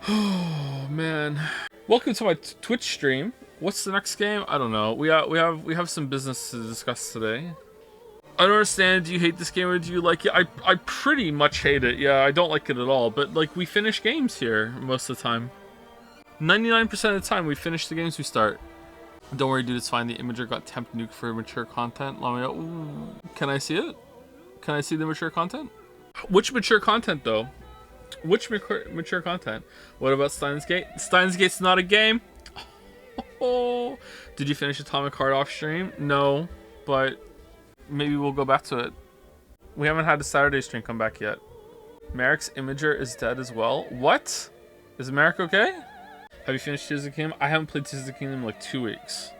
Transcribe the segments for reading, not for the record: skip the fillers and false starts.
Oh man. Welcome to my Twitch stream. What's the next game? I don't know. We have some business to discuss today. I don't understand. Do you hate this game or do you like it? I pretty much hate it. Yeah, I don't like it at all. But like, we finish games here most of the time. 99% of the time, we finish the games we start. Don't worry, dude. It's fine. The imager got temp nuked for mature content. Let me know. Ooh, can I see it? Can I see the mature content? Which mature content though? Which mature content? What about Steins Gate? Steins Gate's not a game. Oh, did you finish Atomic Heart off stream? No, but maybe we'll go back to it. We haven't had the Saturday stream come back yet. Merrick's Imager is dead as well. What? Is Merrick okay? Have you finished Tears of the Kingdom? I haven't played Tears of the Kingdom in like 2 weeks.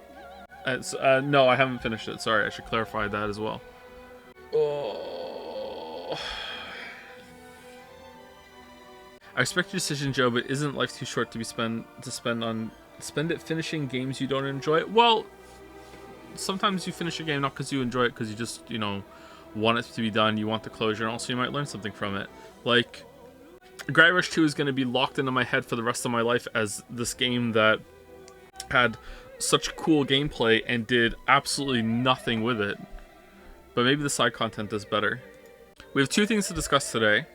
No, I haven't finished it. Sorry, I should clarify that as well. Oh. I respect your decision, Joe, but isn't life too short to spend it finishing games you don't enjoy? Well, sometimes you finish a game not because you enjoy it, because you just, you know, want it to be done, you want the closure, and also you might learn something from it. Like, Gravity Rush 2 is going to be locked into my head for the rest of my life as this game that had such cool gameplay and did absolutely nothing with it. But maybe the side content does better. We have 2 things to discuss today.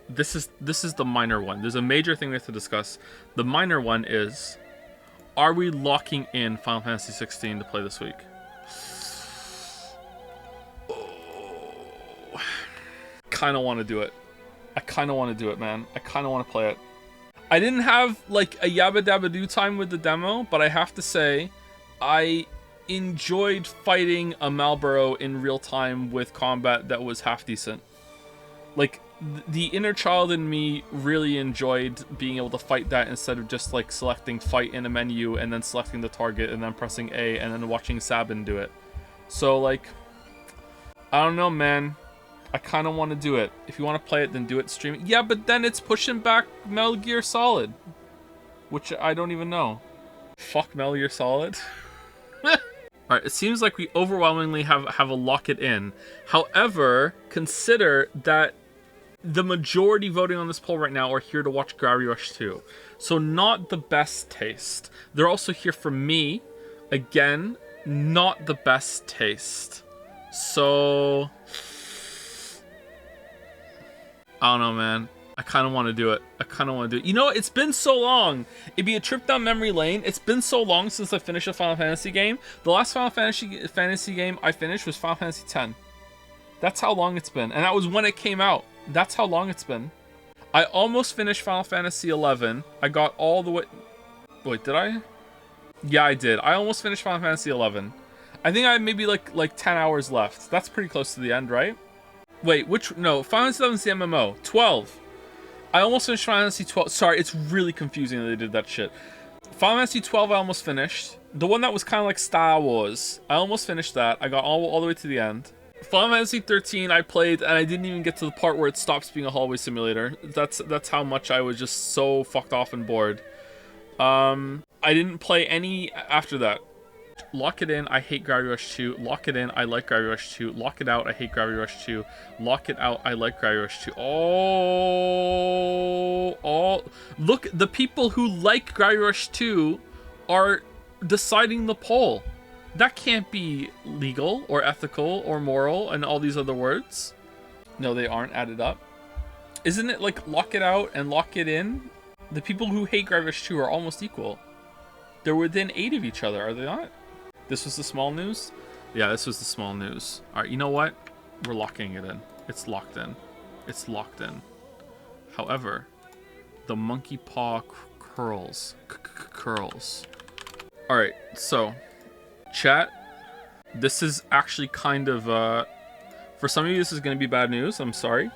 This is the minor one. There's a major thing we have to discuss. The minor one is, are we locking in Final Fantasy 16 to play this week? Oh, kind of want to do it. I kind of want to do it, man. I kind of want to play it. I didn't have like a yabba dabba do time with the demo, but I have to say, I enjoyed fighting a Malboro in real time with combat that was half decent. Like, the inner child in me really enjoyed being able to fight that instead of just like selecting fight in a menu and then selecting the target and then pressing A and then watching Sabin do it. So like, I don't know, man. I kind of want to do it. If you want to play it, then do it streaming. Yeah, but then it's pushing back Metal Gear Solid, which I don't even know. Fuck Metal Gear Solid. Alright, it seems like we overwhelmingly have a lock it in. However, consider that the majority voting on this poll right now are here to watch Gravity Rush 2. So not the best taste. They're also here for me. Again, not the best taste. So, I don't know, man. I kind of want to do it. You know, it's been so long. It'd be a trip down memory lane. It's been so long since I finished a Final Fantasy game. The last Final Fantasy game I finished was Final Fantasy X. That's how long it's been. And that was when it came out. That's how long it's been. I almost finished Final Fantasy 11. I got all the way... Wait, did I? Yeah, I did. I almost finished Final Fantasy 11. I think I had maybe like 10 hours left. That's pretty close to the end, right? Wait, no, Final Fantasy 11 is the MMO. 12. I almost finished Final Fantasy 12. Sorry, it's really confusing that they did that shit. Final Fantasy 12 I almost finished. The one that was kind of like Star Wars. I almost finished that. I got all the way to the end. Final Fantasy 13 I played and I didn't even get to the part where it stops being a hallway simulator. That's how much I was just so fucked off and bored. I didn't play any after that. Lock it in, I hate Gravity Rush 2. Lock it in, I like Gravity Rush 2. Lock it out, I hate Gravity Rush 2. Lock it out, I like Gravity Rush 2. Oh, look, the people who like Gravity Rush 2 are deciding the poll. That can't be legal or ethical or moral and all these other words. No, they aren't added up. Isn't it like lock it out and lock it in? The people who hate Gravity Rush 2 are almost equal. They're within 8 of each other, are they not? This was the small news? Yeah, this was the small news. Alright, you know what? We're locking it in. It's locked in. It's locked in. However, the monkey paw curls. Curls. Alright, so, chat, this is actually kind of, for some of you this is going to be bad news. I'm sorry.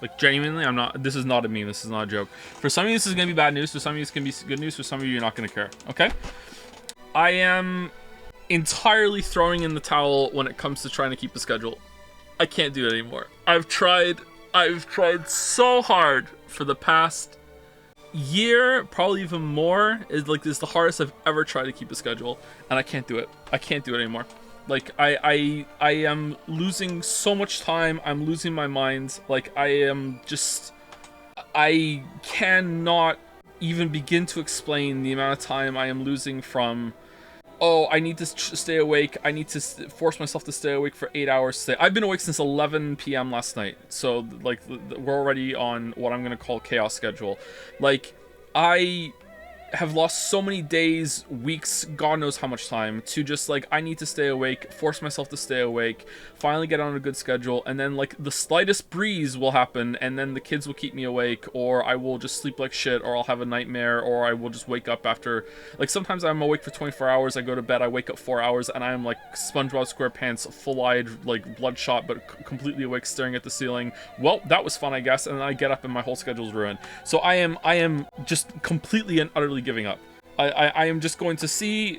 Like, genuinely, this is not a meme. This is not a joke. For some of you this is going to be bad news. For some of you it's going to be good news. For some of you you're not going to care. Okay? I am entirely throwing in the towel when it comes to trying to keep the schedule. I can't do it anymore. I've tried so hard for the past year, probably even more. This is the hardest I've ever tried to keep a schedule, and I can't do it. I can't do it anymore. Like, I am losing so much time. I'm losing my mind. Like, I cannot even begin to explain the amount of time I am losing from, oh, I need to stay awake. I need to force myself to stay awake for 8 hours today. I've been awake since 11 p.m. last night. So, like, we're already on what I'm going to call chaos schedule. Like, I have lost so many days, weeks, God knows how much time, to just, like, I need to stay awake, force myself to stay awake, finally get on a good schedule, and then, like, the slightest breeze will happen, and then the kids will keep me awake, or I will just sleep like shit, or I'll have a nightmare, or I will just wake up after, like, sometimes I'm awake for 24 hours, I go to bed, I wake up 4 hours, and I am, like, SpongeBob SquarePants, full-eyed, like, bloodshot, but completely awake, staring at the ceiling. Well, that was fun, I guess, and then I get up and my whole schedule's ruined. So I am just completely and utterly giving up. I am just going to see,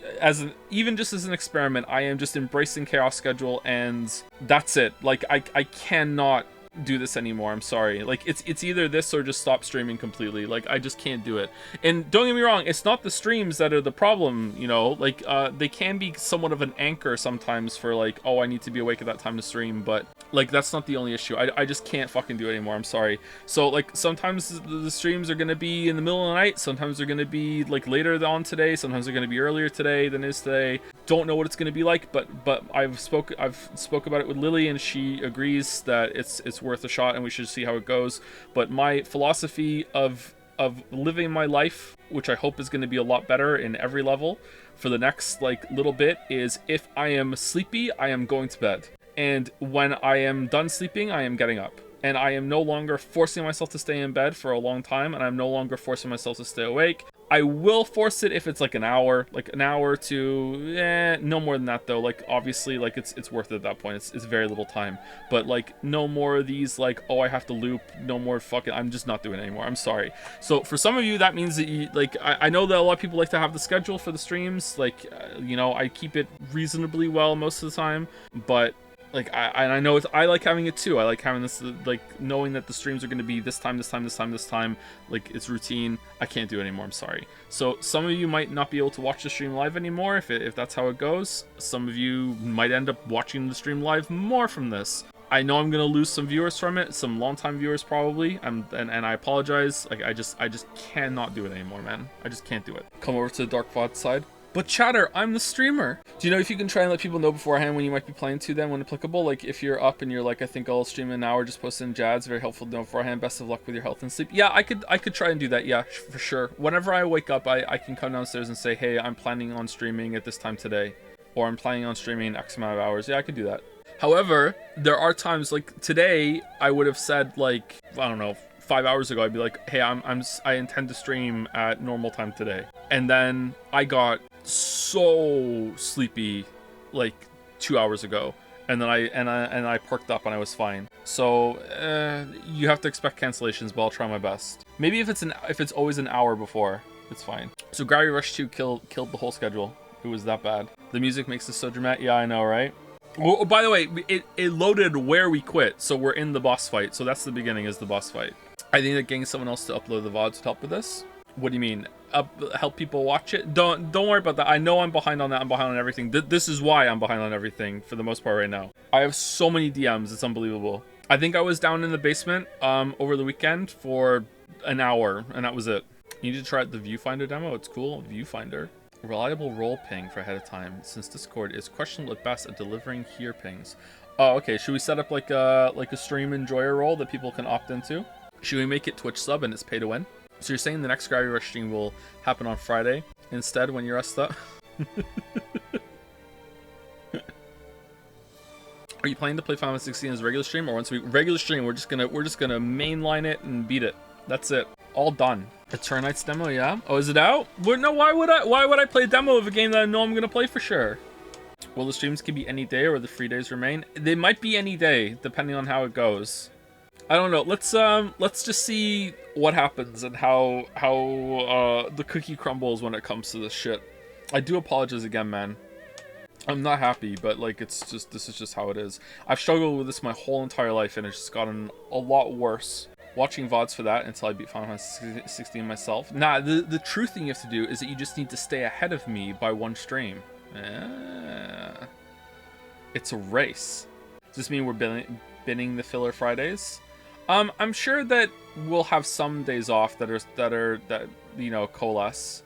even just as an experiment, I am just embracing chaos schedule, and that's it. Like, I cannot do this anymore. I'm sorry. Like, it's either this or just stop streaming completely. Like, I just can't do it. And don't get me wrong, it's not the streams that are the problem, you know. Like, they can be somewhat of an anchor sometimes for, like, oh, I need to be awake at that time to stream, but, like, that's not the only issue. I just can't fucking do it anymore. I'm sorry. So, like, sometimes the streams are gonna be in the middle of the night, sometimes they're gonna be, like, later on today, sometimes they're gonna be earlier today than is today. Don't know what it's gonna be like, but I've spoke about it with Lily, and she agrees that it's worth a shot and we should see how it goes. But my philosophy of living my life, which I hope is going to be a lot better in every level for the next, like, little bit, is if I am sleepy, I am going to bed, and when I am done sleeping, I am getting up. And I am no longer forcing myself to stay in bed for a long time, and I'm no longer forcing myself to stay awake. I will force it if it's like an hour or two. No more than that though. Like, obviously, like, it's worth it at that point. It's very little time. But, like, no more of these, like, oh, I have to loop. No more fucking, I'm just not doing it anymore. I'm sorry. So for some of you, that means that you, like, I know that a lot of people like to have the schedule for the streams. Like, you know, I keep it reasonably well most of the time, but, like, I know I like having it too. I like having this, like, knowing that the streams are going to be this time, like, it's routine. I can't do it anymore. I'm sorry. So some of you might not be able to watch the stream live anymore if that's how it goes. Some of you might end up watching the stream live more from this. I know I'm going to lose some viewers from it, some longtime viewers probably, and I apologize. Like, I just cannot do it anymore, man. I just can't do it. Come over to the Dark VOD side. But chatter, I'm the streamer. Do you know if you can try and let people know beforehand when you might be playing to them when applicable? Like, if you're up and you're like, I think I'll stream in an hour, just post in Jads. Very helpful to know beforehand. Best of luck with your health and sleep. Yeah, I could try and do that. Yeah, for sure. Whenever I wake up, I can come downstairs and say, hey, I'm planning on streaming at this time today, or I'm planning on streaming X amount of hours. Yeah, I could do that. However, there are times, like today, I would have said, like, I don't know, 5 hours ago, I'd be like, hey, I intend to stream at normal time today. And then I got so sleepy like 2 hours ago, and then I perked up and I was fine. So you have to expect cancellations, but I'll try my best. Maybe if it's always an hour before, it's fine. So Gravity Rush 2 killed the whole schedule. It was that bad. The music makes this so dramatic. Yeah, I know, right? Oh, by the way, it loaded where we quit, so we're in the boss fight. So that's the beginning, is the boss fight. I think that getting someone else to upload the VODs would help with this. What do you mean? Help people watch it? Don't worry about that. I know I'm behind on that. I'm behind on everything. This is why I'm behind on everything for the most part right now. I have so many DMs. It's unbelievable. I think I was down in the basement over the weekend for an hour, and that was it. You need to try out the Viewfinder demo. It's cool. Viewfinder. Reliable role ping for ahead of time, since Discord is questionable at best at delivering here pings. Oh, okay. Should we set up like a stream enjoyer role that people can opt into? Should we make it Twitch sub and it's pay to win? So you're saying the next Gravity Rush stream will happen on Friday instead when you're rest up? Are you planning to play Final Fantasy 16 as a regular stream, or once we regular stream, we're just gonna mainline it and beat it? That's it. All done. Eternights demo, yeah. Oh, is it out? Well, no. Why would I play a demo of a game that I know I'm gonna play for sure? Well, the streams can be any day, or the free days remain. They might be any day, depending on how it goes. I don't know. Let's just see what happens and how the cookie crumbles when it comes to this shit. I do apologize again, man. I'm not happy, but like this is just how it is. I've struggled with this my whole entire life, and it's just gotten a lot worse. Watching VODs for that until I beat Final Fantasy 16 myself. Nah, the true thing you have to do is that you just need to stay ahead of me by one stream. It's a race. Does this mean we're binning the filler Fridays? I'm sure that we'll have some days off that you know, coalesce,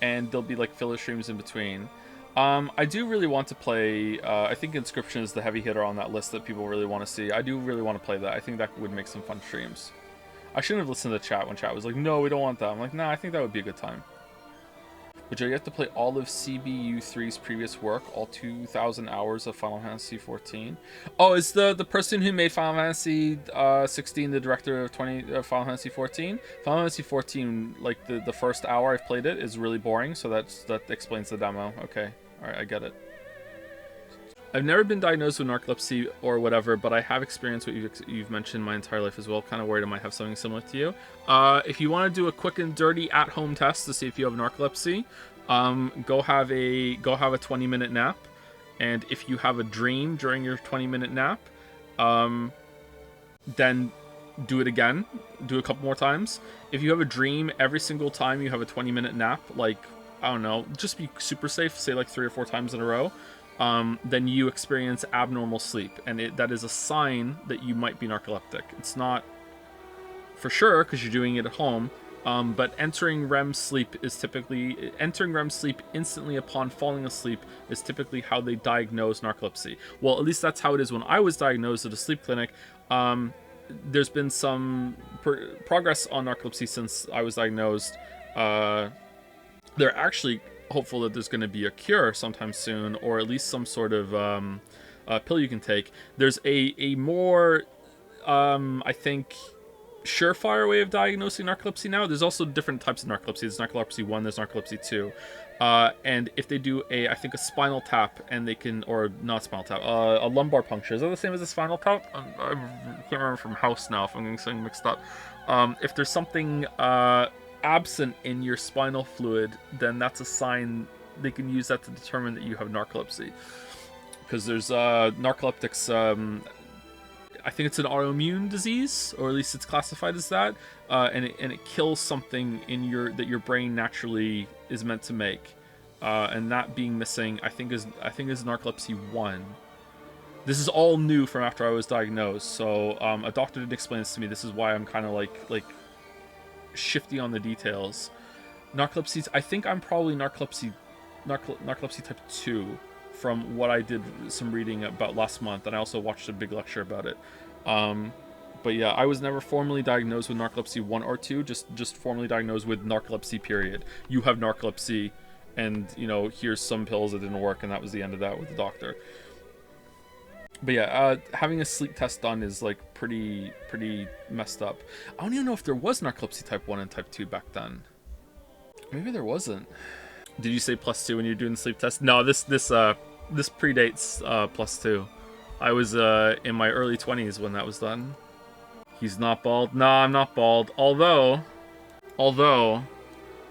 and there'll be like filler streams in between. I do really want to play. I think Inscription is the heavy hitter on that list that people really want to see. I do really want to play that. I think that would make some fun streams. I shouldn't have listened to chat when chat was like, "No, we don't want that." I'm like, "Nah, I think that would be a good time." But you have to play all of CBU3's previous work, all 2,000 hours of Final Fantasy 14. Oh, is the person who made Final Fantasy 16 the director of Final Fantasy 14? Final Fantasy 14, like the first hour I've played it is really boring, so that explains the demo. Okay, all right, I get it. I've never been diagnosed with narcolepsy or whatever, but I have experienced what you've mentioned my entire life as well. Kind of worried I might have something similar to you. If you want to do a quick and dirty at-home test to see if you have narcolepsy, go have a 20-minute nap, and if you have a dream during your 20-minute nap, then do it again. Do it a couple more times. If you have a dream every single time you have a 20-minute nap, like, I don't know, just be super safe, say like 3 or 4 times in a row, then you experience abnormal sleep, and that is a sign that you might be narcoleptic. It's not for sure because you're doing it at home, but entering REM sleep instantly upon falling asleep is typically how they diagnose narcolepsy. Well, at least that's how it is when I was diagnosed at a sleep clinic. There's been some progress on narcolepsy since I was diagnosed. They're actually hopeful that there's going to be a cure sometime soon, or at least some sort of pill you can take. There's a more, I think, surefire way of diagnosing narcolepsy now. There's also different types of narcolepsy. There's narcolepsy 1, there's narcolepsy 2. And if they do I think a spinal tap, and they can, or not spinal tap, a lumbar puncture. Is that the same as a spinal tap? I can't remember from House now if I'm getting something mixed up. If there's something absent in your spinal fluid, then that's a sign. They can use that to determine that you have narcolepsy, because there's narcoleptics. I think it's an autoimmune disease, or at least it's classified as that, and it kills something in that your brain naturally is meant to make, and that being missing, I think is narcolepsy 1. This is all new from after I was diagnosed, so a doctor didn't explain this to me. This is why I'm kind of like shifty on the details. Narcolepsy, I think I'm probably narcolepsy type 2 from what I did some reading about last month, and I also watched a big lecture about it. But yeah, I was never formally diagnosed with narcolepsy 1 or 2, just formally diagnosed with narcolepsy, period. You have narcolepsy, and you know, here's some pills that didn't work, and that was the end of that with the doctor. But yeah, having a sleep test done is like pretty messed up. I don't even know if there was narcolepsy type 1 and type 2 back then. Maybe there wasn't. Did you say +2 when you're doing the sleep test? No, this predates +2. I was in my early 20s when that was done. He's not bald. No, I'm not bald. Although,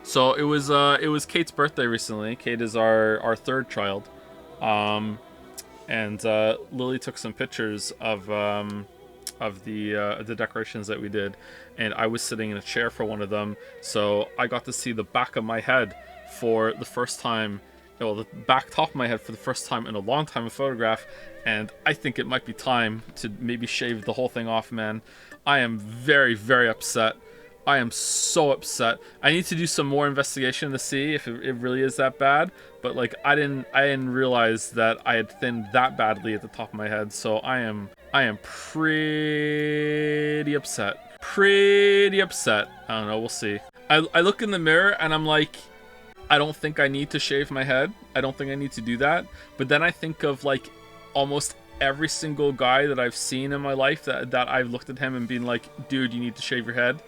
so it was Kate's birthday recently. Kate is our third child. And Lily took some pictures of the decorations that we did, and I was sitting in a chair for one of them, so I got to see the back of my head for the first time, well, the back top of my head for the first time in a long time, a photograph, and I think it might be time to maybe shave the whole thing off, man. I am very, very upset. I am so upset. I need to do some more investigation to see if it really is that bad. But like, I didn't realize that I had thinned that badly at the top of my head. So I am pretty upset. Pretty upset. I don't know. We'll see. I look in the mirror and I'm like, I don't think I need to shave my head. I don't think I need to do that. But then I think of like almost every single guy that I've seen in my life that I've looked at him and been like, dude, you need to shave your head.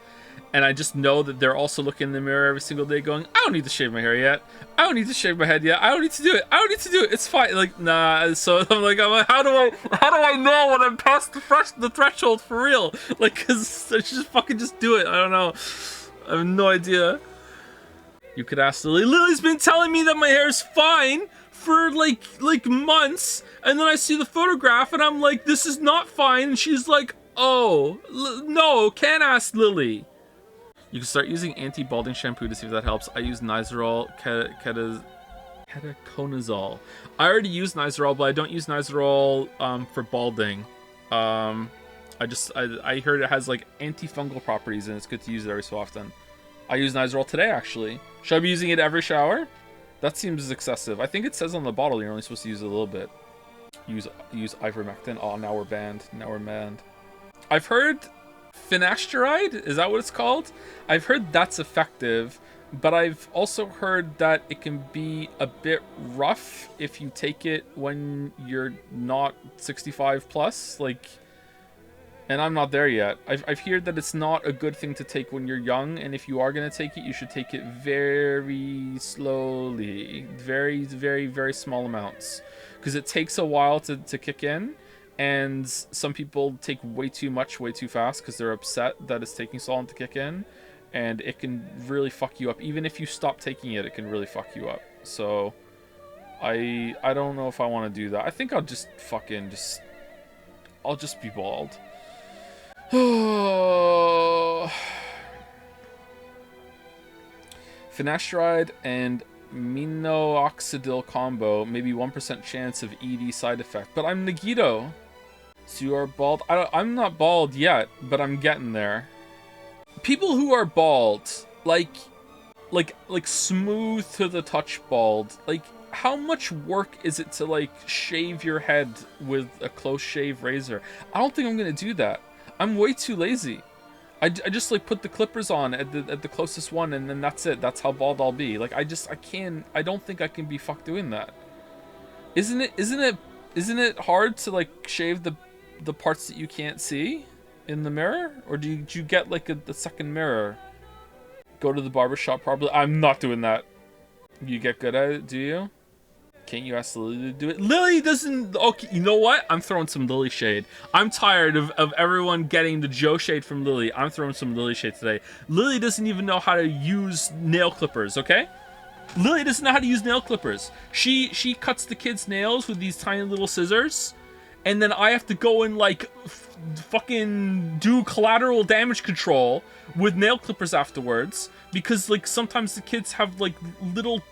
And I just know that they're also looking in the mirror every single day going, I don't need to shave my hair yet. I don't need to shave my head yet. I don't need to do it. I don't need to do it. It's fine. Like, nah. So I'm like, how do I know when I'm past the threshold for real? Like, cause I should just do it. I don't know. I have no idea. You could ask Lily. Lily's been telling me that my hair is fine for like months. And then I see the photograph and I'm like, this is not fine. And she's like, oh, no, can't ask Lily. You can start using anti-balding shampoo to see if that helps. I use Nizoral, ketoconazole. I already use Nizoral, but I don't use Nizoral for balding. I heard it has like antifungal properties and it's good to use it every so often. I used Nizoral today actually. Should I be using it every shower? That seems excessive. I think it says on the bottle you're only supposed to use it a little bit. Use ivermectin. Oh, now we're banned. Now we're banned. I've heard finasteride, is that what it's called? I've heard that's effective, but I've also heard that it can be a bit rough if you take it when you're not 65 plus, like, and I'm not there yet. I've heard that it's not a good thing to take when you're young, and if you are going to take it, you should take it very slowly, very, very, very small amounts, because it takes a while to kick in. And some people take way too much, way too fast because they're upset that it's taking so long to kick in. And it can really fuck you up. Even if you stop taking it, it can really fuck you up. So, I don't know if I want to do that. I think I'll just fucking I'll just be bald. Finasteride and minoxidil combo, maybe 1% chance of ED side effect. But I'm Nagito. So you are bald? I'm not bald yet, but I'm getting there. People who are bald, like smooth to the touch bald, like how much work is it to like shave your head with a close shave razor? I don't think I'm gonna do that. I'm way too lazy. I just like put the clippers on at the closest one, and then that's it. That's how bald I'll be. Like I don't think I can be fucked doing that. Isn't it hard to like shave the parts that you can't see in the mirror? Or do you get like the second mirror? Go to the barbershop probably. I'm not doing that. You get good at it, do you? Can't you ask Lily to do it? Lily doesn't... Okay, you know what? I'm throwing some Lily shade. I'm tired of everyone getting the Joe shade from Lily. I'm throwing some Lily shade today. Lily doesn't even know how to use nail clippers, okay? Lily doesn't know how to use nail clippers. She cuts the kids' nails with these tiny little scissors, and then I have to go and like fucking do collateral damage control with nail clippers afterwards, because like sometimes the kids have like little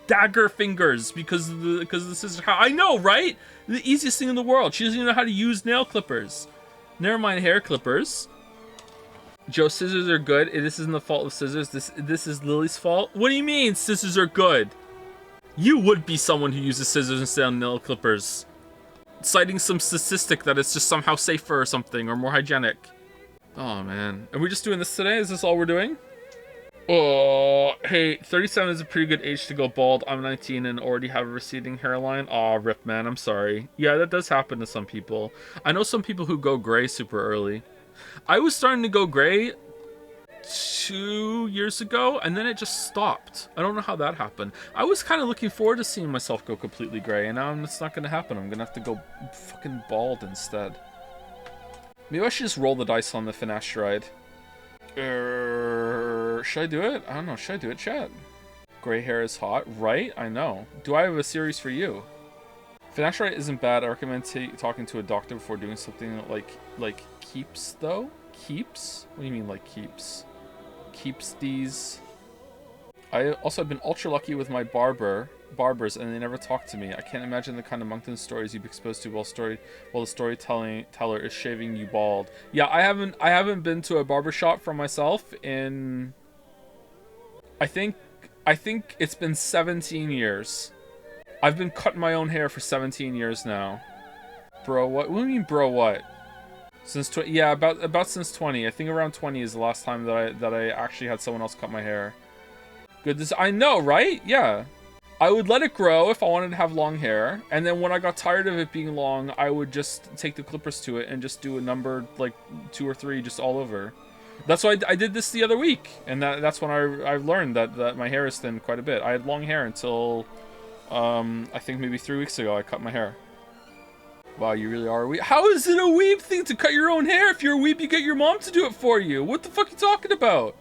dagger fingers because this is how I know, right? The easiest thing in the world. She doesn't even know how to use nail clippers. Never mind hair clippers. Joe, scissors are good. This isn't the fault of scissors. This is Lily's fault. What do you mean scissors are good? You would be someone who uses scissors instead of nail clippers, citing some statistic that it's just somehow safer or something, or more hygienic. Oh man, are we just doing this today? Is this all we're doing? Oh, hey, 37 is a pretty good age to go bald. I'm 19 and already have a receding hairline. Aw, rip, man, I'm sorry. Yeah, that does happen to some people. I know some people who go gray super early. I was starting to go gray 2 years ago, and then it just stopped. I don't know how that happened. I was kind of looking forward to seeing myself go completely gray, and now it's not going to happen. I'm going to have to go fucking bald instead. Maybe I should just roll the dice on the finasteride. Should I do it? I don't know. Should I do it, chat? Gray hair is hot, right? I know. Do I have a series for you? Finasteride isn't bad. I recommend talking to a doctor before doing something like keeps, though? Keeps? What do you mean, like keeps? Keeps these... I also have been ultra lucky with my barbers, and they never talk to me. I can't imagine the kind of Moncton stories you'd be exposed to while the storyteller is shaving you bald. Yeah, I haven't been to a barbershop for myself in... I think it's been 17 years. I've been cutting my own hair for 17 years now. Bro, what? What do you mean, bro, what? Since yeah, about since 20. I think around 20 is the last time that I actually had someone else cut my hair. Good. I know, right? Yeah. I would let it grow if I wanted to have long hair, and then when I got tired of it being long, I would just take the clippers to it and just do a number like 2 or 3 just all over. That's why I did this the other week, and that's when I learned that my hair is thin quite a bit. I had long hair until I think maybe 3 weeks ago I cut my hair. Wow, you really are a weeb. How is it a weeb thing to cut your own hair? If you're a weeb, you get your mom to do it for you. What the fuck are you talking about?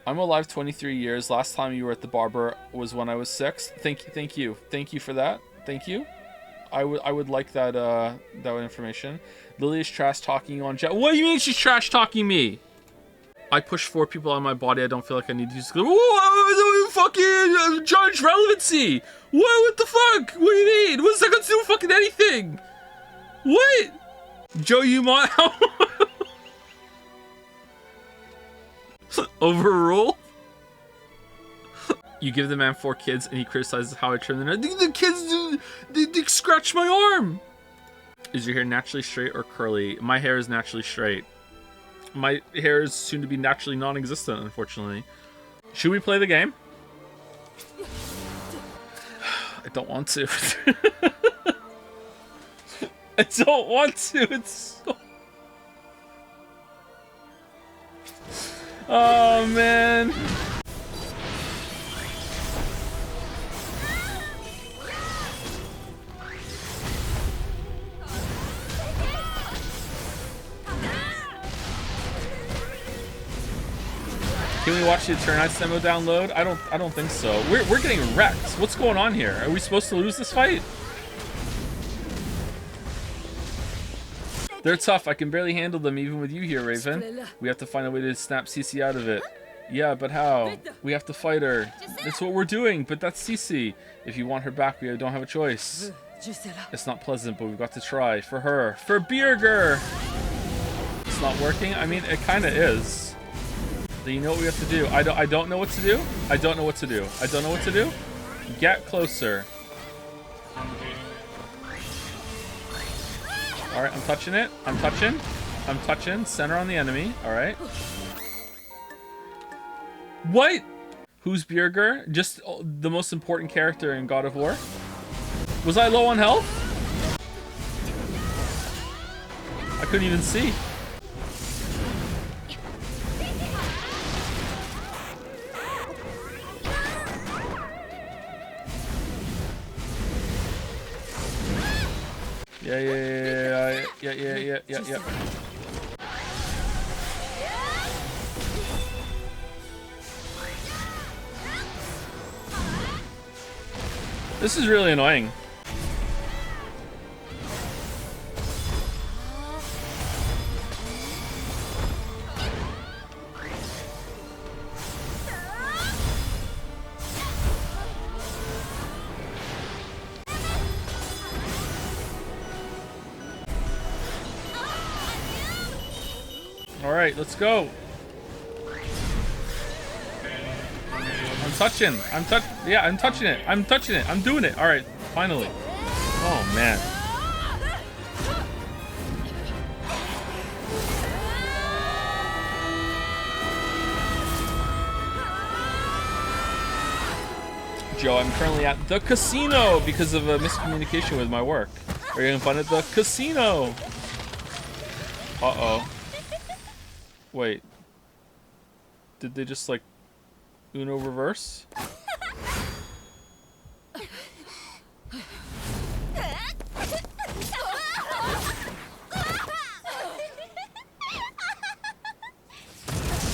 I'm alive 23 years. Last time you were at the barber was when I was 6. Thank you for that. Thank you. I would like that that information. Lily is trash talking on chat. What do you mean she's trash talking me? I push 4 people on my body. I don't feel like I need to use. Whoa, fucking judge relevancy. What the fuck? What do you mean? What's that got to do with fucking anything? What? Joe, you might. Overrule? You give the man 4 kids and he criticizes how I trim them. The kids, they scratch my arm! Is your hair naturally straight or curly? My hair is naturally straight. My hair is soon to be naturally non-existent, unfortunately. Should we play the game? I don't want to. I don't want to. It's so... Oh, man. Can we watch the Eternites demo download? I don't think so. We're getting wrecked. What's going on here? Are we supposed to lose this fight? They're tough. I can barely handle them even with you here, Raven. We have to find a way to snap Cece out of it. Yeah, but how? We have to fight her. That's what we're doing, but that's Cece. If you want her back, we don't have a choice. It's not pleasant, but we've got to try. For her. For Birger! It's not working? I mean, it kind of is. Do you know what we have to do? I don't know what to do. I don't know what to do. I don't know what to do. Get closer. All right, I'm touching it. I'm touching. Center on the enemy. All right. What? Who's Birger? Just the most important character in God of War. Was I low on health? I couldn't even see. Yeah. This is really annoying. All right, let's go. I'm touching it. I'm touching it. I'm doing it. All right, finally. Oh, man. Joe, I'm currently at the casino because of a miscommunication with my work. Are you having fun at the casino? Uh-oh. Wait. Did they just, like, Uno reverse?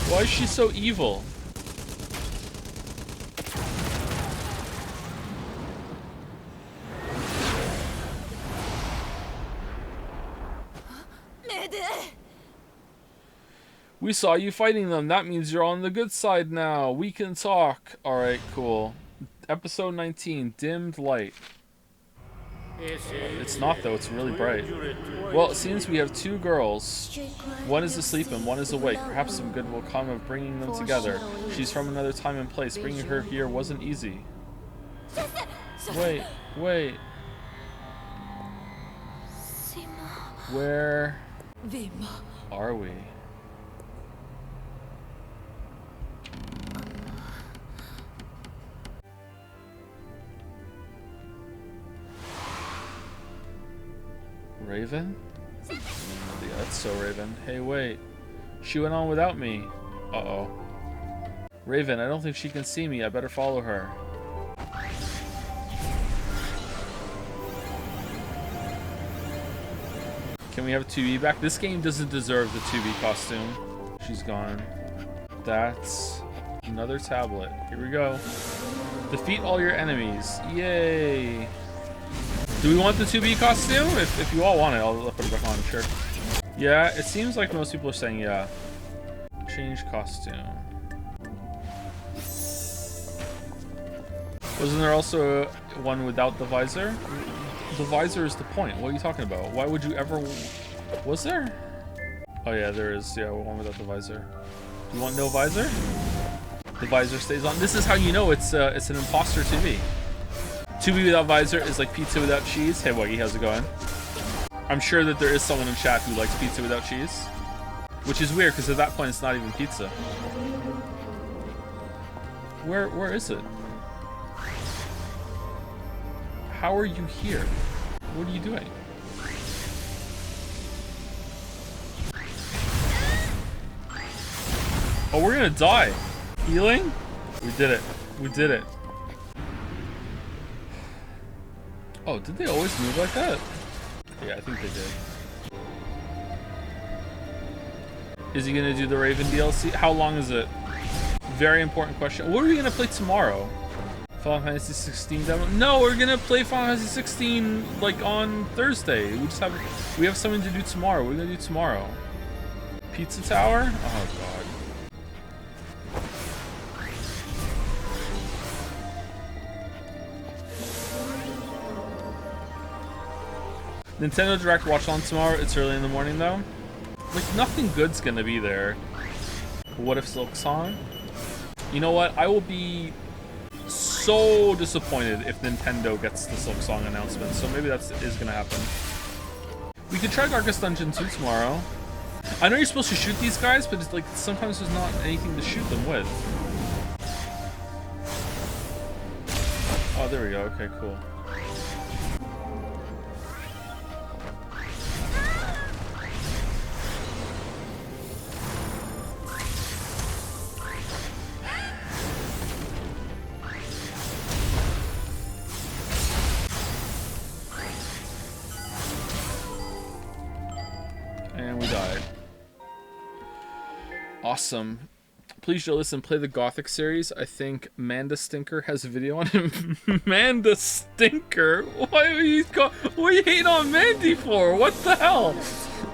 Why is she so evil? We saw you fighting them. That means you're on the good side now. We can talk. Alright, cool. Episode 19, Dimmed Light. It's not, though. It's really bright. Well, it seems we have 2 girls. One is asleep and one is awake. Perhaps some good will come of bringing them together. She's from another time and place. Bringing her here wasn't easy. Wait. Where are we? Raven? Yeah, that's so Raven. Hey, wait. She went on without me. Uh-oh. Raven, I don't think she can see me. I better follow her. Can we have a 2B back? This game doesn't deserve the 2B costume. She's gone. That's another tablet. Here we go. Defeat all your enemies. Yay. Do we want the 2B costume? If you all want it, I'll put it back on, sure. Yeah, it seems like most people are saying yeah. Change costume. Wasn't there also one without the visor? The visor is the point. What are you talking about? Why would you ever... Was there? Oh yeah, there is. Yeah, one without the visor. You want no visor? The visor stays on. This is how you know it's an imposter 2B. 2B without visor is like pizza without cheese. Hey, Wuggy, how's it going? I'm sure that there is someone in chat who likes pizza without cheese. Which is weird, because at that point, it's not even pizza. Where is it? How are you here? What are you doing? Oh, we're gonna die. Healing? We did it. We did it. Oh, did they always move like that? Yeah, I think they did. Is he gonna do the Raven DLC? How long is it? Very important question. What are we gonna play tomorrow? Final Fantasy 16 demo? No, we're gonna play Final Fantasy 16 like on Thursday. We have something to do tomorrow. What are we gonna do tomorrow? Pizza Tower? Oh god. Nintendo Direct watch on tomorrow. It's early in the morning though. Like nothing good's gonna be there. What if Silk Song? You know what? I will be so disappointed if Nintendo gets the Silk Song announcement. So maybe that is gonna happen. We could try Darkest Dungeon 2 tomorrow. I know you're supposed to shoot these guys, but it's like sometimes there's not anything to shoot them with. Oh, there we go. Okay, cool. And we died. Awesome. Please, Joe, listen, play the Gothic series. I think Manda Stinker has a video on him. Manda Stinker? What are you hating on Mandy for? What the hell?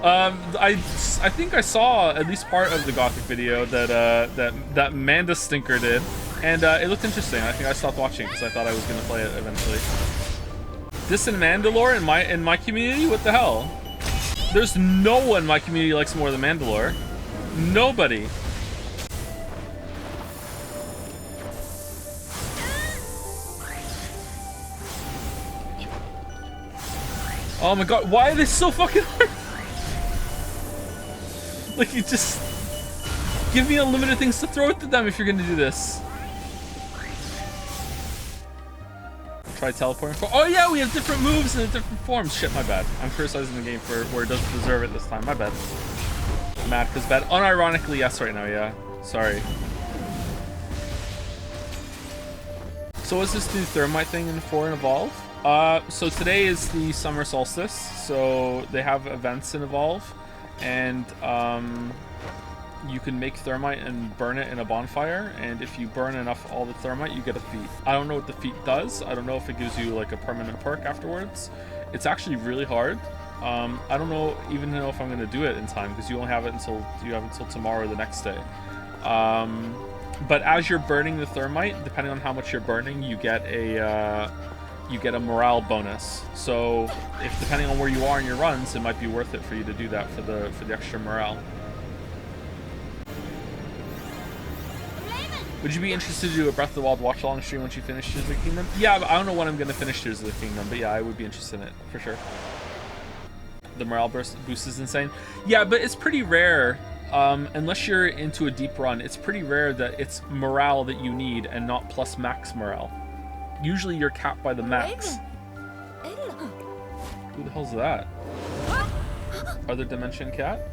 I think I saw at least part of the Gothic video that Manda Stinker did, and it looked interesting. I think I stopped watching because I thought I was gonna play it eventually. This in Mandalore in my community? What the hell? There's no one my community likes more than Mandalore. Nobody. Oh my god, why are they so fucking hard? Like, you just give me unlimited things to throw at them if you're gonna do this. Try teleporting. Oh yeah, we have different moves and different forms. Shit, my bad. I'm criticizing the game for where it doesn't deserve it this time. My bad. Mad because bad. Unironically, yes, right now. Yeah. Sorry. So what's this new Thermite thing in 4 and Evolve? So today is the summer solstice. So they have events in Evolve, and you can make thermite and burn it in a bonfire, and if you burn enough all the thermite, you get a feat. I don't know what the feat does. I don't know if it gives you like a permanent perk afterwards. It's actually really hard. I don't even know if I'm gonna do it in time because you only have it until tomorrow or the next day. But as you're burning the thermite, depending on how much you're burning, you get a morale bonus. So if depending on where you are in your runs, it might be worth it for you to do that for the extra morale. Would you be interested to do a Breath of the Wild watch-along stream once you finish Tears of the Kingdom? Yeah, but I don't know when I'm going to finish Tears of the Kingdom, but yeah, I would be interested in it, for sure. The morale boost is insane. Yeah, but it's pretty rare, unless you're into a deep run, it's pretty rare that it's morale that you need and not plus max morale. Usually you're capped by the max. Who the hell's that? Other Dimension Cat?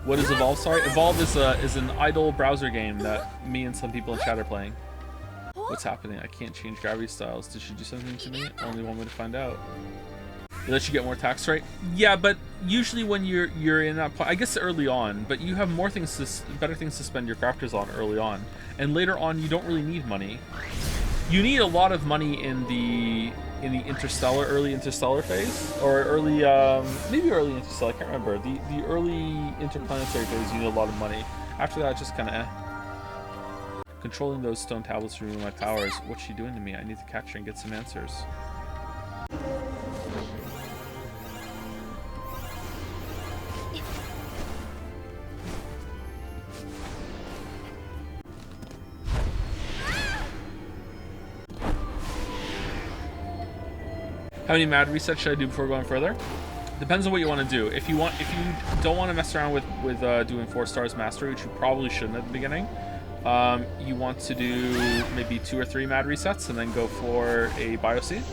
What is Evolve? Sorry, Evolve is an idle browser game that me and some people in chat are playing. What's happening? I can't change gravity styles. Did she do something to me? Only one way to find out. It lets you get more tax rate. Yeah, but usually when you're in that point, I guess early on, but you have more things better things to spend your crafters on early on, and later on you don't really need money. You need a lot of money in the early interstellar phase, or early maybe early interstellar, I can't remember. The early interplanetary phase, you need a lot of money. After that, it's just kind of Controlling those stone tablets removing my powers. What's she doing to me? I need to catch her and get some answers. How many mad resets should I do before going further? Depends on what you want to do. If you don't want to mess around with doing 4 stars mastery, which you probably shouldn't at the beginning, you want to do maybe 2 or 3 mad resets and then go for a bioseed.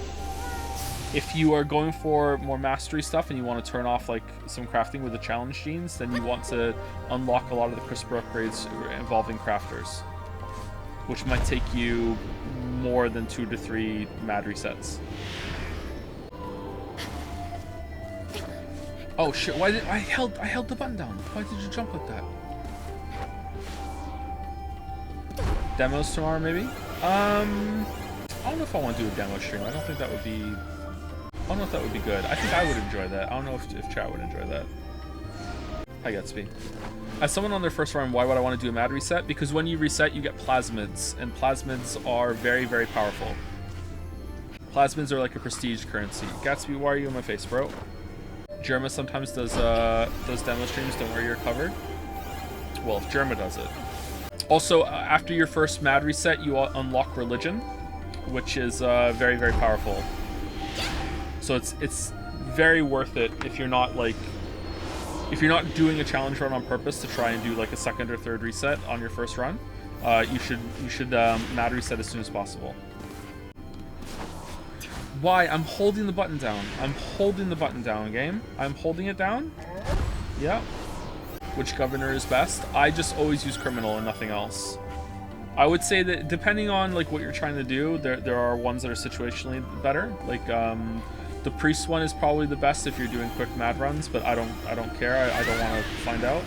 If you are going for more mastery stuff and you want to turn off like some crafting with the challenge genes, then you want to unlock a lot of the CRISPR upgrades involving crafters, which might take you more than 2 to 3 mad resets. Oh shit, why did I held the button down? Why did you jump like that? Demos tomorrow maybe? I don't know if I want to do a demo stream. I don't know if that would be good. I think I would enjoy that. I don't know if chat would enjoy that. Hi Gatsby. As someone on their first run, why would I want to do a mad reset? Because when you reset, you get plasmids, and plasmids are very, very powerful. Plasmids are like a prestige currency. Gatsby, why are you in my face, bro? Germa sometimes does demo streams. Don't worry, you're covered. Well, if Germa does it. Also, after your first mad reset, you unlock religion, which is very, very powerful. So it's very worth it if you're not doing a challenge run on purpose to try and do like a 2nd or 3rd reset on your first run. You should mad reset as soon as possible. Why? I'm holding the button down. I'm holding the button down, game. I'm holding it down. Yeah. Which governor is best? I just always use criminal and nothing else. I would say that depending on like what you're trying to do, there are ones that are situationally better. Like the priest one is probably the best if you're doing quick mad runs, but I don't care. I don't want to find out.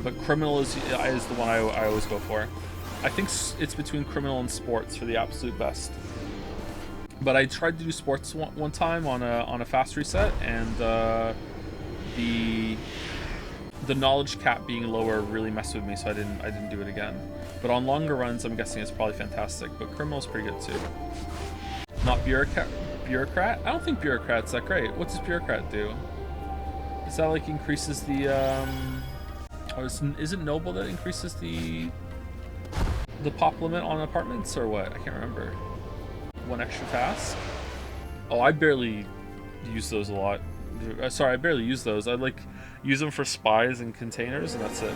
But criminal is the one I always go for. I think it's between criminal and sports for the absolute best. But I tried to do sports one time on a fast reset, and the knowledge cap being lower really messed with me, so I didn't do it again. But on longer runs, I'm guessing it's probably fantastic. But criminal's pretty good too. Not bureaucrat. I don't think bureaucrat's that great. What does bureaucrat do? Is that like increases the or is it noble that increases the pop limit on apartments or what? I can't remember. 1 extra task. Oh, I barely use those a lot. Sorry, I barely use those. I like use them for spies and containers, and that's it.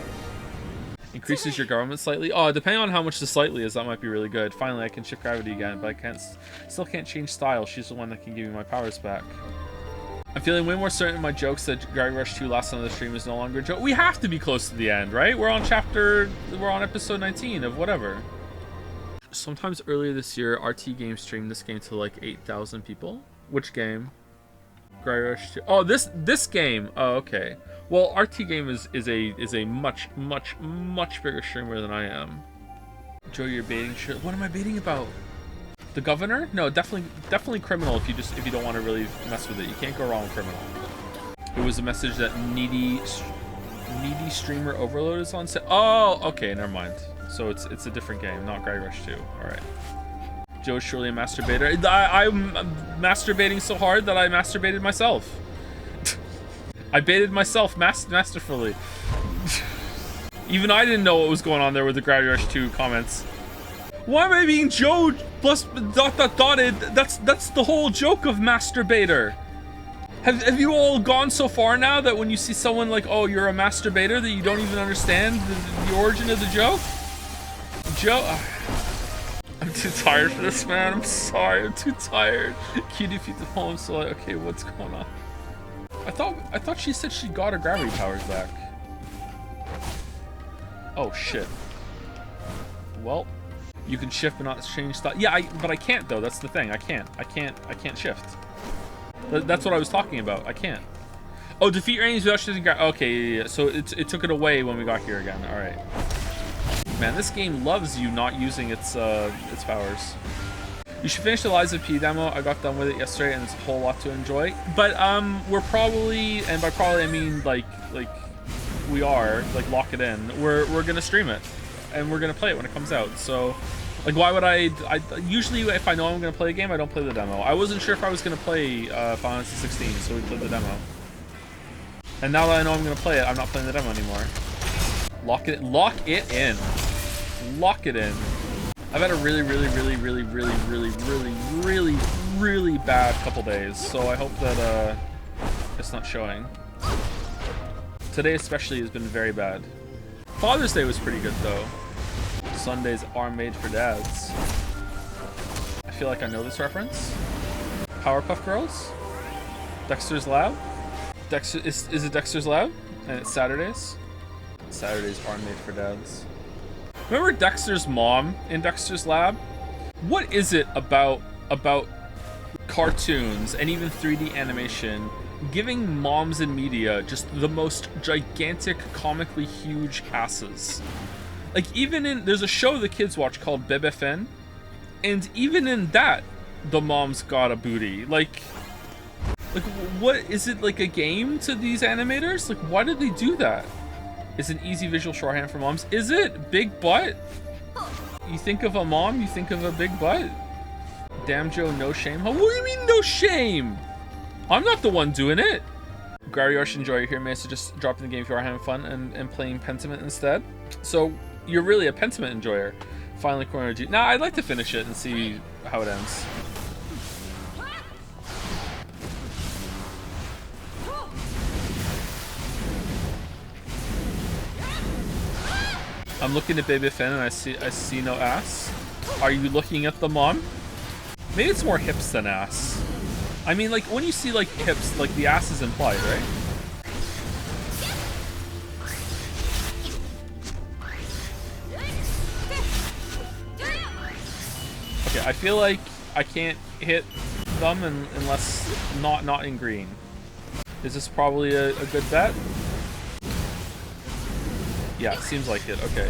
Increases your government slightly. Oh, depending on how much the slightly is, that might be really good. Finally, I can shift gravity again, but I still can't change style. She's the one that can give me my powers back. I'm feeling way more certain in my jokes that Gravity Rush 2 last on the stream is no longer a joke. We have to be close to the end, right? We're on episode 19 of whatever. Sometimes earlier this year, RT Games streamed this game to like 8,000 people. Which game? Gravity Rush 2. Oh, this game. Oh, okay. Well, RT Game is a much bigger streamer than I am. Joe, you're baiting shit. What am I baiting about? The governor? No, definitely criminal. If you don't want to really mess with it, you can't go wrong with criminal. It was a message that needy streamer overload is on set. Oh, okay, never mind. So it's a different game, not Gravity Rush 2. All right. Joe's surely a masturbator. I'm masturbating so hard that I masturbated myself. I baited myself masterfully. Even I didn't know what was going on there with the Gravity Rush 2 comments. Why am I being Joe plus ... That's the whole joke of masturbator. Have you all gone so far now that when you see someone like, oh, you're a masturbator, that you don't even understand the origin of the joke? Joe... I'm too tired for this, man. I'm sorry. I'm too tired. Can you defeat the poem? So like, okay, what's going on? I thought she said she got her gravity powers back. Oh shit. Well, you can shift but not change style. Yeah, but I can't though. That's the thing. I can't shift. That's what I was talking about. I can't. Oh, defeat your enemies without shifting. Okay, yeah. So it took it away when we got here again. All right. Man, this game loves you not using its powers. You should finish the Liza P demo. I got done with it yesterday, and it's a whole lot to enjoy. But we're probably, and by probably I mean like we are, like lock it in. We're gonna stream it, and we're gonna play it when it comes out. So, like, why would I usually if I know I'm gonna play a game, I don't play the demo. I wasn't sure if I was gonna play Final Fantasy 16, so we played the demo. And now that I know I'm gonna play it, I'm not playing the demo anymore. Lock it in. Lock it in. I've had a really bad couple days, so I hope that it's not showing. Today especially has been very bad. Father's Day was pretty good though. Sundays are made for dads. I feel like I know this reference. Powerpuff Girls? Dexter's Lab? Is it Dexter's Lab? And it's Saturdays? Saturdays are made for dads. Remember Dexter's mom in Dexter's Lab? What is it about cartoons and even 3D animation giving moms in media just the most gigantic, comically huge asses? Like, even in, there's a show the kids watch called Bebe Fen, and even in that, the mom's got a booty. Like, what is it, like a game to these animators? Like, why did they do that? Is an easy visual shorthand for moms. Is it big butt? You think of a mom, you think of a big butt. Damn Joe, no shame. What do you mean no shame? I'm not the one doing it. Gary Arsh enjoyer here, may I suggest dropping the game if you are having fun and playing Pentiment instead. So you're really a Pentiment enjoyer. Finally cornered you. Nah, I'd like to finish it and see how it ends. I'm looking at Baby Finn and I see no ass. Are you looking at the mom? Maybe it's more hips than ass. I mean, like, when you see, like, hips, like, the ass is implied, right? Okay, I feel like I can't hit them unless not in green. Is this probably a good bet? Yeah, it seems like it. Okay.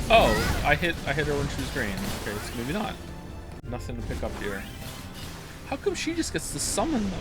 Oh, I hit her when she was green. Okay, so maybe not. Nothing to pick up here. How come she just gets to summon them?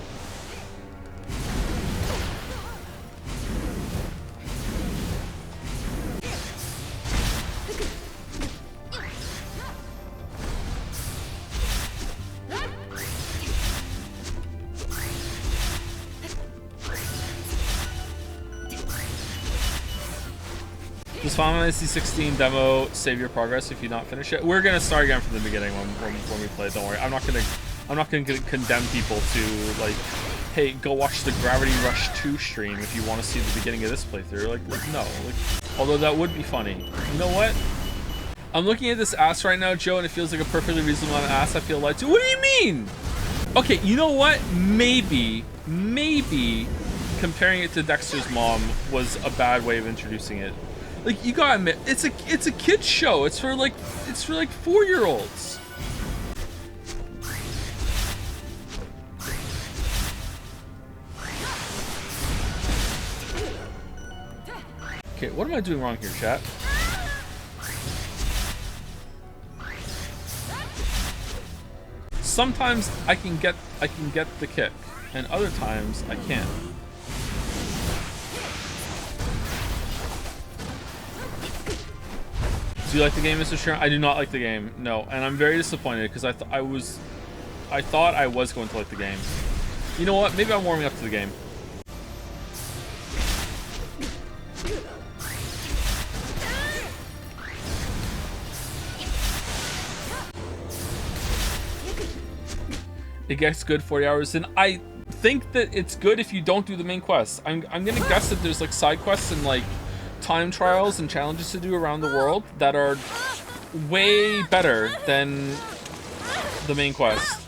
Does Final Fantasy 16 demo save your progress if you not finish it? We're gonna start again from the beginning when we play. Don't worry. I'm not gonna condemn people to, like, hey, go watch the Gravity Rush 2 stream if you want to see the beginning of this playthrough. Like no. Like, although that would be funny. You know what? I'm looking at this ass right now, Joe, and it feels like a perfectly reasonable amount of ass I feel lied to. What do you mean? Okay, you know what? Maybe comparing it to Dexter's mom was a bad way of introducing it. Like, you gotta admit, it's a kid's show. It's for like 4-year-olds. Okay, what am I doing wrong here, chat? Sometimes I can get the kick, and other times I can't. Do you like the game, Mr. Sharon? I do not like the game, no, and I'm very disappointed because I thought I was going to like the game. You know what? Maybe I'm warming up to the game. It gets good 40 hours in. I think that it's good if you don't do the main quest. I'm gonna guess that there's like side quests and like time trials and challenges to do around the world that are way better than the main quest.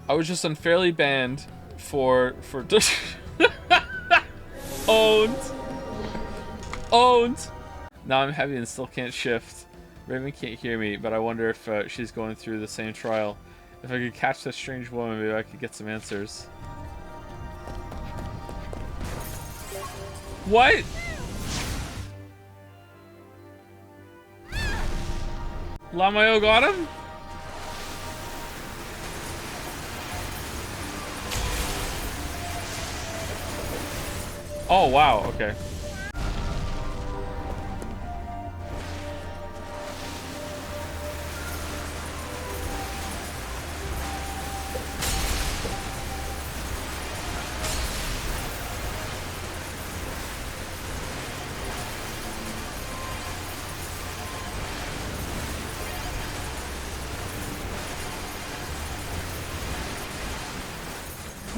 I was just unfairly banned for owned. Now I'm heavy and still can't shift. Raven can't hear me, but I wonder if she's going through the same trial. If I could catch that strange woman, maybe I could get some answers. What? Lamayo got him? Oh, wow, okay.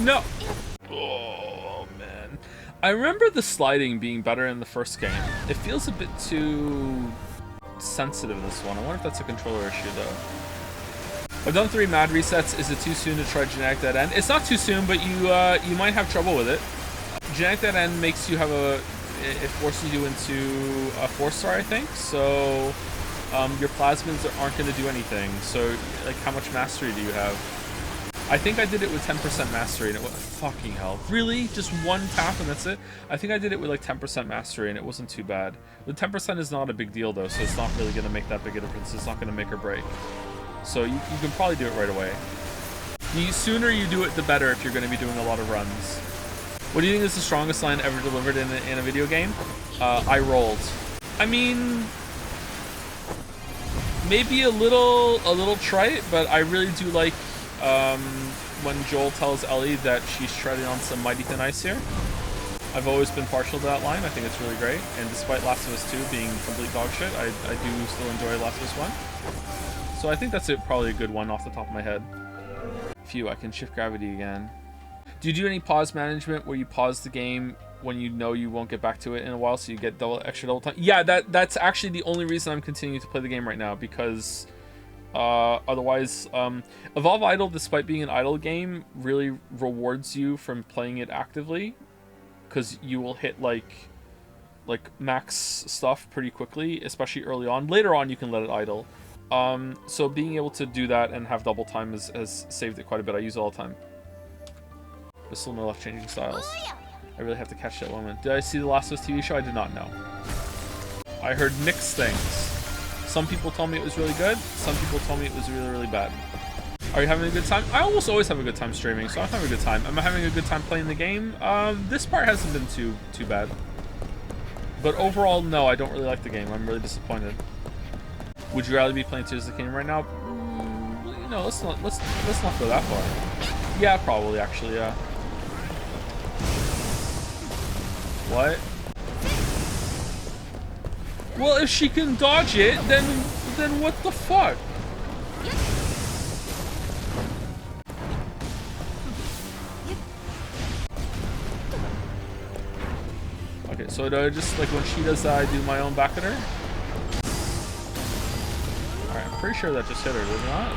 No. Oh, man. I remember the sliding being better in the first game. It feels a bit too sensitive, this one. I wonder if that's a controller issue, though. I've done 3 mad resets. Is it too soon to try genetic dead end? It's not too soon, but you might have trouble with it. Genetic dead end makes you have it forces you into a 4-star, I think. So your plasmids aren't going to do anything. So like, how much mastery do you have? I think I did it with 10% mastery, and it was fucking hell. Really? Just one tap and that's it? I think I did it with like 10% mastery, and it wasn't too bad. The 10% is not a big deal though, so it's not really going to make that big a difference. It's not going to make or break. So you can probably do it right away. The sooner you do it, the better if you're going to be doing a lot of runs. What do you think is the strongest line ever delivered in a video game? I rolled. I mean, maybe a little trite, but I really do like when Joel tells Ellie that she's treading on some mighty thin ice here. I've always been partial to that line. I think it's really great. And despite Last of Us 2 being complete dog shit, I do still enjoy Last of Us 1. So I think that's probably a good one off the top of my head. Phew, I can shift gravity again. Do you do any pause management where you pause the game when you know you won't get back to it in a while, so you get extra double time? Yeah, that's actually the only reason I'm continuing to play the game right now, because otherwise, Evolve Idle, despite being an idle game, really rewards you from playing it actively, because you will hit like max stuff pretty quickly, especially early on. Later on, you can let it idle. So being able to do that and have double time has saved it quite a bit. I use it all the time. There's still no left changing styles. I really have to catch that woman. Did I see the Last of Us TV show? I did not know. I heard mixed things. Some people told me it was really good. Some people told me it was really, really bad. Are you having a good time? I almost always have a good time streaming, so I'm having a good time. Am I having a good time playing the game? This part hasn't been too bad. But overall, no, I don't really like the game. I'm really disappointed. Would you rather be playing Tears of the Kingdom right now? You know, let's not go that far. Yeah, probably actually, yeah. What? Well, if she can dodge it, then what the fuck? Okay, so do I just, like, when she does that, I do my own back at her? Alright, I'm pretty sure that just hit her, did it not?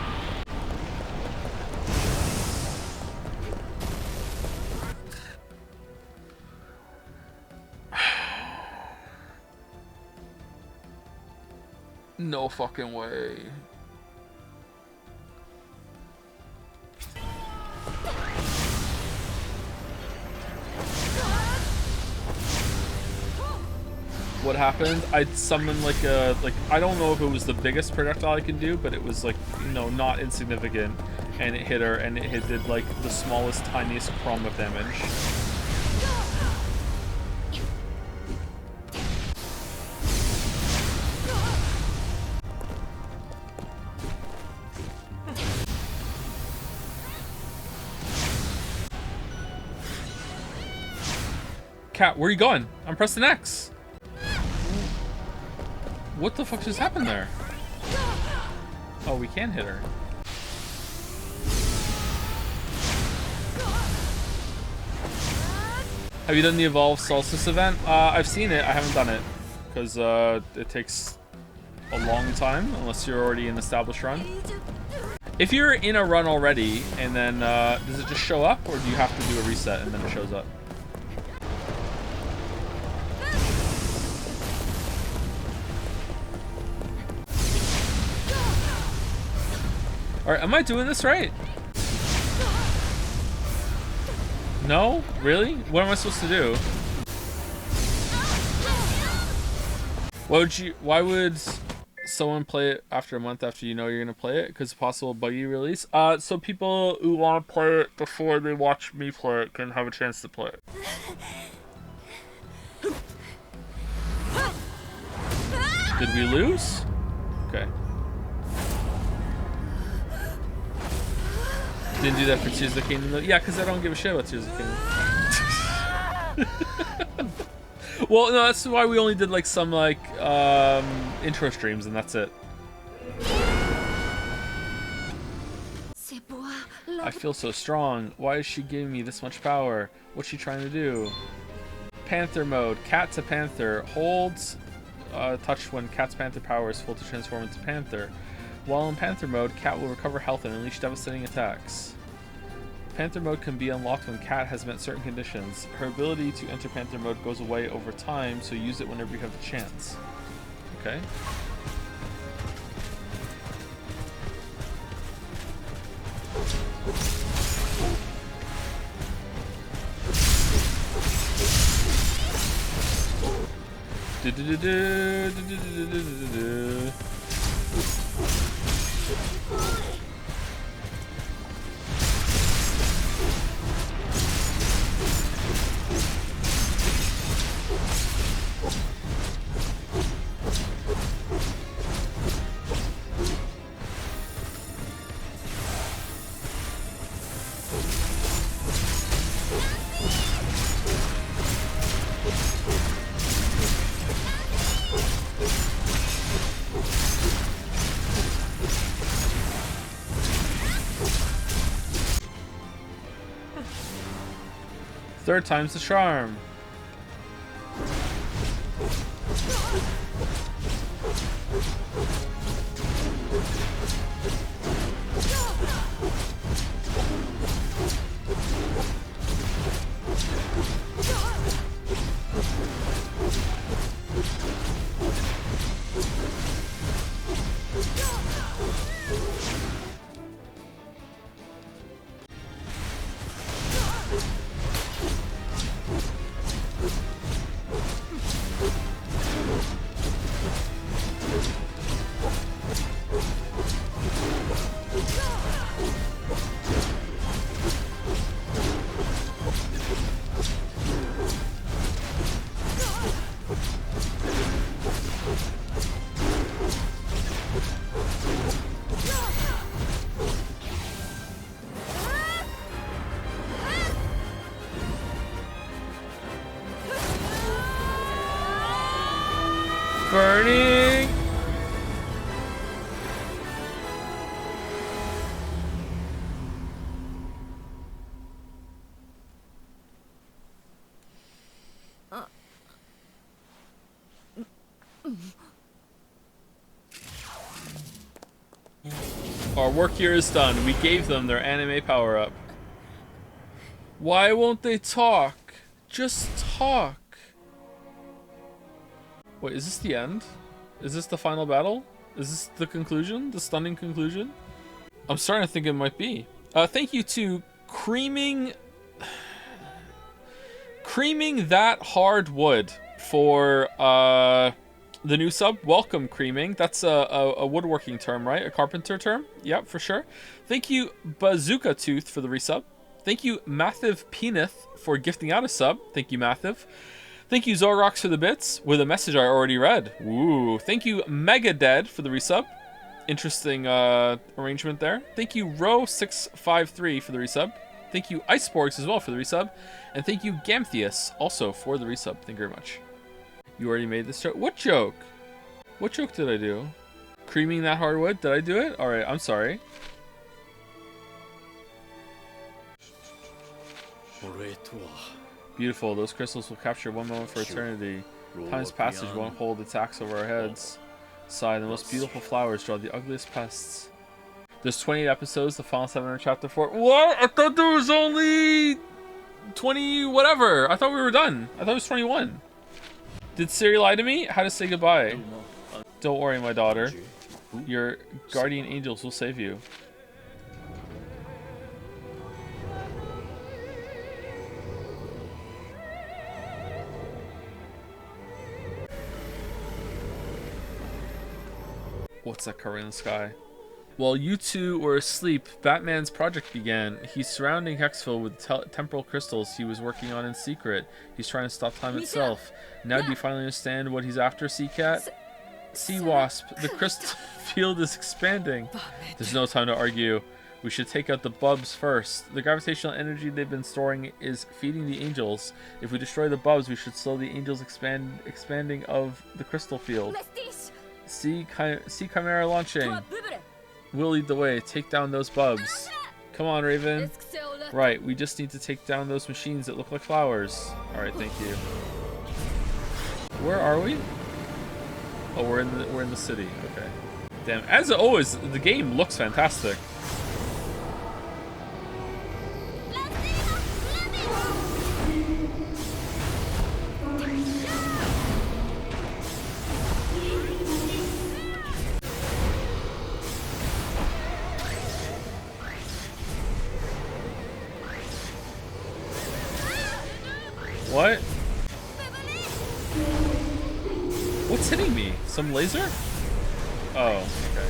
No fucking way. What happened? I'd summon like I don't know if it was the biggest projectile I can do, but it was like, you know, not insignificant, and it hit her, and it did like the smallest, tiniest crumb of damage. Cat, where are you going? I'm pressing X. What the fuck just happened there? Oh, we can hit her. Have you done the Evolve Solstice event? I've seen it. I haven't done it because it takes a long time unless you're already in an established run. If you're in a run already and then does it just show up, or do you have to do a reset and then it shows up? Alright, am I doing this right? No? Really? What am I supposed to do? Why would someone play it after a month after you know you're gonna play it? Because of possible buggy release? So people who want to play it before they watch me play it can have a chance to play it. Did we lose? Okay. Didn't do that for Tears of the Kingdom though? Yeah, because I don't give a shit about Tears of the Kingdom. Well, no, that's why we only did like some like intro streams and that's it. I feel so strong. Why is she giving me this much power? What's she trying to do? Panther mode. Cat to Panther. Holds touch when Cat's Panther power is full to transform into Panther. While in Panther mode, Cat will recover health and unleash devastating attacks. Panther mode can be unlocked when Cat has met certain conditions. Her ability to enter Panther mode goes away over time, so use it whenever you have the chance. Okay. Third time's the charm. Burning! Our work here is done. We gave them their anime power-up. Why won't they talk? Just talk. Wait, is this the end? Is this the final battle? Is this the conclusion? The stunning conclusion? I'm starting to think it might be. Thank you to Creaming That Hard Wood for the new sub. Welcome, Creaming. That's a woodworking term, right? A carpenter term? Yep, for sure. Thank you, Bazooka Tooth, for the resub. Thank you, Mathiv Penith, for gifting out a sub. Thank you, Mathiv. Thank you, Zorox, for the bits, with a message I already read. Ooh. Thank you, Megadead, for the resub. Interesting arrangement there. Thank you, Ro653, for the resub. Thank you, Iceborgs, as well, for the resub. And thank you, Gamtheus, also, for the resub. Thank you very much. You already made this joke? What joke? What joke did I do? Creaming that hardwood? Did I do it? Alright, I'm sorry. Beautiful. Those crystals will capture one moment for eternity. Time's passage won't hold its axe over our heads. Sigh, the most beautiful flowers draw the ugliest pests. There's 28 episodes, the final 7 are chapter 4. What? I thought there was only 20 whatever. I thought we were done. I thought it was 21. Did Siri lie to me? How to say goodbye? Don't worry, my daughter. Your guardian angels will save you. What's that covering in the sky? While you two were asleep, Batman's project began. He's surrounding Hexville with temporal crystals he was working on in secret. He's trying to stop time itself. Now do you finally understand what he's after, Seacat? Sea Wasp, the crystal field is expanding. There's no time to argue. We should take out the bubs first. The gravitational energy they've been storing is feeding the angels. If we destroy the bubs, we should slow the angels' expanding of the crystal field. Sea Chimera launching. We'll lead the way. Take down those bubs. Come on, Raven. Right, we just need to take down those machines that look like flowers. Alright, thank you. Where are we? Oh, we're in the city. Okay. Damn. As always, the game looks fantastic. What? What's hitting me? Some laser? Oh, okay.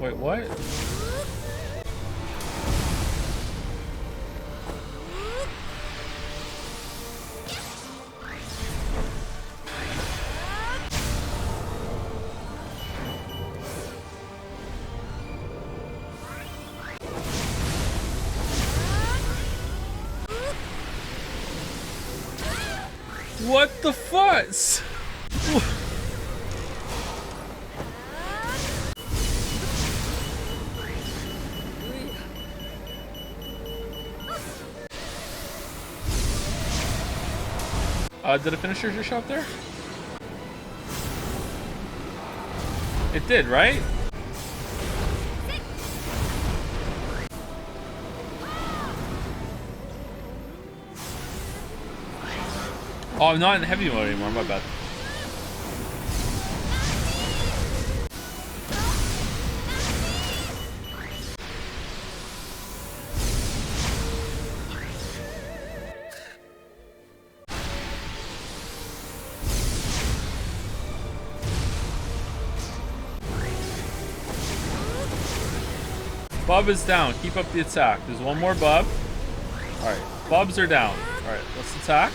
Wait, what? What the fuzz? Did a finisher just show up there? It did, right? Oh, I'm not in heavy mode anymore, my bad. Bub is down. Keep up the attack. There's one more bub. Alright, bubs are down. Alright, let's attack.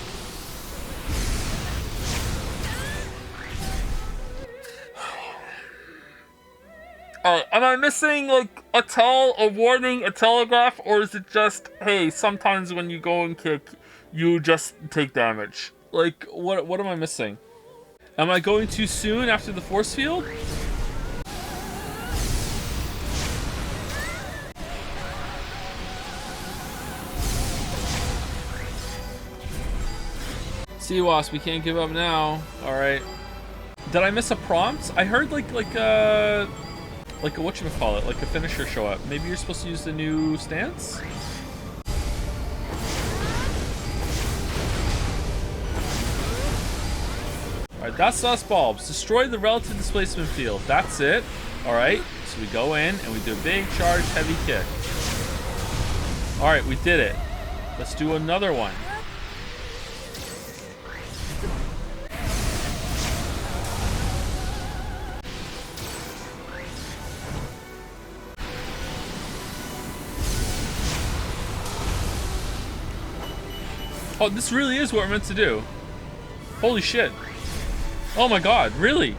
Am I missing like a warning, a telegraph, or is it just, hey, sometimes when you go and kick, you just take damage? Like, what am I missing? Am I going too soon after the force field? Sea Wasp, we can't give up now. Alright. Did I miss a prompt? I heard like a whatchamacallit, like a finisher show up. Maybe you're supposed to use the new stance? Alright, that's us bulbs. Destroy the relative displacement field. That's it. Alright, so we go in and we do a big charge, heavy kick. Alright, we did it. Let's do another one. Oh, this really is what we're meant to do. Holy shit. Oh my god, really?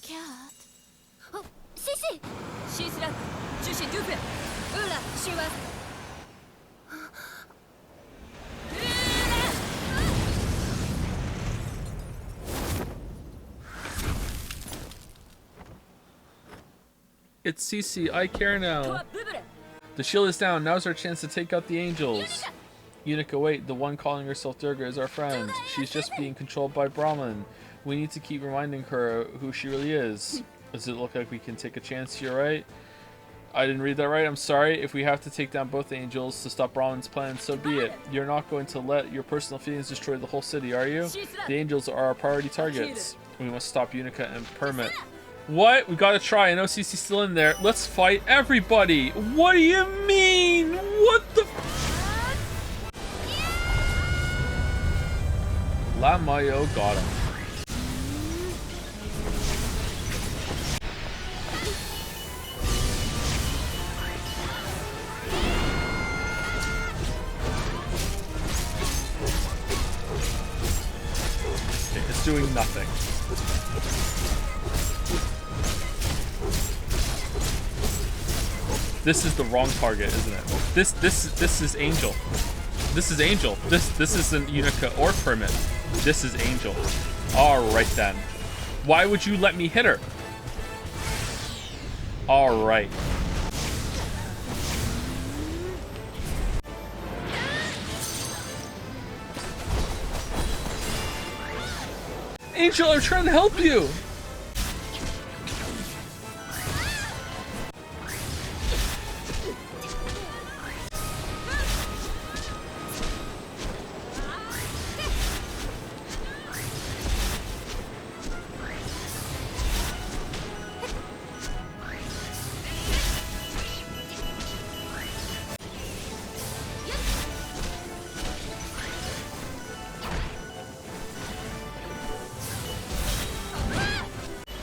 Cat. Oh, Sissy! She's like, Jushi Dupe. Ula, she was. It's Cece, I care now. The shield is down, now's our chance to take out the angels. Unica, wait, the one calling herself Durga is our friend. She's just being controlled by Brahman. We need to keep reminding her who she really is. Does it look like we can take a chance here, right? I didn't read that right, I'm sorry. If we have to take down both angels to stop Brahman's plan, so be it. You're not going to let your personal feelings destroy the whole city, are you? The angels are our priority targets. We must stop Unica and Permit. What? We gotta try. I know Cece's still in there. Let's fight everybody. What do you mean? La Mayo got him. Okay, it's doing nothing. This is the wrong target, isn't it? This is Angel. This is Angel. This isn't Unica or Permit. This is Angel. Alright then. Why would you let me hit her? Alright. Angel, I'm trying to help you!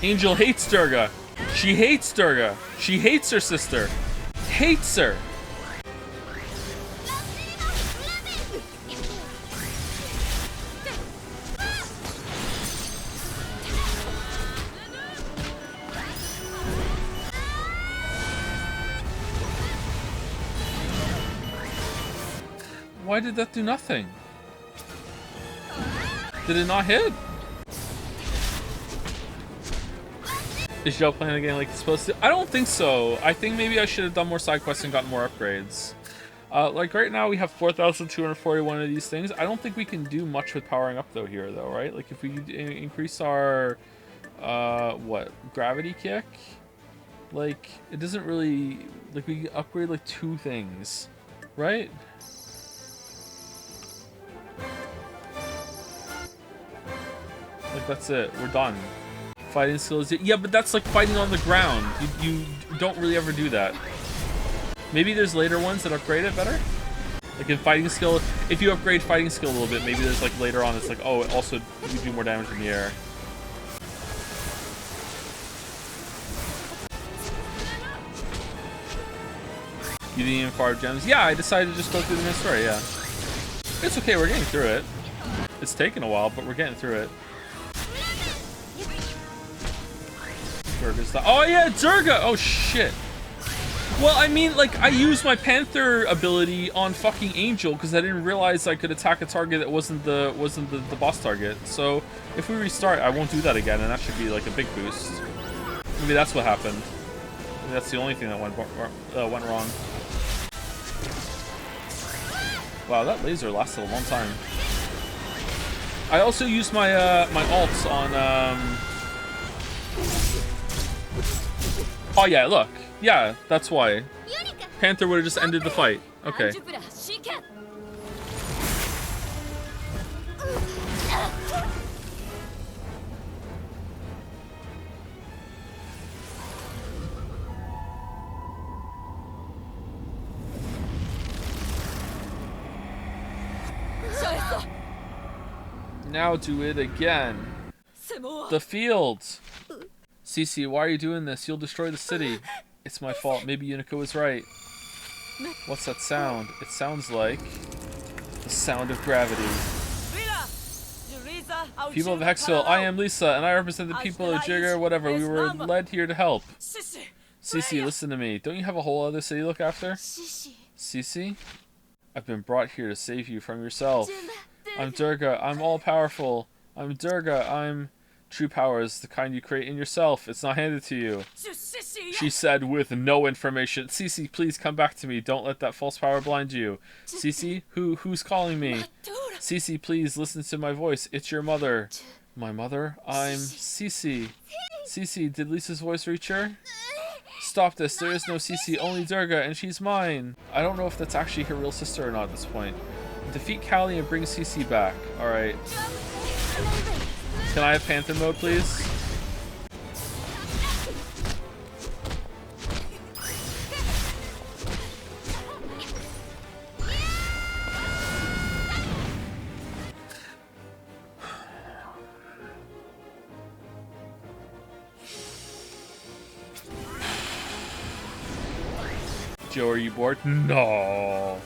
Angel hates Durga. She hates Durga. She hates her sister. Hates her. Why did that do nothing? Did it not hit? Is Joe playing the game like it's supposed to? I don't think so. I think maybe I should have done more side quests and gotten more upgrades. Like right now we have 4,241 of these things. I don't think we can do much with powering up though here though, right? Like if we increase our what, gravity kick, like it doesn't really, like we upgrade like 2 things, right? Like that's it. We're done. Fighting skills. Yeah, but that's like fighting on the ground. You don't really ever do that. Maybe there's later ones that upgrade it better. Like in fighting skill, if you upgrade fighting skill a little bit, maybe there's like later on it's like, oh, it also you do more damage in the air. You didn't even farm gems? Yeah, I decided to just go through the main story, yeah. It's okay, we're getting through it. It's taken a while, but we're getting through it. Oh yeah, Durga! Oh shit. Well, I mean, like, I used my Panther ability on fucking Angel because I didn't realize I could attack a target that wasn't the boss target. So if we restart, I won't do that again, and that should be like a big boost. Maybe that's what happened. Maybe that's the only thing that went wrong. Wow, that laser lasted a long time. I also used my my ults on Oh yeah, look. Yeah, that's why. Panther would have just ended the fight. Okay. Now do it again. The field. Cece, why are you doing this? You'll destroy the city. It's my fault. Maybe Unico was right. What's that sound? It sounds like the sound of gravity. People of Hexville, I am Lisa, and I represent the people of Jigger, whatever. We were led here to help. Cece, listen to me. Don't you have a whole other city to look after? Cece? I've been brought here to save you from yourself. I'm Durga. I'm all-powerful. I'm Durga. I'm... True power is the kind you create in yourself. It's not handed to you. She said with no information. Cece, please come back to me. Don't let that false power blind you. Cece, who's calling me? Cece, please listen to my voice. It's your mother. My mother? I'm Cece. Cece, did Lisa's voice reach her? Stop this. There is no Cece, only Durga, and she's mine. I don't know if that's actually her real sister or not at this point. Defeat Callie and bring Cece back. Alright. Can I have Panther mode, please? Joe, are you bored? No.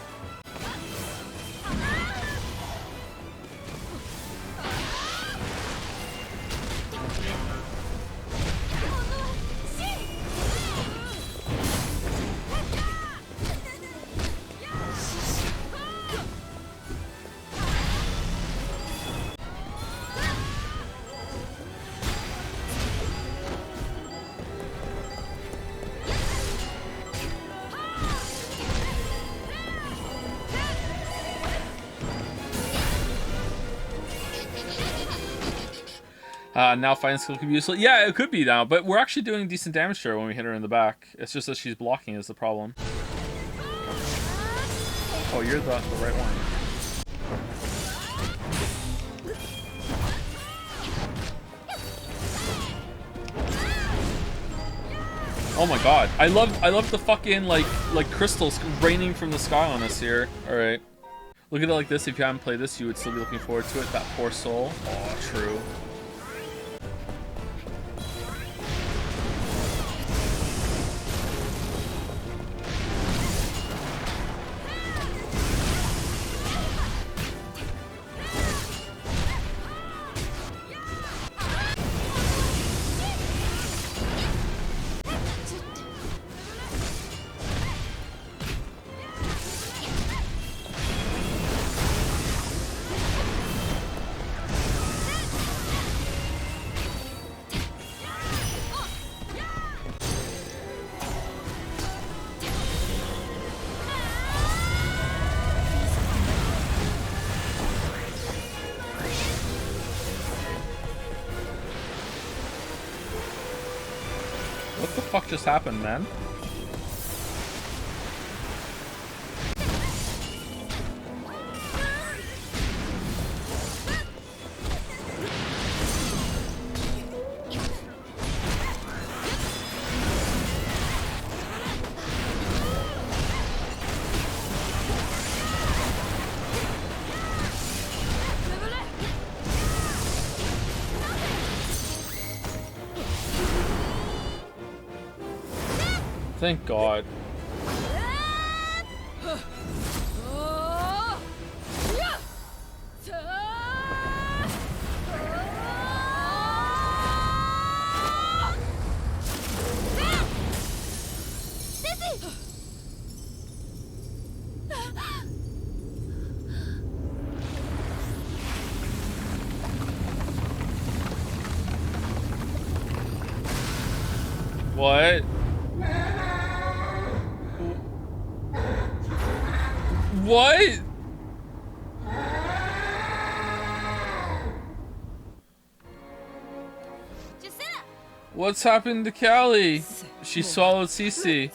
Now fighting skill could be useful. Yeah, it could be now, but we're actually doing decent damage to her when we hit her in the back. It's just that she's blocking is the problem. Oh, you're the right one. Oh my god. I love the fucking like crystals raining from the sky on us here. Alright. Look at it like this. If you haven't played this, you would still be looking forward to it. That poor soul. Oh, true. What the fuck just happened, man? Thank God. What? What? What's happened to Callie? She swallowed Cece.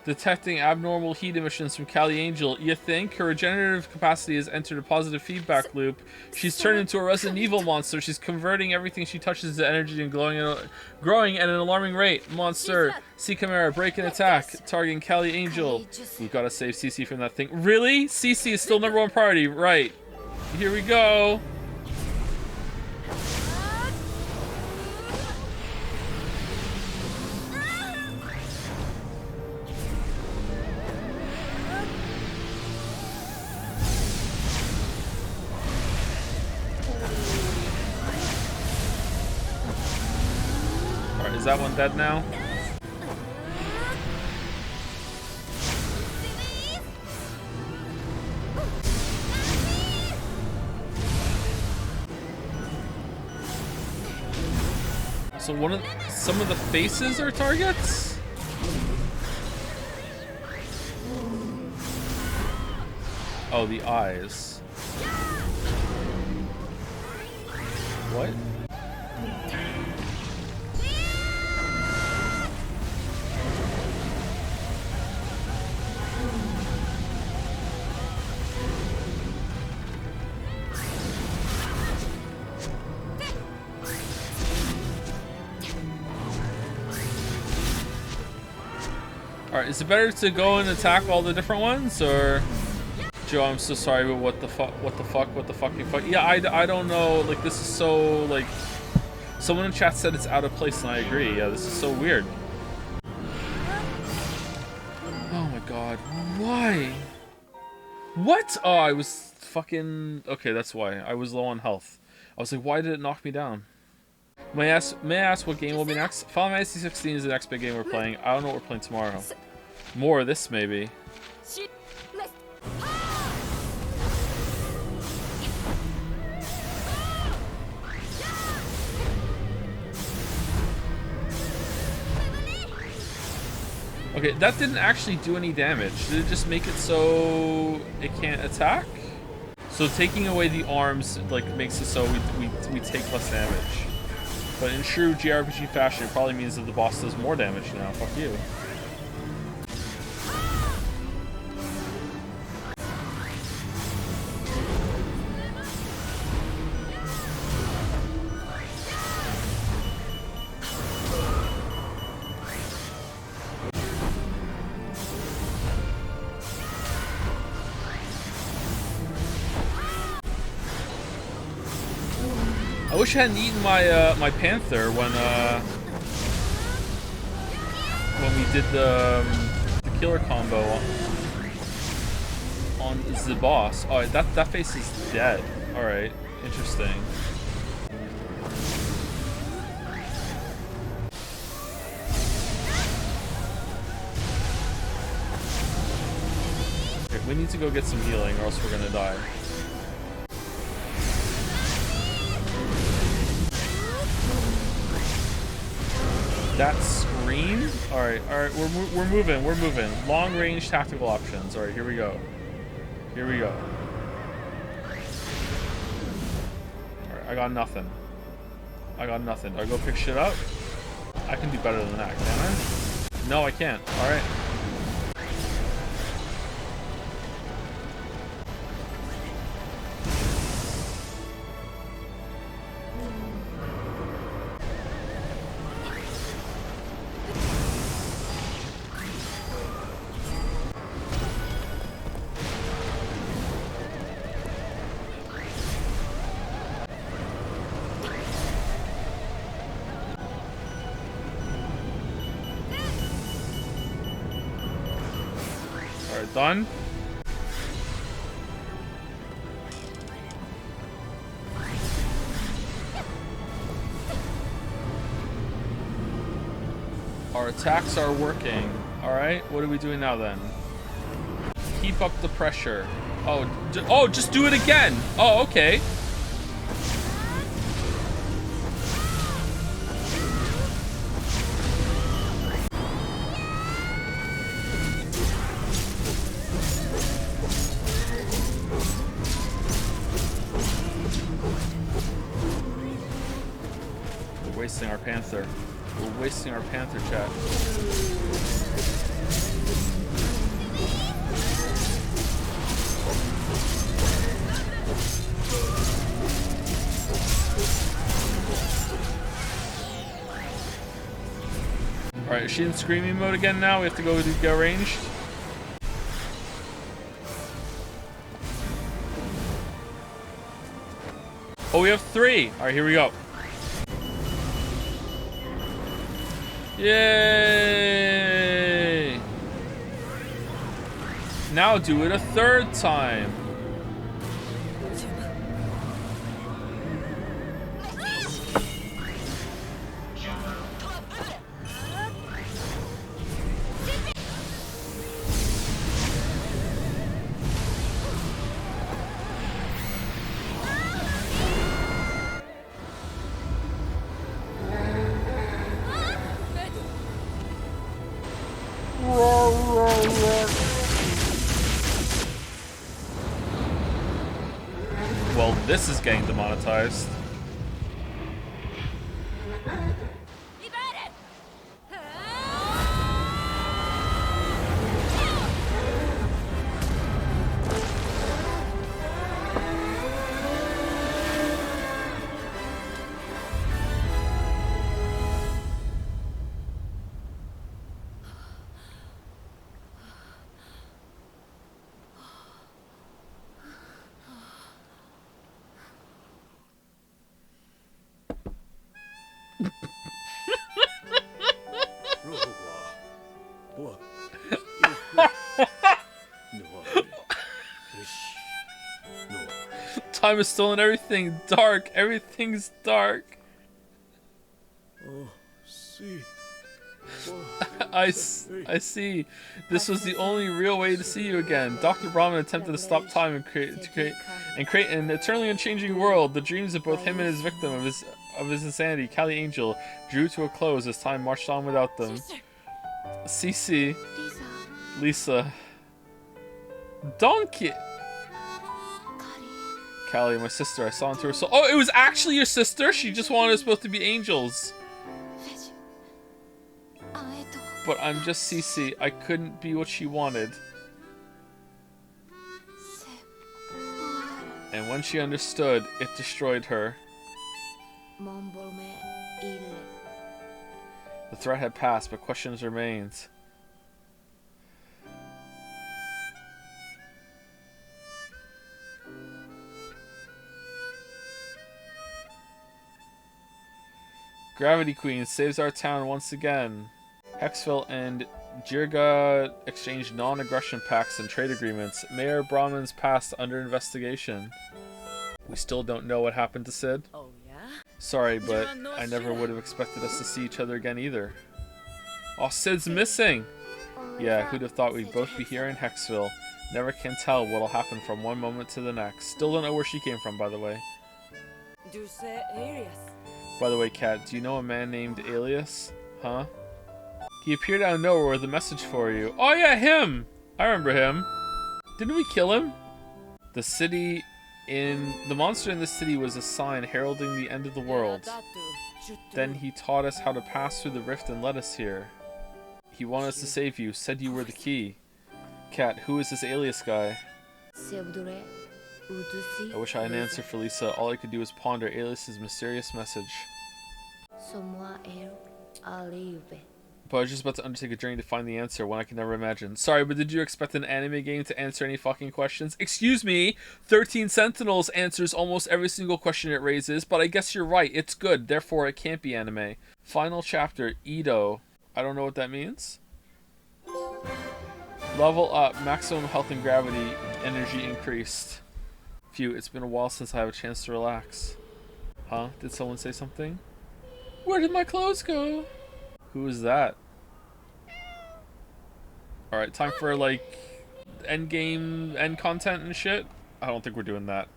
Detecting abnormal heat emissions from Callie Angel. You think her regenerative capacity has entered a positive feedback loop. She's turned into a Resident Evil monster. She's converting everything she touches into energy and growing at an alarming rate. Monster, C Chimera, break and attack. Targeting Callie Angel. We've got to save Cece from that thing. Really? Cece is still #1 priority. Right. Here we go. Is that one dead now? So some of the faces are targets? Oh, the eyes. What? Alright, is it better to go and attack all the different ones, or... Joe, I'm so sorry, but what the fucking fuck? Yeah, I don't know, like, this is so, like... Someone in chat said it's out of place, and I agree. Yeah, this is so weird. Oh my god. Why? What? Oh, I was fucking... Okay, that's why. I was low on health. I was like, why did it knock me down? May I ask what game will be next? Final Fantasy 16 is the next big game we're playing. I don't know what we're playing tomorrow. More of this, maybe. Okay, that didn't actually do any damage. Did it just make it so it can't attack? So taking away the arms like makes it so we take less damage. But in true JRPG fashion, it probably means that the boss does more damage now. Fuck you. I wish I hadn't eaten my my panther when we did the killer combo on the boss. Oh, that face is dead. All right, interesting. Okay, we need to go get some healing, or else we're gonna die. That scream? Alright, we're moving. Long range tactical options. Alright, here we go. Alright, I got nothing. Do I go pick shit up? I can do better than that, can I? No, I can't. Alright. Done. Our attacks are working. Alright, what are we doing now then? Keep up the pressure. Oh, just do it again. Oh, okay. We're wasting our panther, chat. Alright, is she in screaming mode again now? We have to go get ranged. Oh, we have 3. Alright, here we go. Yay! Now do it a 3rd time. Well, this is getting demonetized. Time is stolen everything. Dark. Everything's dark. I see. This was the only real way to see you again. Dr. Brahman attempted to stop time and create an eternally unchanging world. The dreams of both him and his victim of his insanity, Kali Angel, drew to a close as time marched on without them. Cece, Lisa, Donkey, Kali, my sister. I saw into her soul. Oh, it was actually your sister. She just wanted us both to be angels. But I'm just Cece. I couldn't be what she wanted. And when she understood, it destroyed her. The threat had passed, but questions remained. Gravity Queen saves our town once again. Hexville and Jirga exchanged non-aggression pacts and trade agreements. Mayor Brahman's past under investigation. We still don't know what happened to Sid. Oh yeah? Sorry, but I never would have expected us to see each other again either. Oh, Sid's missing! Yeah, who'd have thought we'd both be here in Hexville. Never can tell what'll happen from one moment to the next. Still don't know where she came from, by the way. By the way, Kat, do you know a man named Alias? Huh? He appeared out of nowhere with a message for you. Oh yeah, him! I remember him. Didn't we kill him? The monster in the city was a sign heralding the end of the world. Then he taught us how to pass through the rift and led us here. He wanted us to save you, said you were the key. Kat, who is this Alias guy? I wish I had an answer for Lisa. All I could do was ponder Alias's mysterious message. But I was just about to undertake a journey to find the answer, one I could never imagine. Sorry, but did you expect an anime game to answer any fucking questions? Excuse me, 13 Sentinels answers almost every single question it raises, but I guess you're right, it's good, therefore it can't be anime. Final chapter, Edo. I don't know what that means. Level up, maximum health and gravity, energy increased. Phew, it's been a while since I have a chance to relax. Huh? Did someone say something? Where did my clothes go? Who is that? Alright, time for like end game, end content and shit? I don't think we're doing that.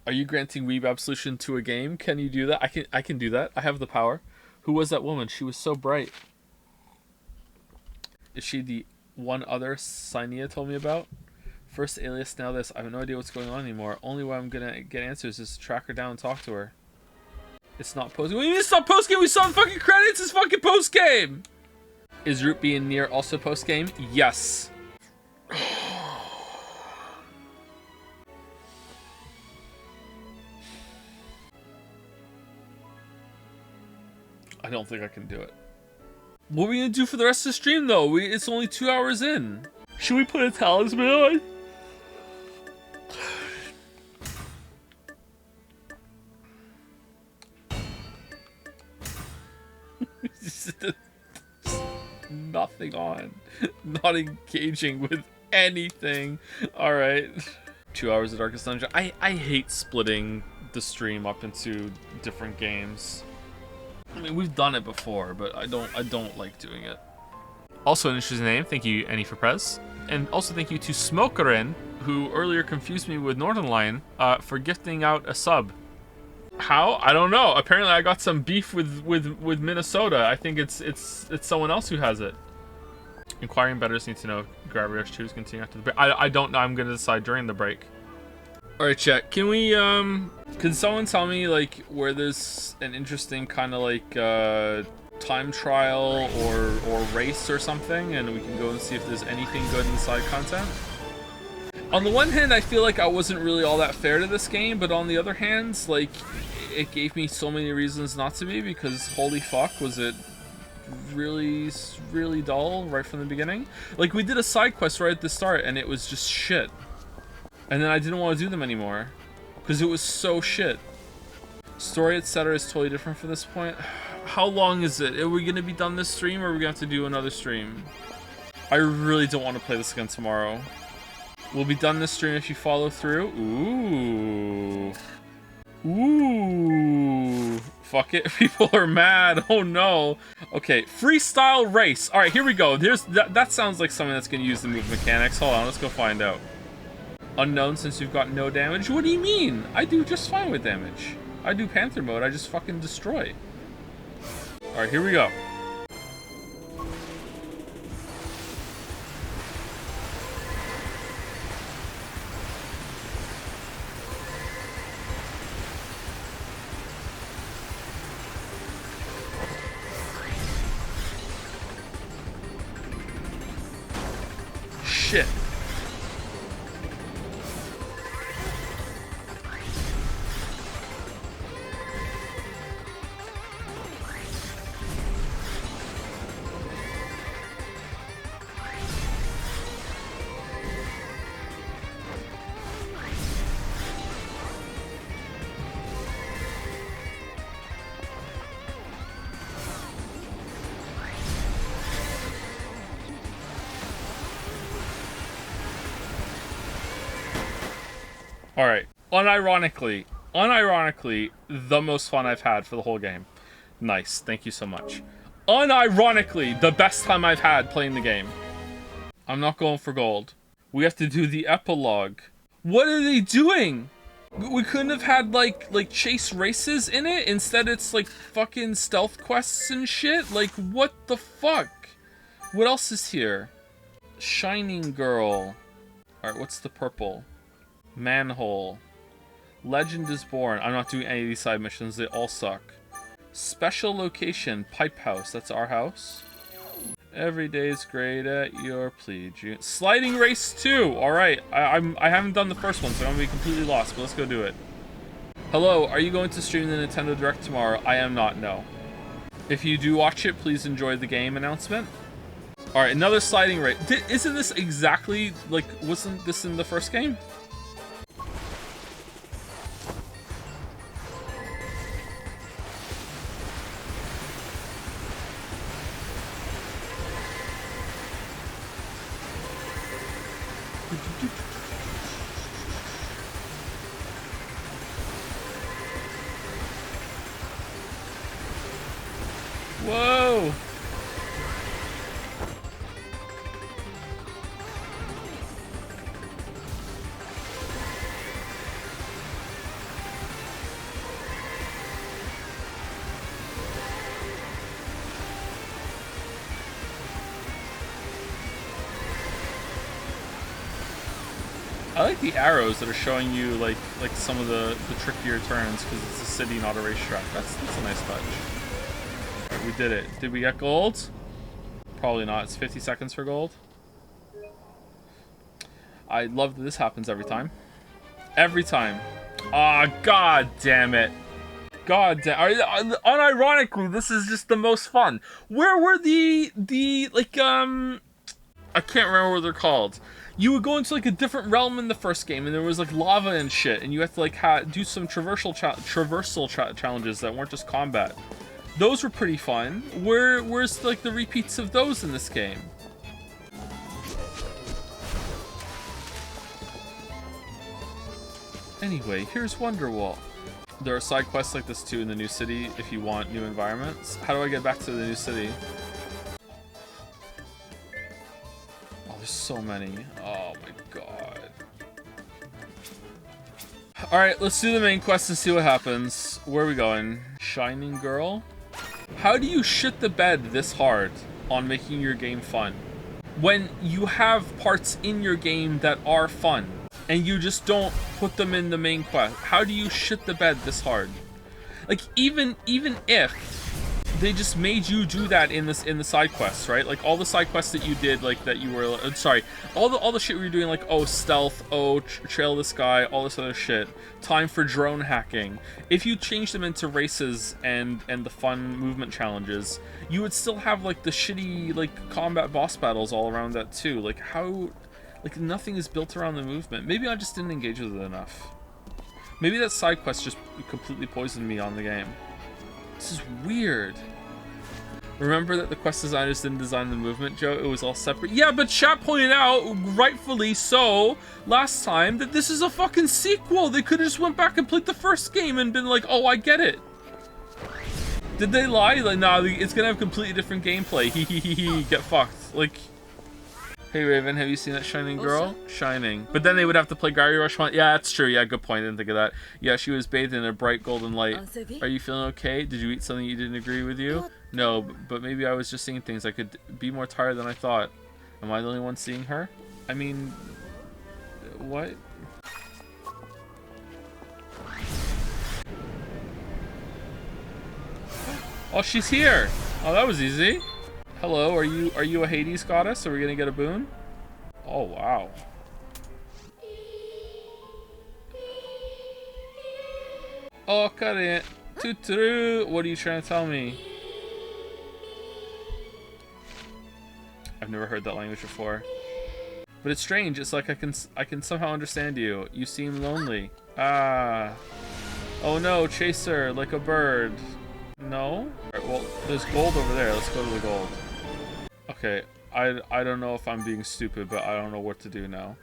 Are you granting Weeb Absolution to a game? Can you do that? I can do that. I have the power. Who was that woman? She was so bright. Is she the one other Sainia told me about? First Alias, now this. I have no idea what's going on anymore. Only way I'm gonna get answers is to track her down and talk to her. It's not post-game. What do you mean it's not post-game? We saw the fucking credits! It's fucking post-game! Is Root being near also post-game? Yes. I don't think I can do it. What are we gonna do for the rest of the stream though? It's only 2 hours in. Should we put a talisman on? Nothing on. Not engaging with anything. Alright. 2 hours of Darkest Dungeon. I hate splitting the stream up into different games. I mean, we've done it before, but I don't like doing it. Also an interesting name. Thank you, Annie for Prez. And also thank you to Smokerin, who earlier confused me with Northern Lion, for gifting out a sub. How? I don't know. Apparently I got some beef with Minnesota. I think it's someone else who has it. Inquiring bettors need to know if Gravity Rush 2 is continuing after the break. I don't know. I'm going to decide during the break. Alright, chat. Can we, can someone tell me, like, where there's an interesting kind of, like, time trial or race or something, and we can go and see if there's anything good in the side content? On the one hand, I feel like I wasn't really all that fair to this game, but on the other hand, like, it gave me so many reasons not to be, because holy fuck, was it really, really dull right from the beginning. Like, we did a side quest right at the start, and it was just shit. And then I didn't want to do them anymore, because it was so shit. Story, etc. is totally different from this point. How long is it? Are we going to be done this stream, or are we going to have to do another stream? I really don't want to play this again tomorrow. We'll be done this stream if you follow through. Ooh. Ooh. Fuck it. People are mad. Oh no. Okay, freestyle race. All right, here we go. That sounds like something that's going to use the move mechanics. Hold on, let's go find out. Unknown since you've got no damage. What do you mean? I do just fine with damage. I do Panther mode. I just fucking destroy. All right, here we go. Shit. Alright, unironically, the most fun I've had for the whole game. Nice, thank you so much. Unironically, the best time I've had playing the game. I'm not going for gold. We have to do the epilogue. What are they doing? We couldn't have had, like chase races in it? Instead it's, like, fucking stealth quests and shit? Like, what the fuck? What else is here? Shining Girl. Alright, what's the purple? Manhole. Legend is Born. I'm not doing any of these side missions. They all suck. Special Location. Pipe House. That's our house. Every day's great at your plea. Sliding Race 2. Alright. I haven't done the first one, so I'm going to be completely lost, but let's go do it. Hello. Are you going to stream the Nintendo Direct tomorrow? I am not, no. If you do watch it, please enjoy the game announcement. Alright, another sliding race. Isn't this exactly, like, wasn't this in the first game? Whoa! I like the arrows that are showing you like some of the trickier turns because it's a city, not a racetrack. That's a nice touch. Alright, we did it. Did we get gold? Probably not. It's 50 seconds for gold. I love that this happens every time. Every time. Ah, god damn it. God damn. Unironically, this is just the most fun. Where were the like I can't remember what they're called. You would go into like a different realm in the first game, and there was like lava and shit, and you had to like do some traversal challenges that weren't just combat. Those were pretty fun. Where's like the repeats of those in this game? Anyway, here's Wonderwall. There are side quests like this too in the new city if you want new environments. How do I get back to the new city? There's so many. Oh my god. Alright, let's do the main quest and see what happens. Where are we going? Shining Girl? How do you shit the bed this hard on making your game fun? When you have parts in your game that are fun, and you just don't put them in the main quest. How do you shit the bed this hard? Like, even if they just made you do that in the side quests, right? Like all the side quests that you did, like that you were sorry, all the shit we were doing, like oh stealth, oh trail this guy, all this other shit. Time for drone hacking. If you change them into races and the fun movement challenges, you would still have like the shitty like combat boss battles all around that too. Like how, like nothing is built around the movement. Maybe I just didn't engage with it enough. Maybe that side quest just completely poisoned me on the game. This is weird. Remember that the quest designers didn't design the movement, Joe? It was all separate. Yeah, but chat pointed out, rightfully so, last time, that this is a fucking sequel. They could have just went back and played the first game and been like, oh, I get it. Did they lie? Like, nah, it's gonna have completely different gameplay. Hee hee hee hee, get fucked. Like, hey Raven, have you seen that Shining girl? Shining. But then they would have to play Gary Rush 1. Yeah, that's true. Yeah, good point. I didn't think of that. Yeah, she was bathed in a bright golden light. Are you feeling okay? Did you eat something you didn't agree with you? No, but maybe I was just seeing things. I could be more tired than I thought. Am I the only one seeing her? I mean, what? Oh, she's here. Oh, that was easy. Hello, are you a Hades goddess? Are we gonna get a boon? Oh, wow. Oh, cut it. Tuturu. What are you trying to tell me? I've never heard that language before. But it's strange. It's like I can somehow understand you. You seem lonely. Ah. Oh no, chaser, like a bird. No? Alright, well, there's gold over there. Let's go to the gold. Okay, I don't know if I'm being stupid, but I don't know what to do now.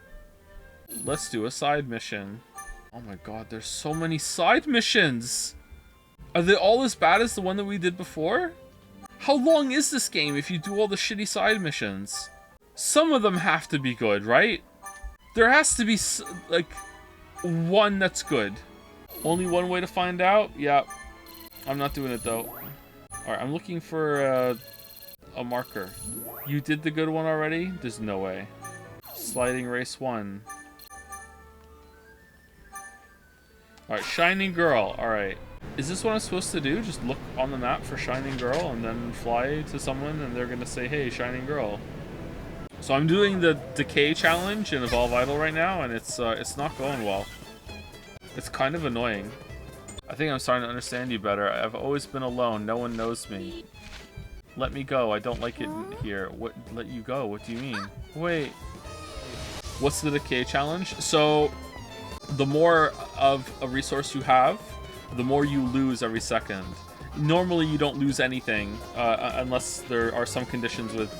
Let's do a side mission. Oh my god, there's so many side missions! Are they all as bad as the one that we did before? How long is this game if you do all the shitty side missions? Some of them have to be good, right? There has to be, like, one that's good. Only one way to find out? Yeah. I'm not doing it, though. Alright, I'm looking for a marker. You did the good one already? There's no way. Sliding race 1. Alright, Shining Girl. Alright. Is this what I'm supposed to do? Just look on the map for Shining Girl and then fly to someone and they're gonna say, hey, Shining Girl. So I'm doing the Decay challenge in Evolve Idol right now, and it's not going well. It's kind of annoying. I think I'm starting to understand you better. I've always been alone. No one knows me. Let me go. I don't like it here. What? Let you go? What do you mean? Wait. What's the Decay challenge? So, the more of a resource you have, the more you lose every second. Normally, you don't lose anything unless there are some conditions with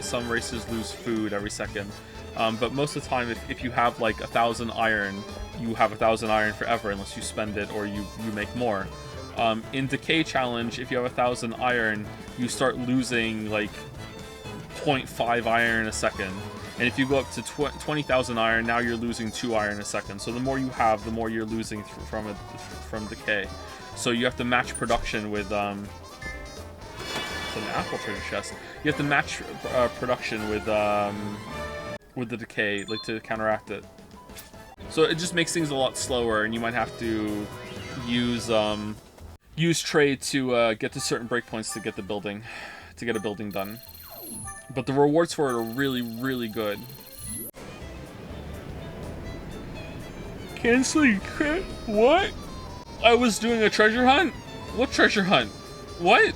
some races lose food every second. But most of the time, if you have like 1,000 iron, you have 1,000 iron forever unless you spend it or you make more. In Decay Challenge, if you have 1,000 iron, you start losing like 0.5 iron a second. And if you go up to 20,000 iron, now you're losing 2 iron a second. So the more you have, the more you're losing from Decay. So you have to match production with it's an apple treasure chest. You have to match production with the Decay, like, to counteract it. So it just makes things a lot slower, and you might have to use trade to get to certain breakpoints to get a building done. But the rewards for it are really, really good. Canceling crit? What? I was doing a treasure hunt? What treasure hunt? What?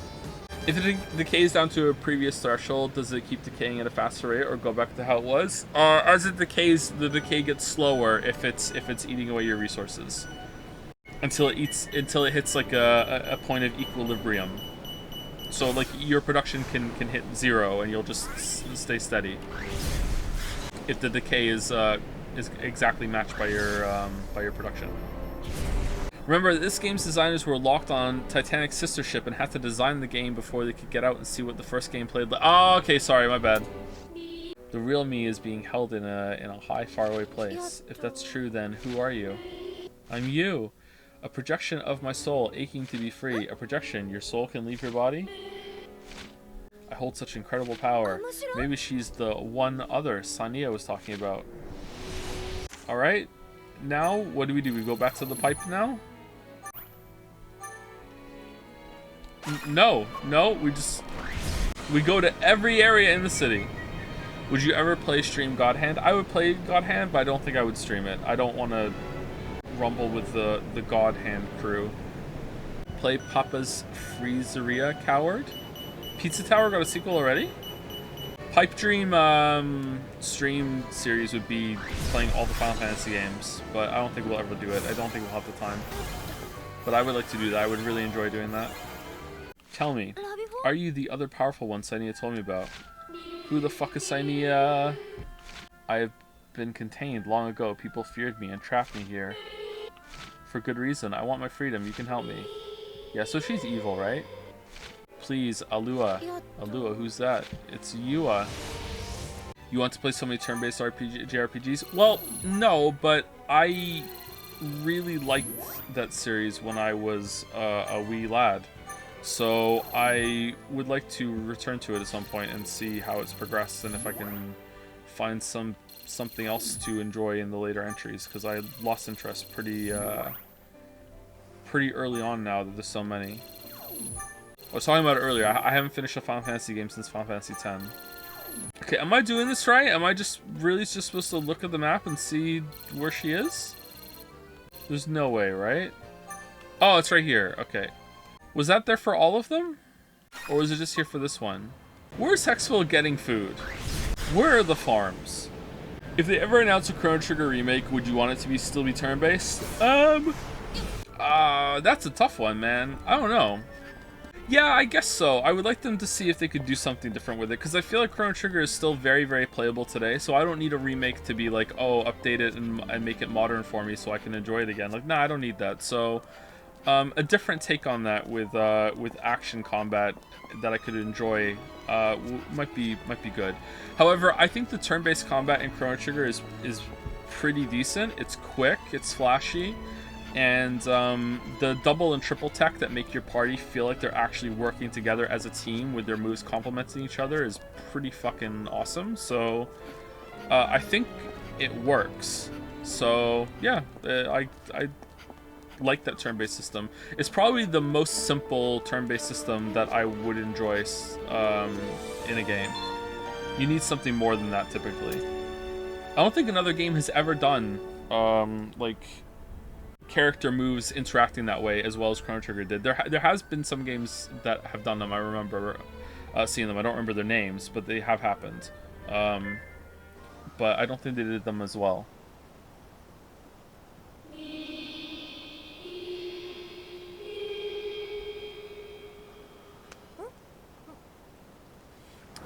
If it decays down to a previous threshold, does it keep decaying at a faster rate or go back to how it was? As it decays, the decay gets slower if it's eating away your resources. Until it hits like a point of equilibrium. So like your production can hit 0 and you'll just stay steady. If the decay is exactly matched by your production. Remember, this game's designers were locked on Titanic's sister ship and had to design the game before they could get out and see what the first game played like. Oh, okay, sorry, my bad. The real me is being held in a high, faraway place. If that's true, then who are you? I'm you. A projection of my soul, aching to be free. A projection. Your soul can leave your body? I hold such incredible power. Maybe she's the one other Sania was talking about. Alright. Now, what do? We go back to the pipe now? No, we go to every area in the city. Would you ever stream God Hand? I would play God Hand, but I don't think I would stream it. I don't want to rumble with the God Hand crew. Play Papa's Freezeria Coward? Pizza Tower got a sequel already? Pipe Dream stream series would be playing all the Final Fantasy games, but I don't think we'll ever do it. I don't think we'll have the time. But I would like to do that. I would really enjoy doing that. Tell me, Are you the other powerful one Sainia told me about? Who the fuck is Sainia? I have been contained long ago. People feared me and trapped me here. For good reason. I want my freedom. You can help me. Yeah, so she's evil, right? Please, Alua. Alua, who's that? It's Yua. You want to play so many turn-based JRPGs? Well, no, but I really liked that series when I was a wee lad. So I would like to return to it at some point and see how it's progressed and if I can find something else to enjoy in the later entries, because I lost interest pretty early on now that there's so many. I was talking about it earlier. I haven't finished a Final Fantasy game since Final Fantasy X. Okay, am I doing this right? Am I just really just supposed to look at the map and see where she is? There's no way, right? Oh, it's right here. Okay. Was that there for all of them? Or was it just here for this one? Where's Hexville getting food? Where are the farms? If they ever announce a Chrono Trigger remake, would you want it to still be turn-based? That's a tough one, man. I don't know. Yeah, I guess so. I would like them to see if they could do something different with it, because I feel like Chrono Trigger is still very, very playable today, so I don't need a remake to be like, oh, update it and make it modern for me so I can enjoy it again. Like, nah, I don't need that. So, a different take on that with action combat that I could enjoy might be good. However, I think the turn-based combat in Chrono Trigger is pretty decent. It's quick, it's flashy, and the double and triple tech that make your party feel like they're actually working together as a team with their moves complementing each other is pretty fucking awesome. So I think it works. So yeah, I like that turn-based system. It's probably the most simple turn-based system that I would enjoy in a game. You need something more than that typically. I don't think another game has ever done like character moves interacting that way as well as Chrono Trigger did. There has been some games that have done them. I remember seeing them. I don't remember their names, but they have happened. But I don't think they did them as well.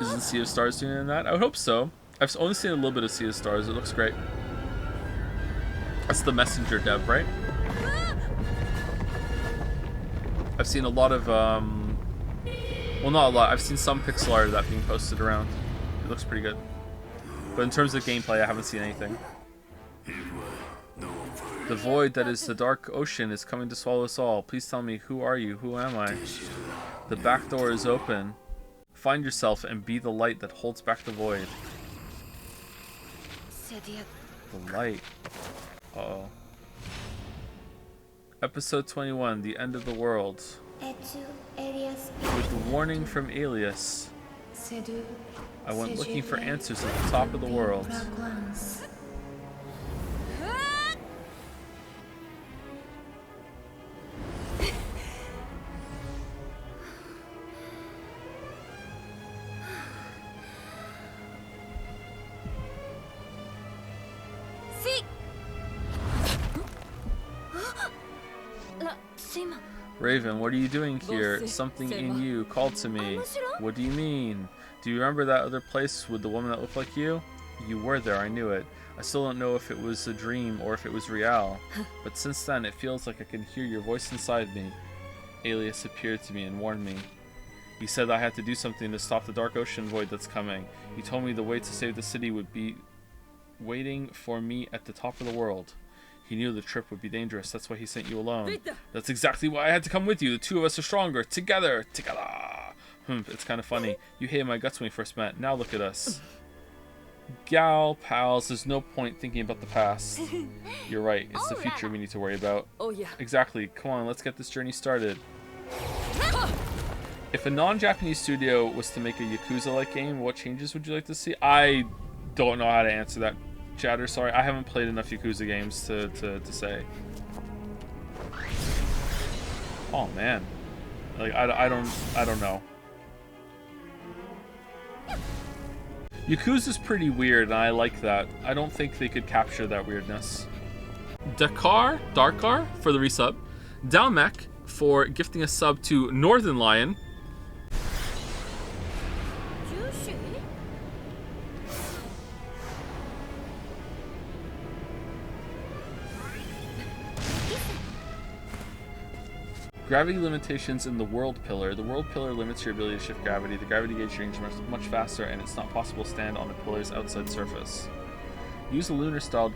Isn't Sea of Stars doing that? I would hope so. I've only seen a little bit of Sea of Stars. It looks great. That's the Messenger dev, right? I've seen a lot of, well, not a lot. I've seen some pixel art of that being posted around. It looks pretty good. But in terms of gameplay, I haven't seen anything. The void that is the dark ocean is coming to swallow us all. Please tell me, who are you? Who am I? The back door is open. Find yourself and be the light that holds back the void. The light. Uh-oh. Episode 21, The End of the World. With the warning from Alias. I went looking for answers at the top of the world. Raven, what are you doing here? Something in you called to me. What do you mean? Do you remember that other place with the woman that looked like you? You were there, I knew it. I still don't know if it was a dream or if it was real. But since then, it feels like I can hear your voice inside me. Alias appeared to me and warned me. He said I had to do something to stop the dark ocean void that's coming. He told me the way to save the city would be waiting for me at the top of the world. He knew the trip would be dangerous. That's why he sent you alone. That's exactly why I had to come with you. The two of us are stronger. Together. Together. It's kind of funny. You hated my guts when we first met. Now look at us. Gal, pals, there's no point thinking about the past. You're right. It's the future we need to worry about. Oh yeah. Exactly. Come on, let's get this journey started. If a non-Japanese studio was to make a Yakuza-like game, what changes would you like to see? I don't know how to answer that. Chatter, sorry, I haven't played enough Yakuza games to say. Oh man, like I don't know. Yakuza's pretty weird, and I like that. I don't think they could capture that weirdness. Dakar for the resub. Dalmec for gifting a sub to Northern Lion. Gravity limitations in the world pillar. The world pillar limits your ability to shift gravity. The gravity gauge range is much faster, and it's not possible to stand on the pillar's outside surface. Use a lunar style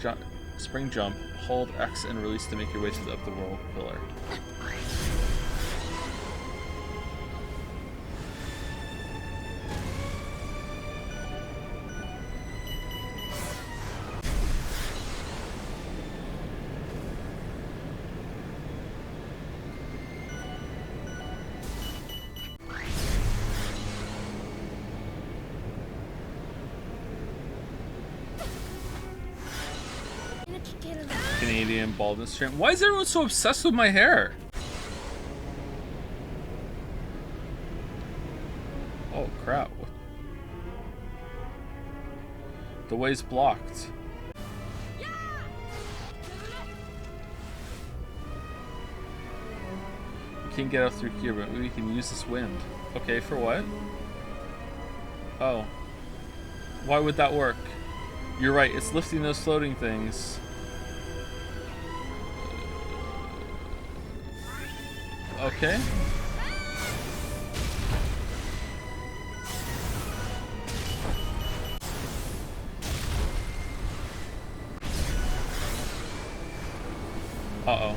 spring jump. Hold X and release to make your way up the world pillar. Canadian baldness trim. Why is everyone so obsessed with my hair? Oh crap. The way's blocked. We can't get out through here, but we can use this wind. Okay, for what? Oh. Why would that work? You're right, it's lifting those floating things. Okay. Uh-oh.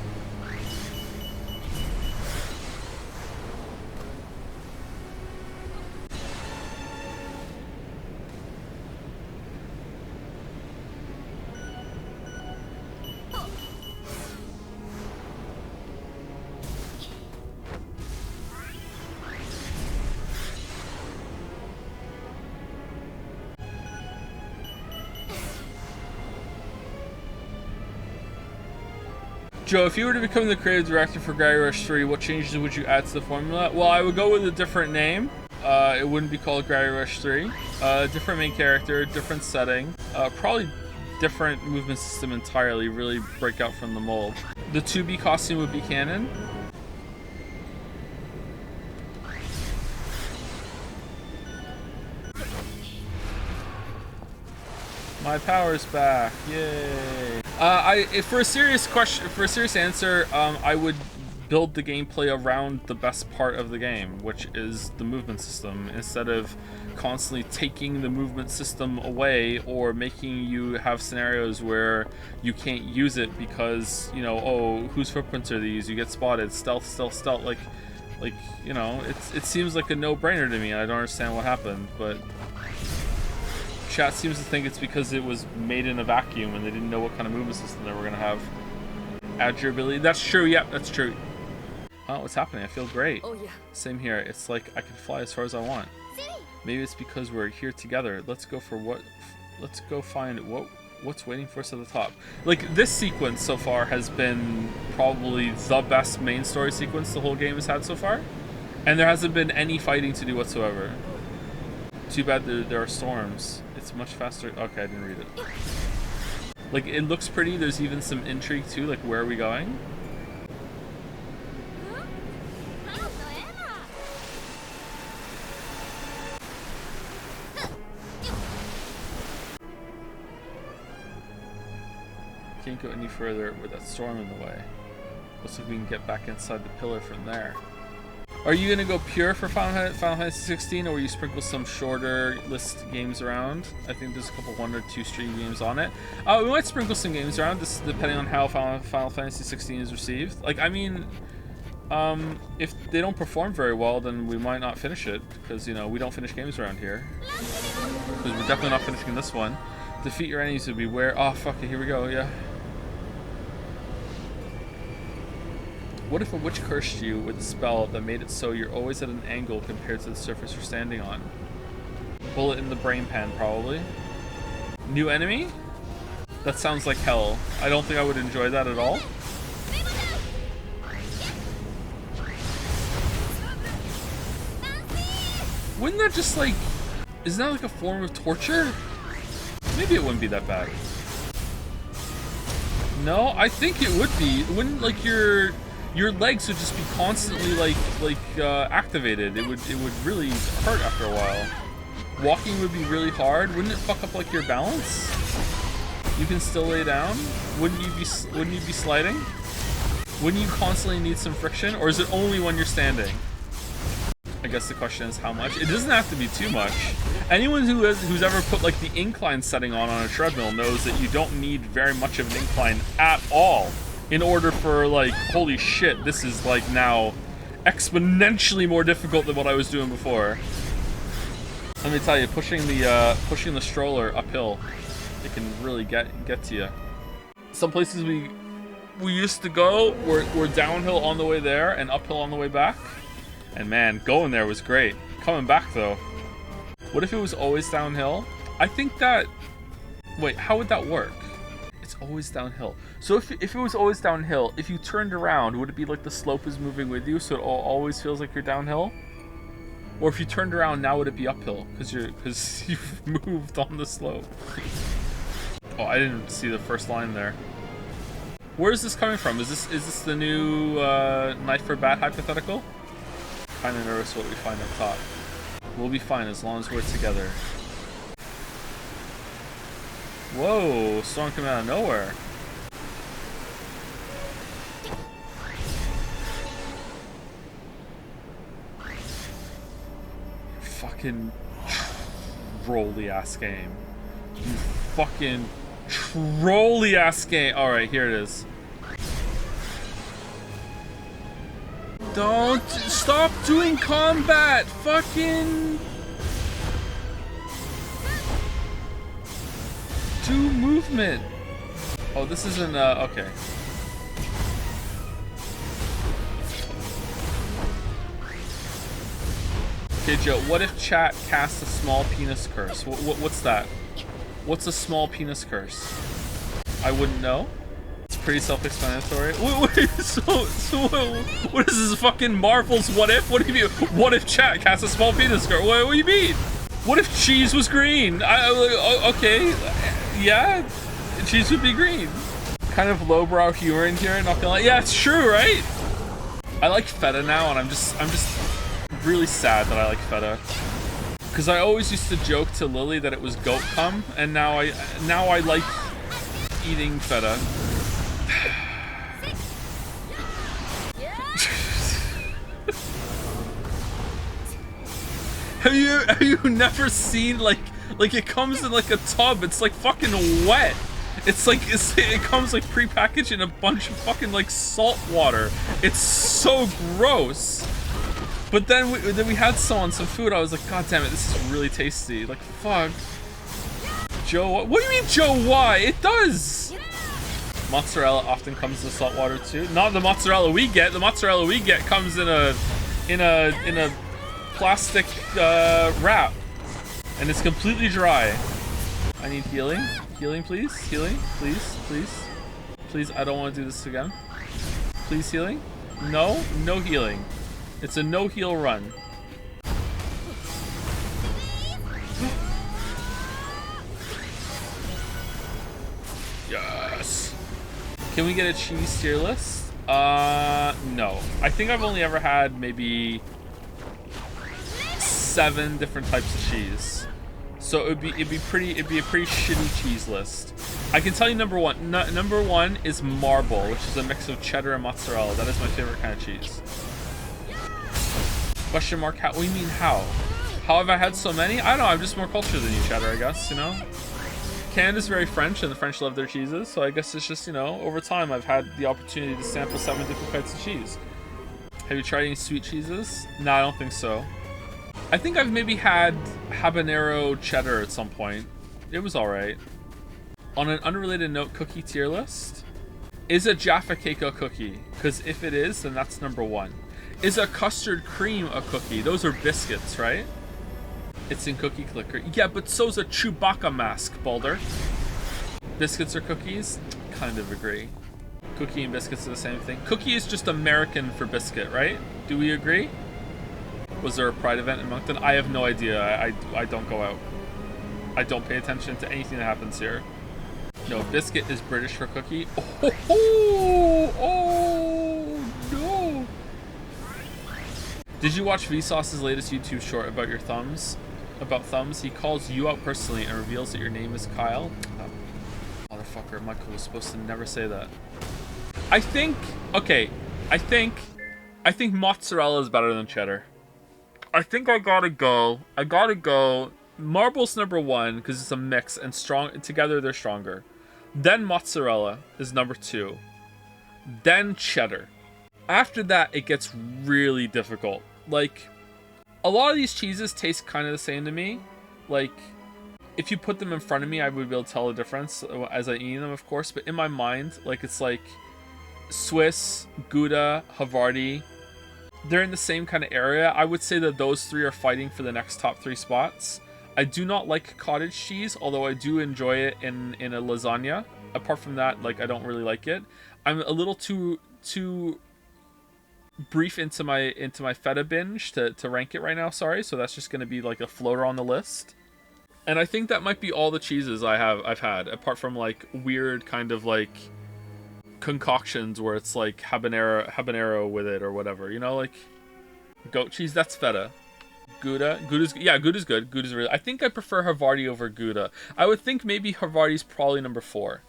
Joe, if you were to become the creative director for Gravity Rush 3, what changes would you add to the formula? Well, I would go with a different name. It wouldn't be called Gravity Rush 3. Different main character, different setting. Probably different movement system entirely, really break out from the mold. The 2B costume would be canon. My power's back, yay! For a serious question, for a serious answer, I would build the gameplay around the best part of the game, which is the movement system, instead of constantly taking the movement system away or making you have scenarios where you can't use it because, you know, oh, whose footprints are these? You get spotted, stealth, like, you know, it seems like a no-brainer to me. I don't understand what happened, but chat seems to think it's because it was made in a vacuum and they didn't know what kind of movement system they were going to have. Add your ability. That's true, yeah, that's true. Oh, what's happening? I feel great. Oh, yeah. Same here. It's like I can fly as far as I want. Maybe it's because we're here together. Let's go find what's waiting for us at the top. Like, this sequence so far has been probably the best main story sequence the whole game has had so far. And there hasn't been any fighting to do whatsoever. Too bad there are storms. It's much faster. Okay, I didn't read it. Like, it looks pretty. There's even some intrigue too. Like, where are we going? Can't go any further with that storm in the way. Looks like we can get back inside the pillar from there. Are you gonna go pure for Final Fantasy 16, or will you sprinkle some shorter list games around? I think there's a couple 1 or 2 stream games on it. We might sprinkle some games around, this depending on how Final Fantasy 16 is received. Like, I mean, if they don't perform very well, then we might not finish it, because, you know, we don't finish games around here. Because we're definitely not finishing this one. Defeat your enemies to beware. Oh, fuck it, here we go, yeah. What if a witch cursed you with a spell that made it so you're always at an angle compared to the surface you're standing on? Bullet in the brain pan, probably. New enemy? That sounds like hell. I don't think I would enjoy that at all. Wouldn't that just, like... Isn't that like a form of torture? Maybe it wouldn't be that bad. No, I think it would be. Wouldn't, like, your legs would just be constantly activated. It would really hurt after a while. Walking would be really hard. Wouldn't it fuck up like your balance? You can still lay down. Wouldn't you be sliding? Wouldn't you constantly need some friction, or is it only when you're standing? I guess the question is how much. It doesn't have to be too much. Anyone who's ever put like the incline setting on a treadmill knows that you don't need very much of an incline at all in order for like, holy shit, this is like now exponentially more difficult than what I was doing before. Let me tell you, pushing the stroller uphill, it can really get to you. Some places we used to go were downhill on the way there and uphill on the way back. And man, going there was great. Coming back though, what if it was always downhill? I think that, wait, how would that work? It's always downhill. So if it was always downhill, if you turned around, would it be like the slope is moving with you, so it always feels like you're downhill? Or if you turned around, now would it be uphill because you've moved on the slope? Oh, I didn't see the first line there. Where is this coming from? Is this the new knife for bat hypothetical? Kind of nervous what we find up top. We'll be fine as long as we're together. Whoa, storm coming out of nowhere. Fucking trolly ass game. You fucking trolly ass game. Alright, here it is. Don't stop doing combat! Fucking do movement. Oh, this isn't okay. Okay, Joe, what if chat casts a small penis curse? What's that? What's a small penis curse? I wouldn't know. It's pretty self-explanatory. Wait, so what is this fucking Marvel's what if? What do you mean? What if chat casts a small penis curse? What do you mean? What if cheese was green? Okay, yeah, cheese would be green. Kind of lowbrow humor in here, not gonna lie. Yeah, it's true, right? I like feta now, and I'm just really sad that I like feta. Because I always used to joke to Lily that it was goat cum, and now I like eating feta. Have you never seen like it comes in like a tub? It's like fucking wet. It's like it comes like prepackaged in a bunch of fucking like salt water. It's so gross. But then we had some food. I was like, God damn it, this is really tasty. Like, fuck. Joe, what do you mean, Joe? Why? It does. Mozzarella often comes in salt water too. Not the mozzarella we get. The mozzarella we get comes in a plastic wrap, and it's completely dry. I need healing. Healing, please. Healing, please, please, please. I don't want to do this again. Please, healing. No, no healing. It's a no-heal run. Yes. Can we get a cheese tier list? No. I think I've only ever had maybe 7 different types of cheese. So it'd be a pretty shitty cheese list. I can tell you number one. Number one is marble, which is a mix of cheddar and mozzarella. That is my favorite kind of cheese. Question mark, how? What do you mean how? How have I had so many? I don't know, I'm just more cultured than you, Cheddar, I guess, you know? Canada's very French, and the French love their cheeses, so I guess it's just, you know, over time I've had the opportunity to sample 7 different types of cheese. Have you tried any sweet cheeses? No, I don't think so. I think I've maybe had habanero cheddar at some point. It was alright. On an unrelated note, cookie tier list? Is a Jaffa Cake a cookie? Because if it is, then that's number 1. Is a custard cream a cookie? Those are biscuits, right? It's in Cookie Clicker. Yeah, but so's a Chewbacca mask, Balder. Biscuits are cookies? Kind of agree. Cookie and biscuits are the same thing. Cookie is just American for biscuit, right? Do we agree? Was there a Pride event in Moncton? I have no idea. I don't go out. I don't pay attention to anything that happens here. No, biscuit is British for cookie. Oh no. Did you watch Vsauce's latest YouTube short about your thumbs? About thumbs? He calls you out personally and reveals that your name is Kyle. Oh, motherfucker, Michael was supposed to never say that. I think, okay, I think mozzarella is better than cheddar. I think I gotta go Marble's number 1 because it's a mix and strong together they're stronger. Then mozzarella is number 2. Then cheddar. After that, it gets really difficult. Like, a lot of these cheeses taste kind of the same to me. Like, if you put them in front of me, I would be able to tell the difference as I eat them, of course. But in my mind, like, it's like Swiss, Gouda, Havarti. They're in the same kind of area. I would say that those 3 are fighting for the next top 3 spots. I do not like cottage cheese, although I do enjoy it in a lasagna. Apart from that, like, I don't really like it. I'm a little too brief into my feta binge to rank it right now, sorry. So that's just going to be like a floater on the list. And I think that might be all the cheeses I've had, apart from like weird kind of like concoctions where it's like habanero with it or whatever, you know, like goat cheese, that's feta. Gouda's good. Gouda's really, I think I prefer Havarti over Gouda. I would think maybe Havarti's probably number 4.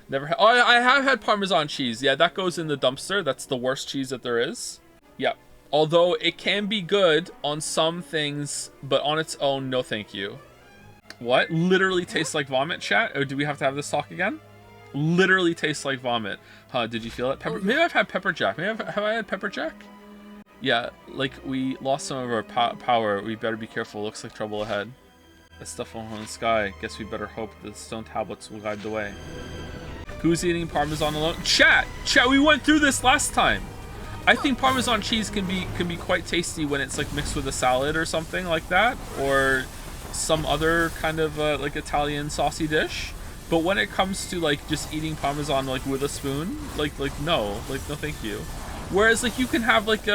Never had. Oh, I have had Parmesan cheese. Yeah, that goes in the dumpster. That's the worst cheese that there is. Yep. Although it can be good on some things, but on its own, no thank you. What? Literally tastes like vomit, chat? Or do we have to have this talk again? Literally tastes like vomit. Huh, did you feel it? Maybe I've had pepper jack. Have I had pepper jack? Yeah, like we lost some of our power. We better be careful. Looks like trouble ahead. That stuff on the sky. Guess we better hope the stone tablets will guide the way. Who's eating Parmesan alone? Chat, we went through this last time. I think Parmesan cheese can be quite tasty when it's like mixed with a salad or something like that, or some other kind of like Italian saucy dish. But when it comes to like just eating Parmesan like with a spoon, like no thank you. Whereas like you can have like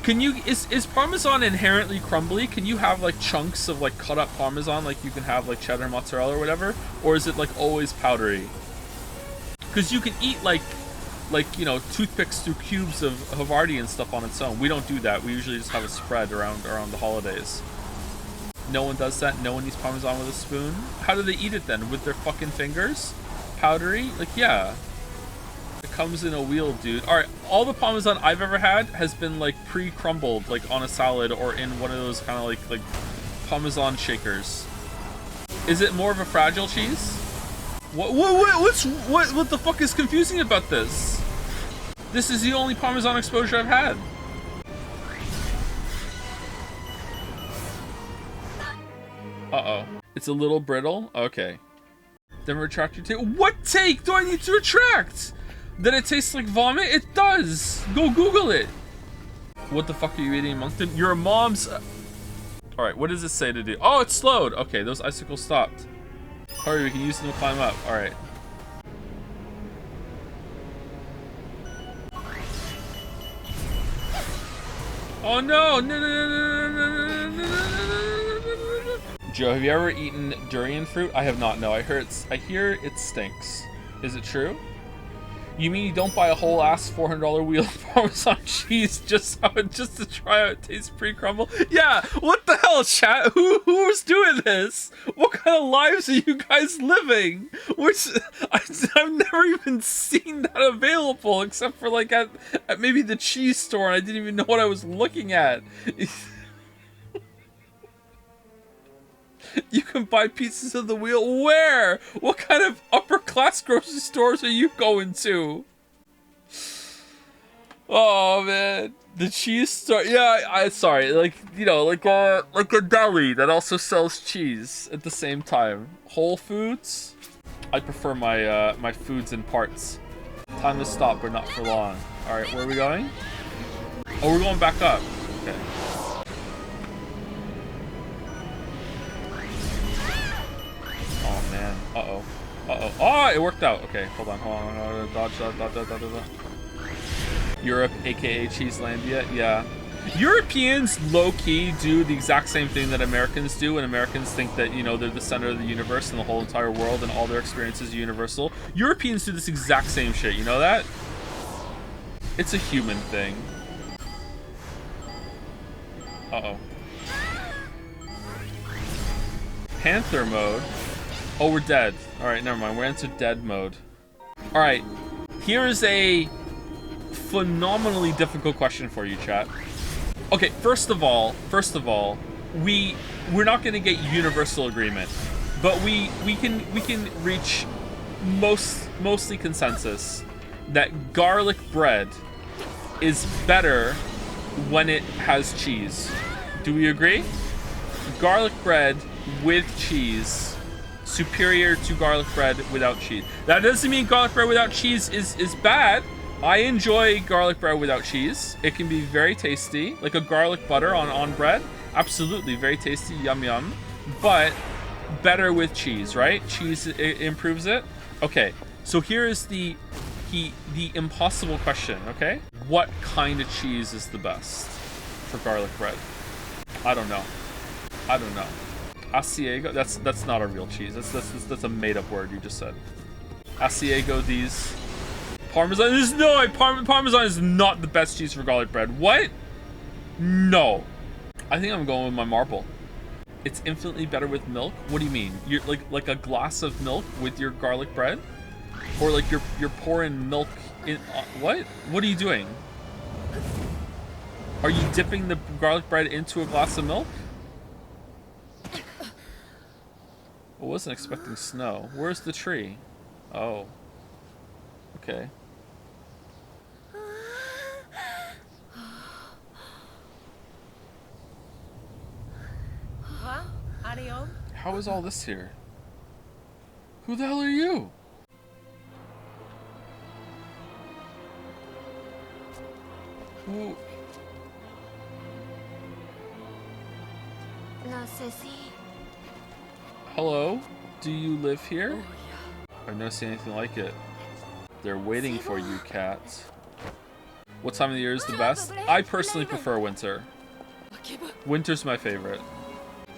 is Parmesan inherently crumbly? Can you have like chunks of like cut up Parmesan like you can have like cheddar, mozzarella or whatever? Or is it like always powdery? Because you can eat like you know, toothpicks through cubes of Havarti and stuff on its own. We don't do that. We usually just have a spread around the holidays. No one does that. No one eats Parmesan with a spoon. How do they eat it then? With their fucking fingers? Powdery? Like, yeah. It comes in a wheel, dude. Alright, all the Parmesan I've ever had has been like pre-crumbled, like on a salad or in one of those kind of like Parmesan shakers. Is it more of a fragile cheese? What the fuck is confusing about this? This is the only Parmesan exposure I've had. Uh-oh. It's a little brittle? Okay. Then retract your take. What take do I need to retract? That it tastes like vomit? It does! Go Google it! What the fuck are you eating in Moncton? Your mom's... Alright, what does it say to do? Oh, it's slowed! Okay, those icicles stopped. Hurry, we can use them to climb up. Alright. Oh no! No. Joe, have you ever eaten durian fruit? I have not, no. I hear it stinks. Is it true? You mean you don't buy a whole ass $400 wheel of Parmesan cheese just to try how it tastes pre-crumble? Yeah, what the hell, chat? Who's doing this? What kind of lives are you guys living? I've never even seen that available except for like at maybe the cheese store, and I didn't even know what I was looking at. You can buy pieces of the wheel. Where? What kind of upper class grocery stores are you going to? Oh man, the cheese store. Yeah, sorry. Like, you know, like a deli that also sells cheese at the same time. Whole Foods. I prefer my my foods in parts. Time to stop, but not for long. All right, where are we going? Oh, we're going back up. Okay. Oh man. Uh-oh. Oh, it worked out. Okay, hold on. Dodge. Europe, aka Cheeselandia. Yeah. Europeans low-key do the exact same thing that Americans do, and Americans think that, you know, they're the center of the universe and the whole entire world and all their experiences are universal. Europeans do this exact same shit, you know that? It's a human thing. Uh-oh. Panther mode? Oh, we're dead. Alright, never mind. We're into dead mode. Alright. Here is a phenomenally difficult question for you, chat. Okay, first of all, we're not going to get universal agreement, but we can reach mostly consensus that garlic bread is better when it has cheese. Do we agree? Garlic bread with cheese superior to garlic bread without cheese. That doesn't mean garlic bread without cheese is bad. I enjoy garlic bread without cheese. It can be very tasty, like a garlic butter on bread. Absolutely, very tasty, yum yum. But better with cheese, right? Cheese it improves it. Okay, so here is the impossible question. Okay, what kind of cheese is the best for garlic bread? I don't know. Asiago. That's not a real cheese. That's a made up word you just said. Asiago these. Parmesan. There's no way. Parmesan is not the best cheese for garlic bread. What? No. I think I'm going with my marble. It's infinitely better with milk. What do you mean? You're like a glass of milk with your garlic bread, or like you're pouring milk in. What? What are you doing? Are you dipping the garlic bread into a glass of milk? I wasn't expecting snow. Where's the tree? Oh. Okay. How is all this here? Who the hell are you? Who? Hello? Do you live here? I've never seen anything like it. They're waiting for you, cat. What time of the year is the best? I personally prefer winter. Winter's my favorite.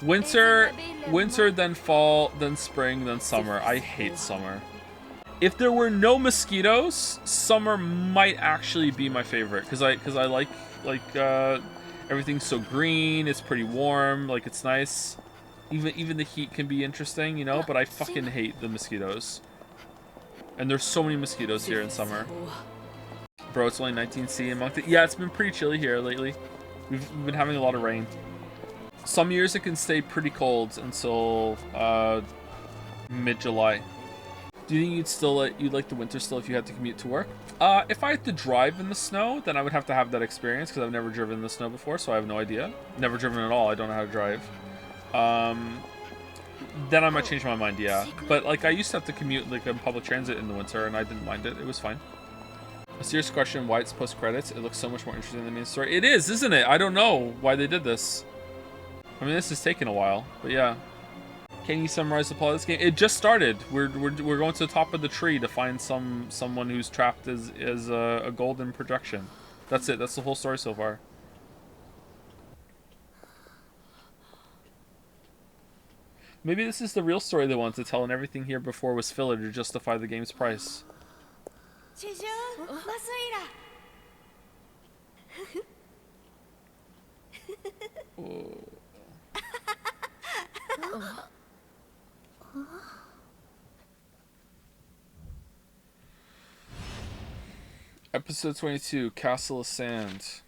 Winter, then fall, then spring, then summer. I hate summer. If there were no mosquitoes, summer might actually be my favorite because I like everything's so green. It's pretty warm. Like it's nice. Even the heat can be interesting, you know. But I fucking hate the mosquitoes. And there's so many mosquitoes here in summer. Bro, it's only 19°C in Moncton. Yeah, it's been pretty chilly here lately. We've been having a lot of rain. Some years it can stay pretty cold until mid-July. Do you think you'd like the winter still if you had to commute to work? If I had to drive in the snow, then I would have to have that experience because I've never driven in the snow before, so I have no idea. Never driven at all. I don't know how to drive. Then I might change my mind, yeah. But like I used to have to commute like in public transit in the winter, and I didn't mind it. It was fine. A serious question: why it's post credits? It looks so much more interesting than the main story. It is, isn't it? I don't know why they did this. I mean, this is taking a while, but yeah. Can you summarize the plot of this game? It just started. We're going to the top of the tree to find someone who's trapped as a golden projection. That's it. That's the whole story so far. Maybe this is the real story they wanted to tell, and everything here before was filler to justify the game's price. Oh. Episode 22, Castle of Sand.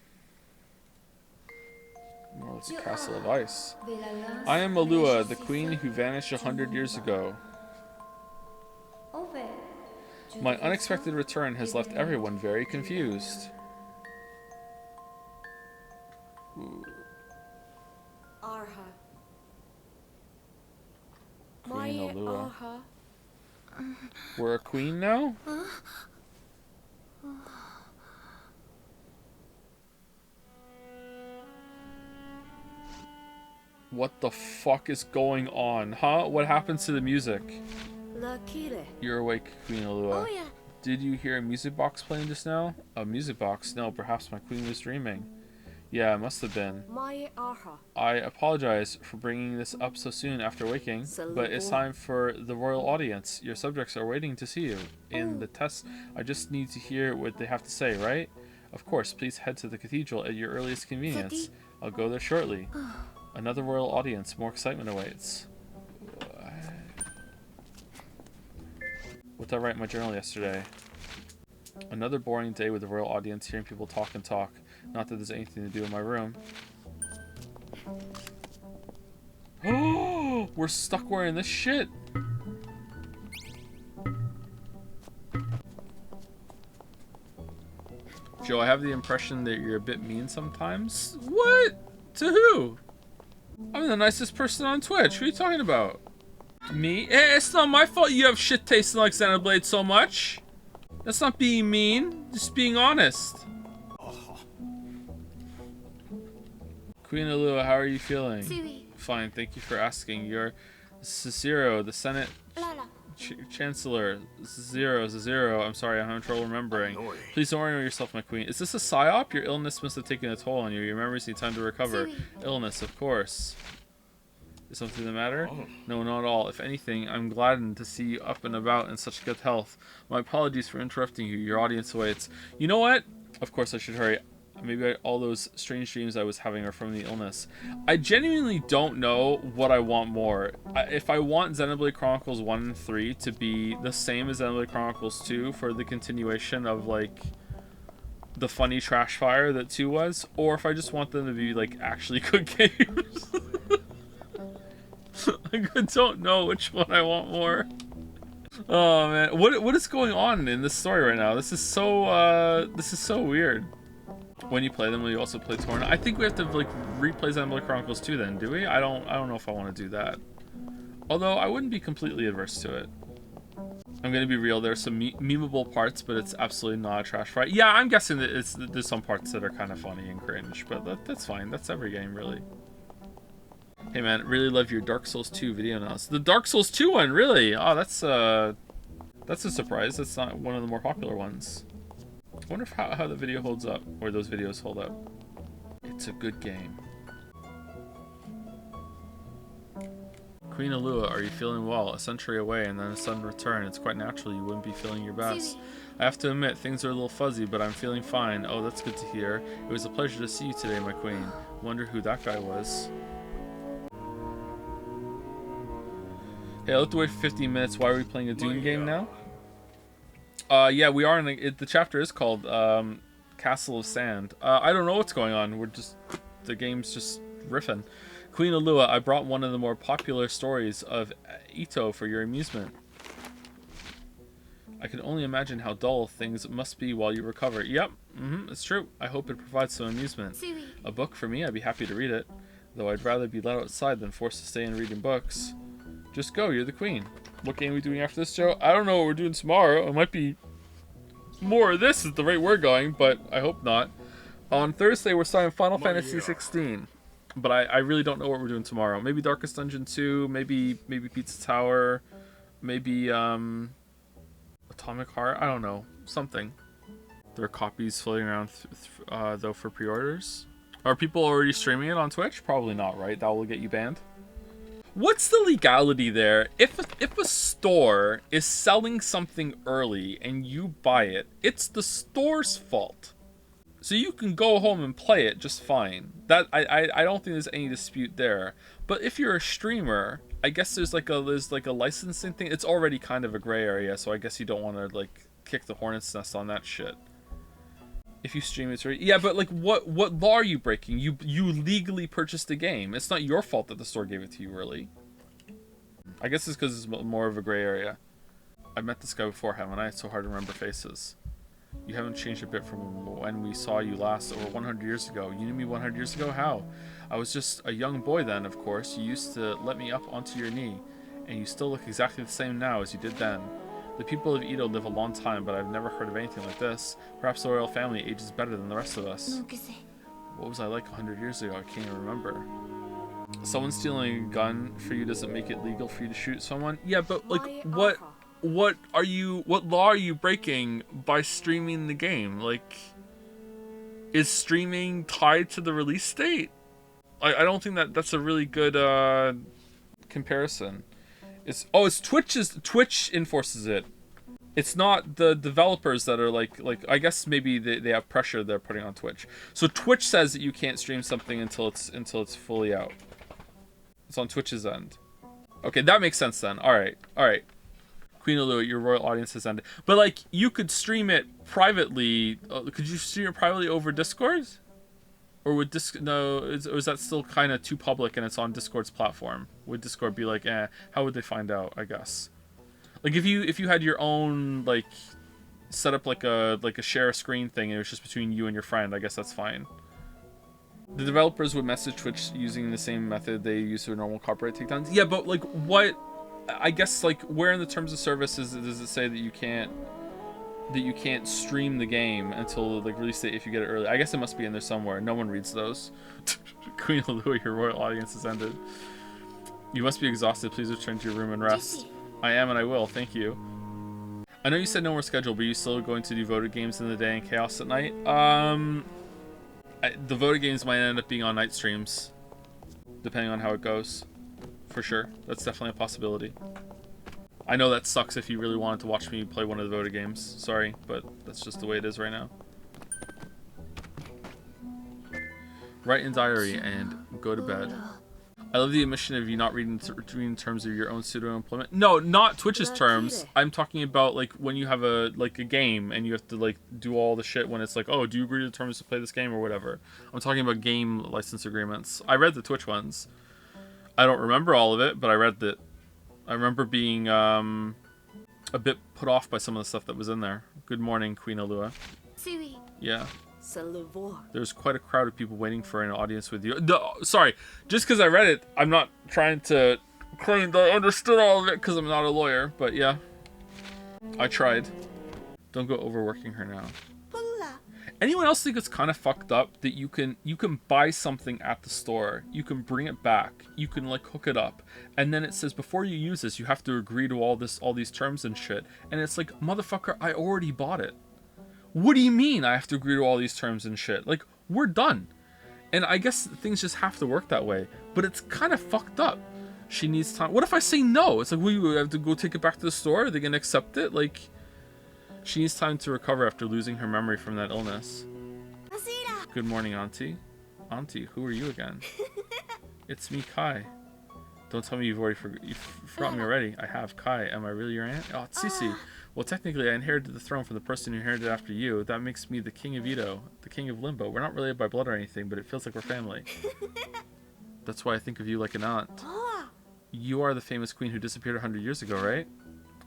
More like a castle of ice. I am Malua, the queen who vanished 100 years ago. My unexpected return has left everyone very confused. Ooh. Queen Alua. We're a queen now? What the fuck is going on, huh? What happens to the music? You're awake, Queen Alua. Did you hear a music box playing just now? A music box? No, perhaps my queen was dreaming. Yeah, it must have been. I apologize for bringing this up so soon after waking, but it's time for the royal audience. Your subjects are waiting to see you. In the test, I just need to hear what they have to say, right? Of course, please head to the cathedral at your earliest convenience. I'll go there shortly. Another royal audience, more excitement awaits. What did I write in my journal yesterday? Another boring day with the royal audience, hearing people talk and talk. Not that there's anything to do in my room. Oh, we're stuck wearing this shit. Joe, I have the impression that you're a bit mean sometimes. What? To who? I'm the nicest person on Twitch. What are you talking about? Me? Hey, it's not my fault you have shit tasting like Xenoblade so much. That's not being mean, just being honest. Queen Alua, how are you feeling? Fine, thank you for asking. You're Cicero, the Senate Chancellor. Zero. I'm sorry, I'm having trouble remembering. Please don't worry yourself, my queen. Is this a psyop? Your illness must have taken a toll on you. Your memories need time to recover. Illness, of course. Is something the matter? No, not at all. If anything, I'm gladdened to see you up and about in such good health. My apologies for interrupting you. Your audience waits. You know what? Of course I should hurry. Maybe all those strange dreams I was having are from the illness. I genuinely don't know what I want more. If I want Xenoblade Chronicles 1 and 3 to be the same as Xenoblade Chronicles 2 for the continuation of, like, the funny trash fire that 2 was, or if I just want them to be, like, actually good games. I don't know which one I want more. Oh, man. What is going on in this story right now? This is so weird. When you play them, will you also play Torn? I think we have to like replay Xenoblade Chronicles 2 then, do we? I don't know if I want to do that. Although I wouldn't be completely adverse to it. I'm gonna be real, there's some memeable parts, but it's absolutely not a trash fight. Yeah, I'm guessing that there's some parts that are kind of funny and cringe, but that's fine. That's every game, really. Hey man, really love your Dark Souls 2 video now. The Dark Souls 2 one, really? Oh, that's a surprise. That's not one of the more popular ones. I wonder how the video holds up, or those videos hold up. It's a good game. Queen Alua, are you feeling well? A century away and then a sudden return. It's quite natural you wouldn't be feeling your best. I have to admit, things are a little fuzzy, but I'm feeling fine. Oh, that's good to hear. It was a pleasure to see you today, my queen. Wonder who that guy was. Hey, I looked away for 15 minutes. Why are we playing a Dune game now? Yeah, we are in the chapter is called Castle of Sand. I don't know what's going on. The game's just riffing. Queen Alua, I brought one of the more popular stories of Ito for your amusement. I can only imagine how dull things must be while you recover. Yep, it's true. I hope it provides some amusement. A book for me, I'd be happy to read it. Though I'd rather be let outside than forced to stay and reading books. Just go, you're the queen. What game are we doing after this, Joe? I don't know what we're doing tomorrow. It might be more of this is the rate we're going, but I hope not. On Thursday, we're starting Final Fantasy 16. But I really don't know what we're doing tomorrow. Maybe Darkest Dungeon 2, maybe Pizza Tower, maybe Atomic Heart, I don't know, something. There are copies floating around though for pre-orders. Are people already streaming it on Twitch? Probably not, right? That will get you banned. What's the legality there? If a store is selling something early and you buy it, it's the store's fault. So you can go home and play it just fine. That I don't think there's any dispute there. But if you're a streamer, I guess there's like a licensing thing. It's already kind of a gray area, so I guess you don't want to like kick the hornet's nest on that shit. If you stream it, yeah, but like what law are you breaking? You legally purchased the game. It's not your fault that the store gave it to you early. I guess it's because it's more of a gray area. I met this guy before, haven't I? It's so hard to remember faces. You haven't changed a bit from when we saw you last over 100 years ago. You knew me 100 years ago? How? I was just a young boy then, of course. You used to let me up onto your knee, and you still look exactly the same now as you did then. The people of Edo live a long time, but I've never heard of anything like this. Perhaps the royal family ages better than the rest of us. What was I like 100 years ago? I can't even remember. Someone stealing a gun for you doesn't make it legal for you to shoot someone? Yeah, but like what law are you breaking by streaming the game? Like, is streaming tied to the release date? I don't think that's a really good comparison. It's Twitch enforces it. It's not the developers that are like I guess maybe they have pressure they're putting on Twitch. So Twitch says that you can't stream something until it's fully out. It's on Twitch's end. Okay, that makes sense then. All right. Queen Alua, your royal audience has ended. But like, you could stream it privately. Could you stream it privately over Discord? Or would or is that still kind of too public and it's on Discord's platform? Would Discord be like, how would they find out? I guess. Like if you had your own like set up like a share screen thing and it was just between you and your friend, I guess that's fine. The developers would message Twitch using the same method they use for normal copyright takedowns. Yeah, but like what? I guess like where in the terms of service does it say that you can't stream the game until like release date if you get it early? I guess it must be in there somewhere. No one reads those. Queen Alua, your royal audience has ended. You must be exhausted. Please return to your room and rest. I am and I will. Thank you. I know you said no more schedule, but are you still going to do voted games in the day and chaos at night? The voted games might end up being on night streams, depending on how it goes. For sure. That's definitely a possibility. I know that sucks if you really wanted to watch me play one of the voted games. Sorry, but that's just the way it is right now. Write in diary and go to bed. I love the omission of you not reading in terms of your own pseudo-employment. No, not Twitch's terms. I'm talking about like when you have a game and you have to like do all the shit when it's like, oh, do you agree to the terms to play this game or whatever. I'm talking about game license agreements. I read the Twitch ones. I don't remember all of it, but I read that. I remember being a bit put off by some of the stuff that was in there. Good morning, Queen Alua. Yeah. There's quite a crowd of people waiting for an audience with you. Sorry, just because I read it, I'm not trying to claim that I understood all of it because I'm not a lawyer. But yeah, I tried. Don't go overworking her now. Anyone else think it's kind of fucked up that you can buy something at the store, you can bring it back, you can like hook it up, and then it says before you use this you have to agree to all these terms and shit, and it's like, motherfucker, I already bought it. What do you mean I have to agree to all these terms and shit? Like, we're done. And I guess things just have to work that way, but it's kind of fucked up. She needs time. What if I say no? It's like, we have to go take it back to the store? Are they gonna accept it? Like, she needs time to recover after losing her memory from that illness. Good morning, Auntie. Auntie, who are you again? It's me, Kai. Don't tell me you've forgotten me already. I have. Kai, am I really your aunt? Oh, it's Sisi. Well, technically, I inherited the throne from the person who inherited after you. That makes me the King of Edo, the King of Limbo. We're not related by blood or anything, but it feels like we're family. That's why I think of you like an aunt. You are the famous queen who disappeared 100 years ago, right?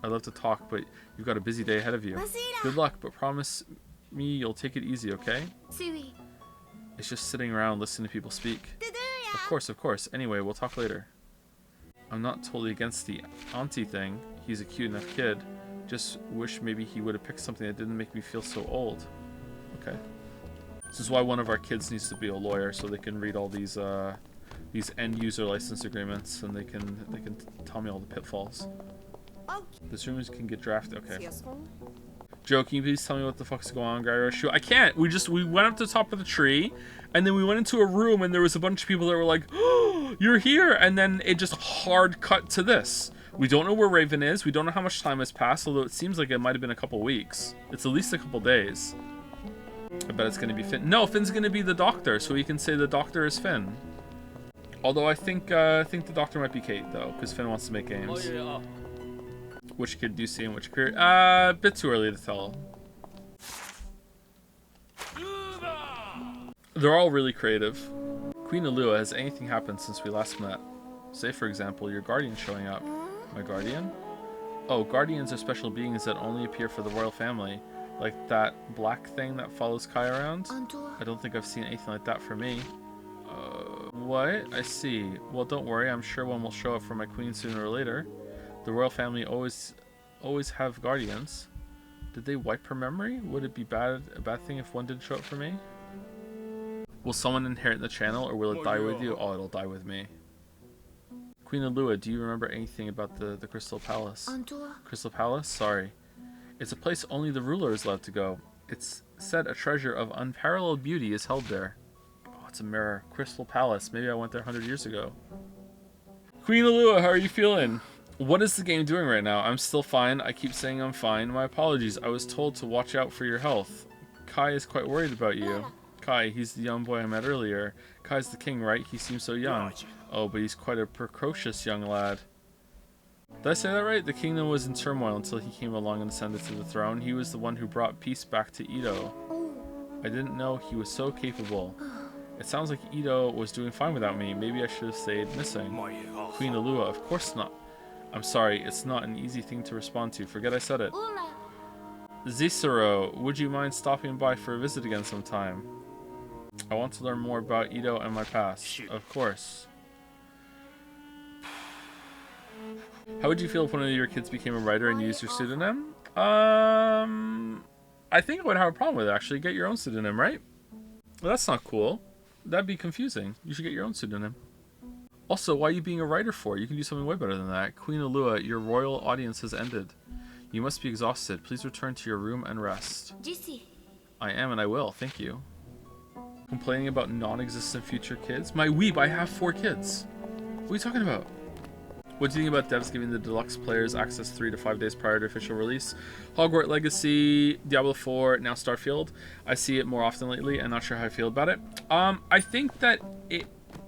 I love to talk, but you've got a busy day ahead of you. Good luck, but promise me you'll take it easy, okay? It's just sitting around listening to people speak. Of course. Anyway, we'll talk later. I'm not totally against the auntie thing. He's a cute enough kid. Just wish maybe he would have picked something that didn't make me feel so old. Okay. This is why one of our kids needs to be a lawyer, so they can read all these end user license agreements and they can tell me all the pitfalls. This room can get drafted. Okay. Joe, can you please tell me what the fuck's going on, Gyro? I can't. We went up to the top of the tree, and then we went into a room, and there was a bunch of people that were like, "Oh, you're here!" And then it just hard cut to this. We don't know where Raven is. We don't know how much time has passed, although it seems like it might have been a couple weeks. It's at least a couple days. I bet it's going to be Finn. No, Finn's going to be the doctor, so we can say the doctor is Finn. Although I think the doctor might be Kate, though, because Finn wants to make games. Oh, yeah. Which kid do you see in which period? A bit too early to tell. They're all really creative. Queen Alua, has anything happened since we last met? Say, for example, your guardian showing up. My guardian? Oh, guardians are special beings that only appear for the royal family. Like that black thing that follows Kai around? I don't think I've seen anything like that for me. What? I see. Well, don't worry. I'm sure one will show up for my queen sooner or later. The royal family always have guardians. Did they wipe her memory? Would it be a bad thing if one didn't show up for me? Will someone inherit the channel, or will it die with you? Oh, it'll die with me. Queen Alua, do you remember anything about the Crystal Palace? Crystal Palace? Sorry. It's a place only the ruler is allowed to go. It's said a treasure of unparalleled beauty is held there. Oh, it's a mirror. Crystal Palace. Maybe I went there 100 years ago. Queen Alua, how are you feeling? What is the game doing right now? I'm still fine. I keep saying I'm fine. My apologies. I was told to watch out for your health. Kai is quite worried about you. Kai, he's the young boy I met earlier. Kai's the king, right? He seems so young. Oh, but he's quite a precocious young lad. Did I say that right? The kingdom was in turmoil until he came along and ascended to the throne. He was the one who brought peace back to Ito. I didn't know he was so capable. It sounds like Ito was doing fine without me. Maybe I should have stayed missing. Queen Alua, of course not. I'm sorry, it's not an easy thing to respond to. Forget I said it. Zisero, would you mind stopping by for a visit again sometime? I want to learn more about Ito and my past. Of course. How would you feel if one of your kids became a writer and used your pseudonym? I think I would have a problem with it, actually. Get your own pseudonym, right? Well, that's not cool. That'd be confusing. You should get your own pseudonym. Also, why are you being a writer for? You can do something way better than that. Queen Alua, your royal audience has ended. You must be exhausted. Please return to your room and rest. I am and I will. Thank you. Complaining about non-existent future kids? My weeb, I have 4 kids. What are you talking about? What do you think about devs giving the deluxe players access 3 to 5 days prior to official release? Hogwarts Legacy, Diablo 4, now Starfield. I see it more often lately. I'm not sure how I feel about it. I think that it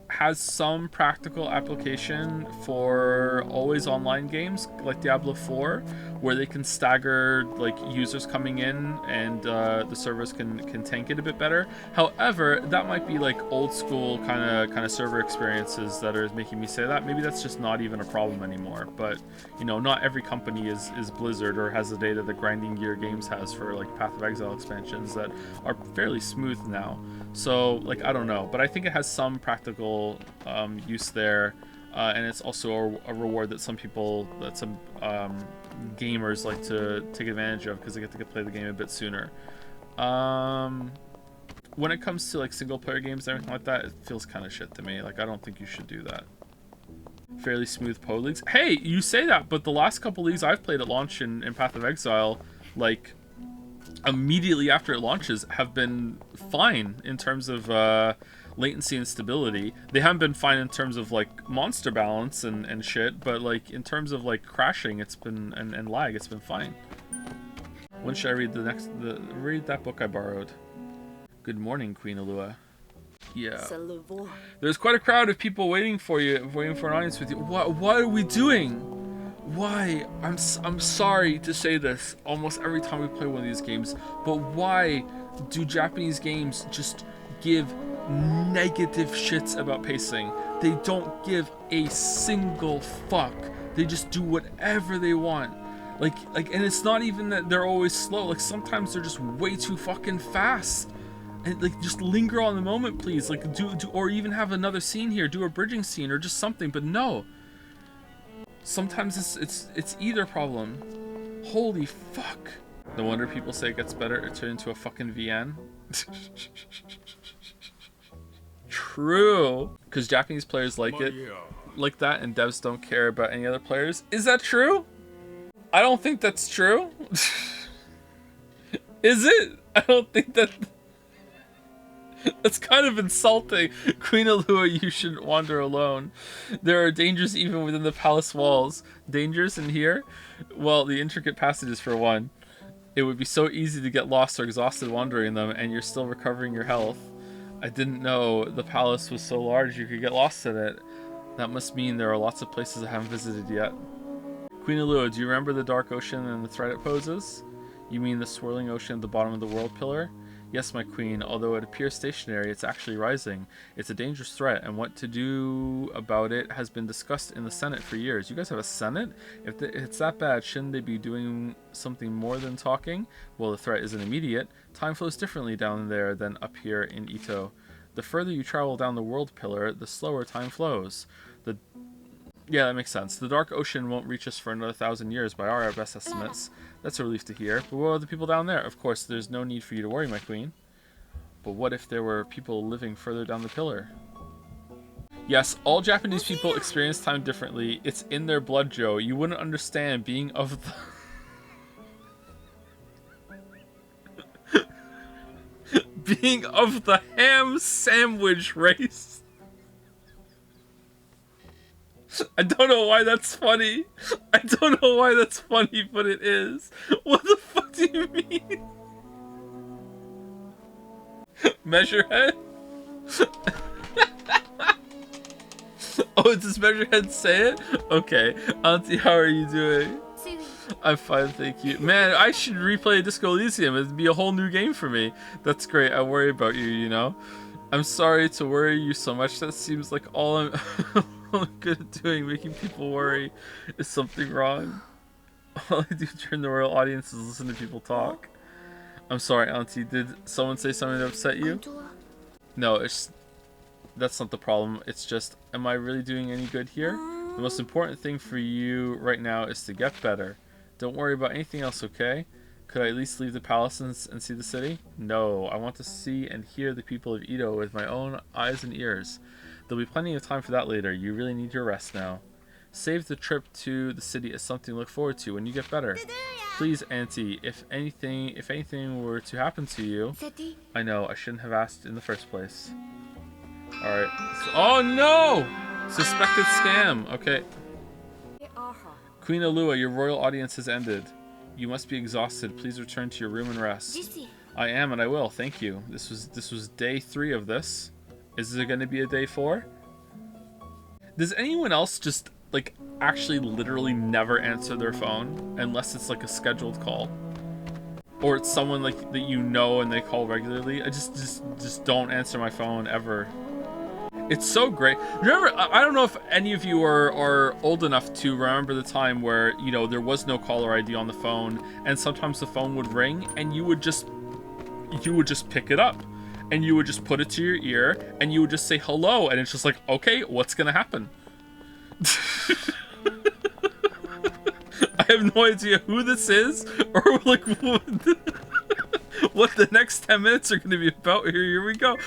has some practical application for always online games like Diablo 4, where they can stagger like users coming in and the servers can tank it a bit better. However, that might be like old school kind of server experiences that are making me say that. Maybe that's just not even a problem anymore. But you know, not every company is Blizzard or has the data that Grinding Gear Games has for like Path of Exile expansions that are fairly smooth now. So like, I don't know, but I think it has some practical use there, and it's also a reward that some gamers like to take advantage of because they get to play the game a bit sooner. When it comes to like single player games and everything like that, it feels kind of shit to me. Like, I don't think you should do that. Fairly smooth PO leagues. Hey, you say that, but the last couple leagues I've played at launch in Path of Exile, like immediately after it launches, have been fine in terms of latency and stability. They haven't been fine in terms of like monster balance and shit, but like in terms of like crashing, it's been and lag, it's been fine. When should I read read that book I borrowed? Good morning, Queen Alua. Yeah. There's quite a crowd of people waiting for you, waiting for an audience with you. What are we doing? Why? I'm sorry to say this almost every time we play one of these games, but why do Japanese games just give negative shits about pacing? They don't give a single fuck. They just do whatever they want. Like, and it's not even that they're always slow. Like, sometimes they're just way too fucking fast. And like, just linger on the moment, please. Like, do or even have another scene here. Do a bridging scene or just something. But no. Sometimes it's either problem. Holy fuck. No wonder people say it gets better. It turned into a fucking VN. True. Because Japanese players like it like that, and devs don't care about any other players. Is that true? I don't think that's true. Is it? I don't think that... That's kind of insulting. Queen Alua, you shouldn't wander alone. There are dangers even within the palace walls. Dangers in here? Well, the intricate passages for one. It would be so easy to get lost or exhausted wandering them, and you're still recovering your health. I didn't know the palace was so large you could get lost in it. That must mean there are lots of places I haven't visited yet. Queen Alua, do you remember the dark ocean and the threat it poses? You mean the swirling ocean at the bottom of the world pillar? Yes, my queen, although it appears stationary, it's actually rising. It's a dangerous threat, and what to do about it has been discussed in the Senate for years. You guys have a Senate? If it's that bad, shouldn't they be doing something more than talking? Well, the threat isn't immediate. Time flows differently down there than up here in Ito. The further you travel down the world pillar, the slower time flows. Yeah, that makes sense. The Dark Ocean won't reach us for another 1,000 years by our best estimates. That's a relief to hear. But what are the people down there? Of course, there's no need for you to worry, my queen. But what if there were people living further down the pillar? Yes, all Japanese people experience time differently. It's in their blood, Joe. You wouldn't understand being of the... being of the ham sandwich race. I don't know why that's funny. I don't know why that's funny, but it is. What the fuck do you mean? Measurehead? Oh, does Measurehead say it? Okay. Auntie, how are you doing? I'm fine, thank you. Man, I should replay Disco Elysium. It'd be a whole new game for me. That's great. I worry about you, you know? I'm sorry to worry you so much. That seems like all I'm, all I'm good at doing, making people worry. Is something wrong? All I do during the royal audience is listen to people talk. I'm sorry, Auntie. Did someone say something that upset you? No, that's not the problem. It's just, am I really doing any good here? The most important thing for you right now is to get better. Don't worry about anything else, okay? Could I at least leave the palace and see the city? No, I want to see and hear the people of Edo with my own eyes and ears. There'll be plenty of time for that later. You really need your rest now. Save the trip to the city as something to look forward to when you get better. Please, Auntie, if anything were to happen to you... I know, I shouldn't have asked in the first place. Alright. Oh no! Suspected scam. Okay. Queen Alua, your royal audience has ended. You must be exhausted. Please return to your room and rest. I am, and I will. Thank you. This was day 3 of this. Is there going to be a day 4? Does anyone else just like actually literally never answer their phone unless it's like a scheduled call, or it's someone like that you know and they call regularly? I just don't answer my phone ever. It's so great. Remember, I don't know if any of you are old enough to remember the time where, you know, there was no caller ID on the phone, and sometimes the phone would ring, and you would just pick it up, and you would just put it to your ear, and you would just say hello, and it's just like, okay, what's gonna happen? I have no idea who this is, or like what the next 10 minutes are gonna be about. Here we go.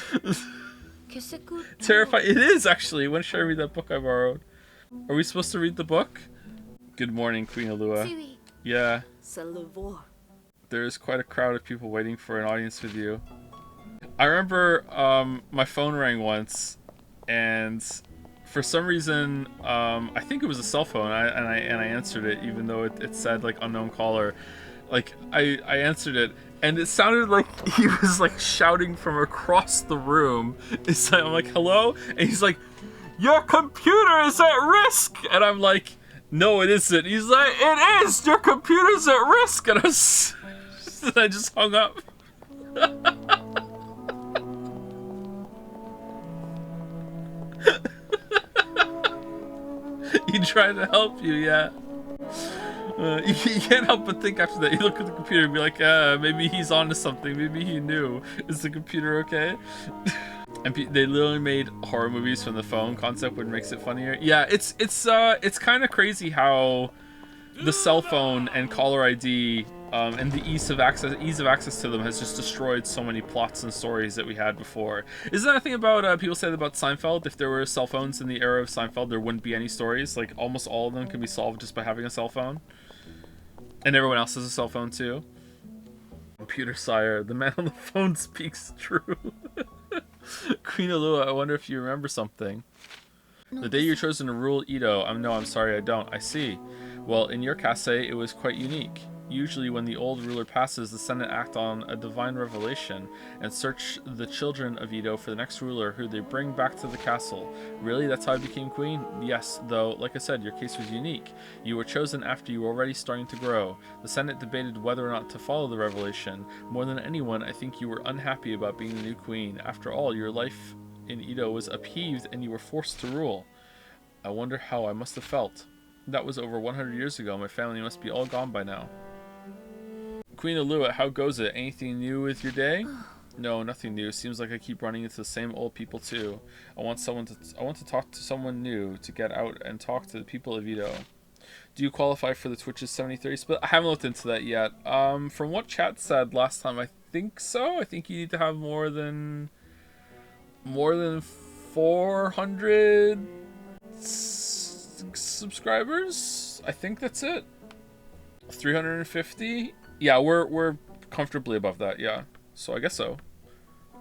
Terrifying. It is, actually. When should I read that book I borrowed? Are we supposed to read the book? Good morning, Queen Alua. Yeah. There's quite a crowd of people waiting for an audience with you. I remember my phone rang once, and for some reason, I think it was a cell phone, and I answered it, even though it said like unknown caller. Like I answered it, and it sounded like he was like shouting from across the room. It's like, I'm like, hello? And he's like, your computer is at risk! And I'm like, no, it isn't. He's like, it is! Your computer's at risk! And I just hung up. He tried to help you, yeah. You can't help but think after that. You look at the computer and be like, maybe he's onto something. Maybe he knew. Is the computer okay? And they literally made horror movies from the phone concept, which makes it funnier. Yeah, it's kind of crazy how the cell phone and caller ID and the ease of access to them has just destroyed so many plots and stories that we had before. Isn't that a thing about people say about Seinfeld? If there were cell phones in the era of Seinfeld, there wouldn't be any stories. Like almost all of them can be solved just by having a cell phone. And everyone else has a cell phone too. Computer sire, the man on the phone speaks true. Queen Alua, I wonder if you remember something. The day you're chosen to rule Edo. I'm sorry, I don't. I see. Well, in your case, it was quite unique. Usually when the old ruler passes, the Senate act on a divine revelation and search the children of Edo for the next ruler who they bring back to the castle. Really? That's how I became queen? Yes, though, like I said, your case was unique. You were chosen after you were already starting to grow. The Senate debated whether or not to follow the revelation. More than anyone, I think you were unhappy about being the new queen. After all, your life in Edo was upheaved and you were forced to rule. I wonder how I must have felt. That was over 100 years ago. My family must be all gone by now. Queen Alua, how goes it? Anything new with your day? No, nothing new. Seems like I keep running into the same old people too. I want to talk to someone new, to get out and talk to the people of Edo. Do you qualify for the Twitch's 70-30 split? I haven't looked into that yet. From what chat said last time, I think so. I think you need to have more than 400 subscribers. I think that's it. 350. Yeah, we're comfortably above that, yeah. So I guess so.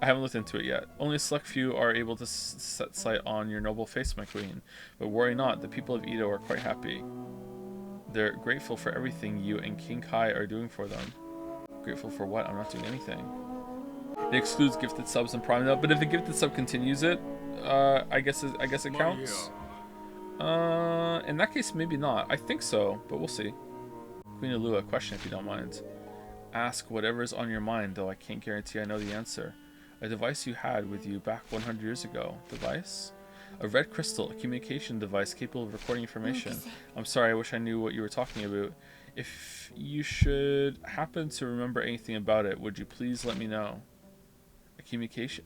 I haven't looked into it yet. Only a select few are able to set sight on your noble face, my queen. But worry not, the people of Edo are quite happy. They're grateful for everything you and King Kai are doing for them. Grateful for what? I'm not doing anything. It excludes gifted subs and Prime, but if the gifted sub continues it, I guess it counts. In that case, maybe not. I think so, but we'll see. Queen Alua, question if you don't mind. Ask whatever is on your mind, though I can't guarantee I know the answer. A device you had with you back 100 years ago. Device? A red crystal, a communication device capable of recording information. I'm sorry, I wish I knew what you were talking about. If you should happen to remember anything about it, would you please let me know? A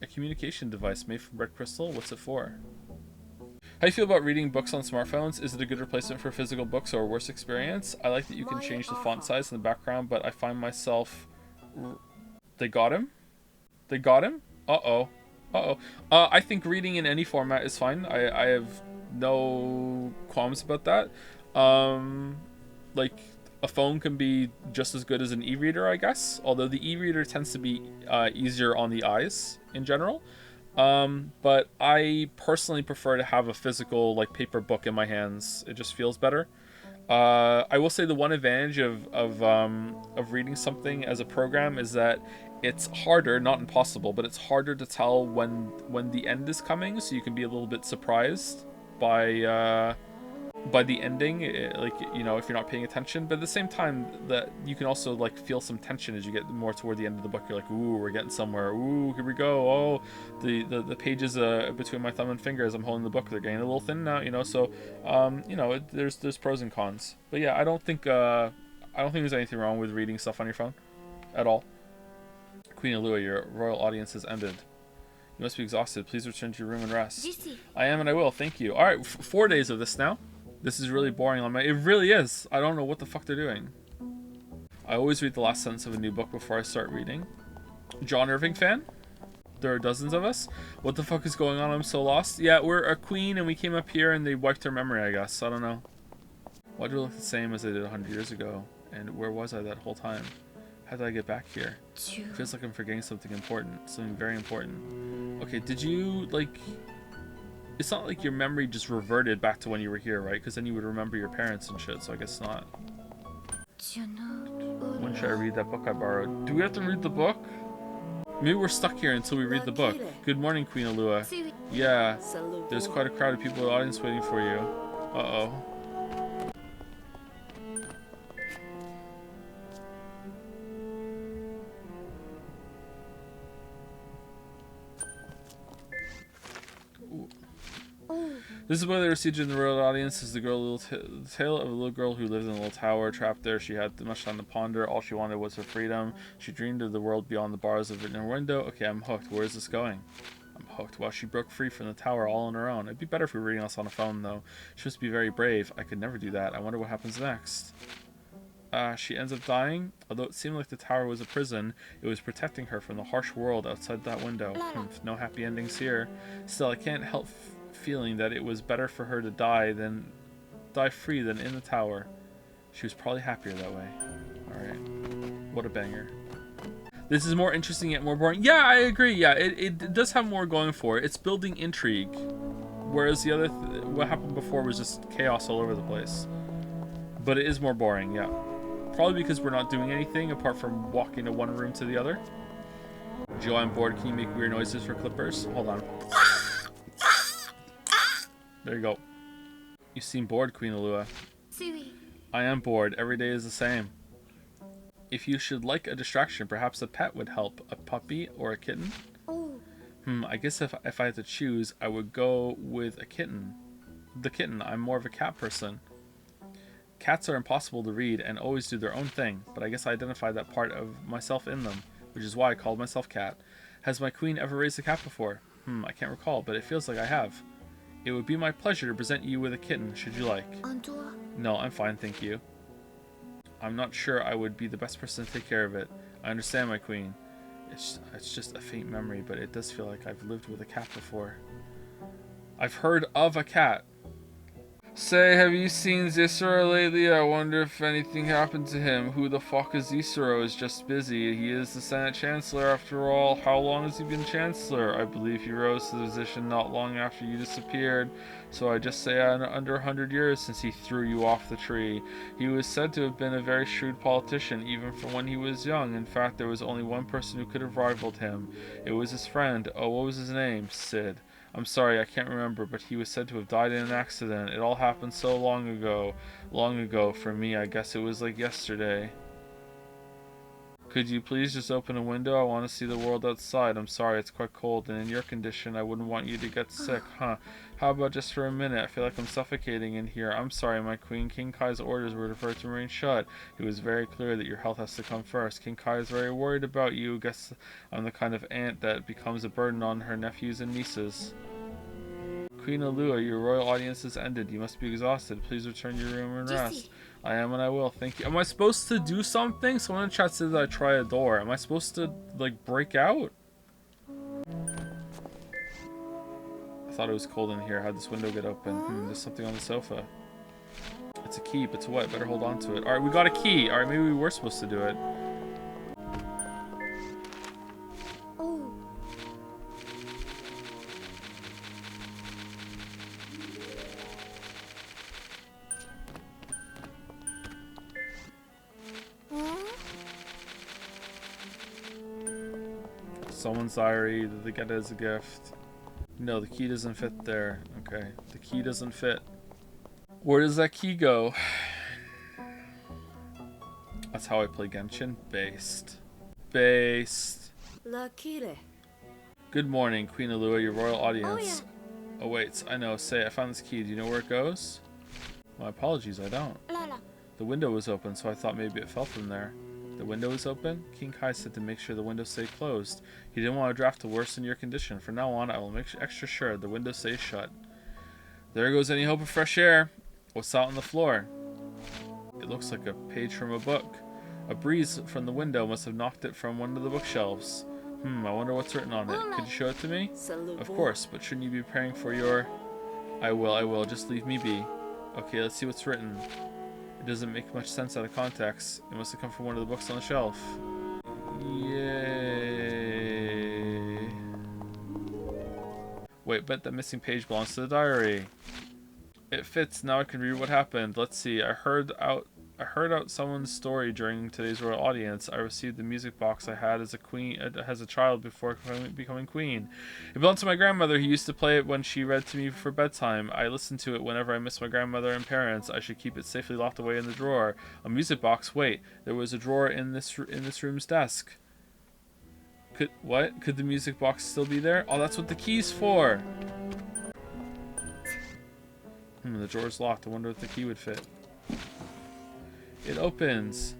communication device made from red crystal? What's it for? How do you feel about reading books on smartphones? Is it a good replacement for physical books or a worse experience? I like that you can change the font size in the background, but I find myself... They got him? They got him? Uh-oh. Uh-oh. I think reading in any format is fine. I have no qualms about that. Like, a phone can be just as good as an e-reader, I guess. Although the e-reader tends to be easier on the eyes in general. But I personally prefer to have a physical, like, paper book in my hands. It just feels better. I will say the one advantage of reading something as a program is that it's harder, not impossible, but it's harder to tell when the end is coming, so you can be a little bit surprised by the ending, like, you know, if you're not paying attention. But at the same time, that you can also, like, feel some tension as you get more toward the end of the book. You're like, ooh, we're getting somewhere. Ooh, here we go. Oh, the pages between my thumb and fingers, I'm holding the book, they're getting a little thin now, you know. So you know, there's pros and cons. But yeah, I don't think there's anything wrong with reading stuff on your phone at all. Queen Alua, your royal audience has ended. You must be exhausted. Please return to your room and rest. I am, and I will. Thank you. All right, 4 days of this now. This is really boring on my... It really is. I don't know what the fuck they're doing. I always read the last sentence of a new book before I start reading. John Irving fan? There are dozens of us. What the fuck is going on? I'm so lost. Yeah, we're a queen and we came up here and they wiped our memory, I guess. I don't know. Why do I look the same as I did 100 years ago? And where was I that whole time? How did I get back here? It feels like I'm forgetting something important. Something very important. Okay, did you, like... It's not like your memory just reverted back to when you were here, right? Because then you would remember your parents and shit, so I guess not. When should I read that book I borrowed? Do we have to read the book? Maybe we're stuck here until we read the book. Good morning, Queen Alua. Yeah, there's quite a crowd of people in the audience waiting for you. Uh-oh. This is why they received in the royal audience. Is the tale of a little girl who lived in a little tower, trapped there. She had much time to ponder. All she wanted was her freedom. She dreamed of the world beyond the bars of her window. Okay, I'm hooked. Where is this going? I'm hooked. Well, she broke free from the tower all on her own. It'd be better if we were reading this on a phone, though. She must be very brave. I could never do that. I wonder what happens next. She ends up dying. Although it seemed like the tower was a prison, it was protecting her from the harsh world outside that window. No happy endings here. Still, I can't help feeling that it was better for her to die free than in the tower. She was probably happier that way. Alright. What a banger. This is more interesting yet more boring. Yeah, I agree. Yeah, it does have more going for it. It's building intrigue. Whereas the other... what happened before was just chaos all over the place. But it is more boring, yeah. Probably because we're not doing anything apart from walking to one room to the other. Joe, I'm bored. Can you make weird noises for clippers? Hold on. There you go. You seem bored, Queen Alua. I am bored. Every day is the same. If you should like a distraction, perhaps a pet would help. A puppy or a kitten? I guess if I had to choose, I would go with a kitten. The kitten. I'm more of a cat person. Cats are impossible to read and always do their own thing, but I guess I identify that part of myself in them, which is why I called myself Cat. Has my queen ever raised a cat before? I can't recall, but it feels like I have. It would be my pleasure to present you with a kitten, should you like. No, I'm fine, thank you. I'm not sure I would be the best person to take care of it. I understand, my queen. It's just a faint memory, but it does feel like I've lived with a cat before. I've heard of a cat. Say, have you seen Zisero lately? I wonder if anything happened to him. Who the fuck is Zisero? Is just busy. He is the Senate Chancellor after all. How long has he been Chancellor? I believe he rose to the position not long after you disappeared. So I just say under 100 years since he threw you off the tree. He was said to have been a very shrewd politician, even from when he was young. In fact, there was only one person who could have rivaled him. It was his friend. Oh, what was his name? Sid. I'm sorry, I can't remember, but he was said to have died in an accident. It all happened so long ago. Long ago. For me, I guess it was like yesterday. Could you please just open a window? I want to see the world outside. I'm sorry, it's quite cold, and in your condition, I wouldn't want you to get sick, huh? How about just for a minute? I feel like I'm suffocating in here. I'm sorry, my queen. King Kai's orders were for it to remain shut. It was very clear that your health has to come first. King Kai is very worried about you. Guess I'm the kind of aunt that becomes a burden on her nephews and nieces. Queen Alua, your royal audience has ended. You must be exhausted. Please return to your room and rest. I am and I will. Thank you. Am I supposed to do something? Someone in chat said that I try a door. Am I supposed to, like, break out? I thought it was cold in here. How'd this window get open? There's something on the sofa. It's a key, but to what? Better hold on to it. Alright, we got a key. Alright, maybe we were supposed to do it. Someone's diary that they get as a gift. No, the key doesn't fit there. Okay, the key doesn't fit. Where does that key go? That's how I play Genshin. Based. Good morning, Queen Alua, your royal audience. Oh wait, I know. Say, I found this key. Do you know where it goes? My apologies, I don't. The window was open, so I thought maybe it fell from there. The window is open? King Kai said to make sure the window stayed closed. He didn't want a draft to worsen your condition. From now on, I will make extra sure the window stays shut. There goes any hope of fresh air. What's out on the floor? It looks like a page from a book. A breeze from the window must have knocked it from one of the bookshelves. I wonder what's written on it. Could you show it to me? Of course, but shouldn't you be praying for your... I will. Just leave me be. Okay, let's see what's written. It doesn't make much sense out of context. It must have come from one of the books on the shelf. Yay. Wait, but that missing page belongs to the diary. It fits. Now I can read what happened. Let's see. I heard out someone's story during today's royal audience. I received the music box I had as a child before becoming queen. It belonged to my grandmother, who used to play it when she read to me for bedtime. I listened to it whenever I miss my grandmother and parents. I should keep it safely locked away in the drawer. A music box? Wait, there was a drawer in this room's desk. Could the music box still be there? Oh, that's what the key's for. The drawer's locked. I wonder if the key would fit. It opens.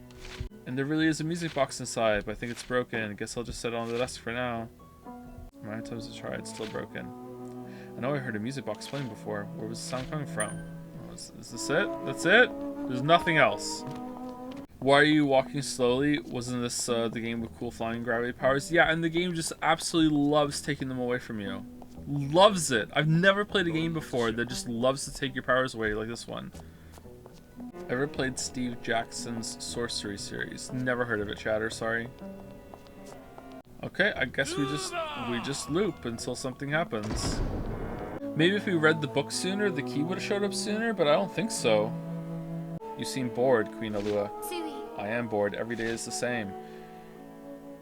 And there really is a music box inside, but I think it's broken. I guess I'll just set it on the desk for now. Many times I tried, it's still broken. I know I heard a music box playing before. Where was the sound coming from? Oh, is this it? That's it? There's nothing else. Why are you walking slowly? Wasn't this the game with cool flying gravity powers? Yeah, and the game just absolutely loves taking them away from you. Loves it. I've never played a game before that just loves to take your powers away like this one. Ever played Steve Jackson's Sorcery series? Never heard of it, chatter, sorry. Okay, I guess we just loop until something happens. Maybe if we read the book sooner, the key would have showed up sooner, but I don't think so. You seem bored, Queen Alua. I am bored. Every day is the same.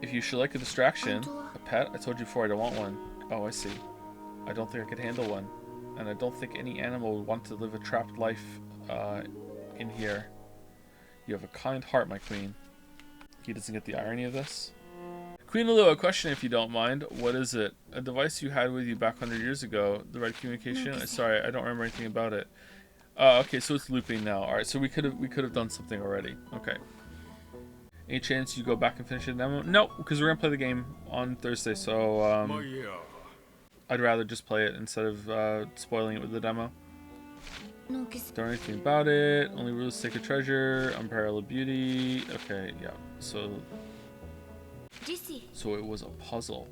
If you should like a distraction, a pet? I told you before I don't want one. Oh, I see. I don't think I could handle one. And I don't think any animal would want to live a trapped life in here. You have a kind heart, my queen. He doesn't get the irony of this. Queen Alua, a question if you don't mind. What is it? A device you had with you back 100 years ago. The red communication? Sorry, I don't remember anything about it. Okay, so it's looping now. Alright, so we could have done something already. Okay. Any chance you go back and finish the demo? Nope, because we're gonna play the game on Thursday, so I'd rather just play it instead of spoiling it with the demo. Don't know anything about it. Only rules sacred treasure, unparalleled beauty. Okay, yeah. So it was a puzzle.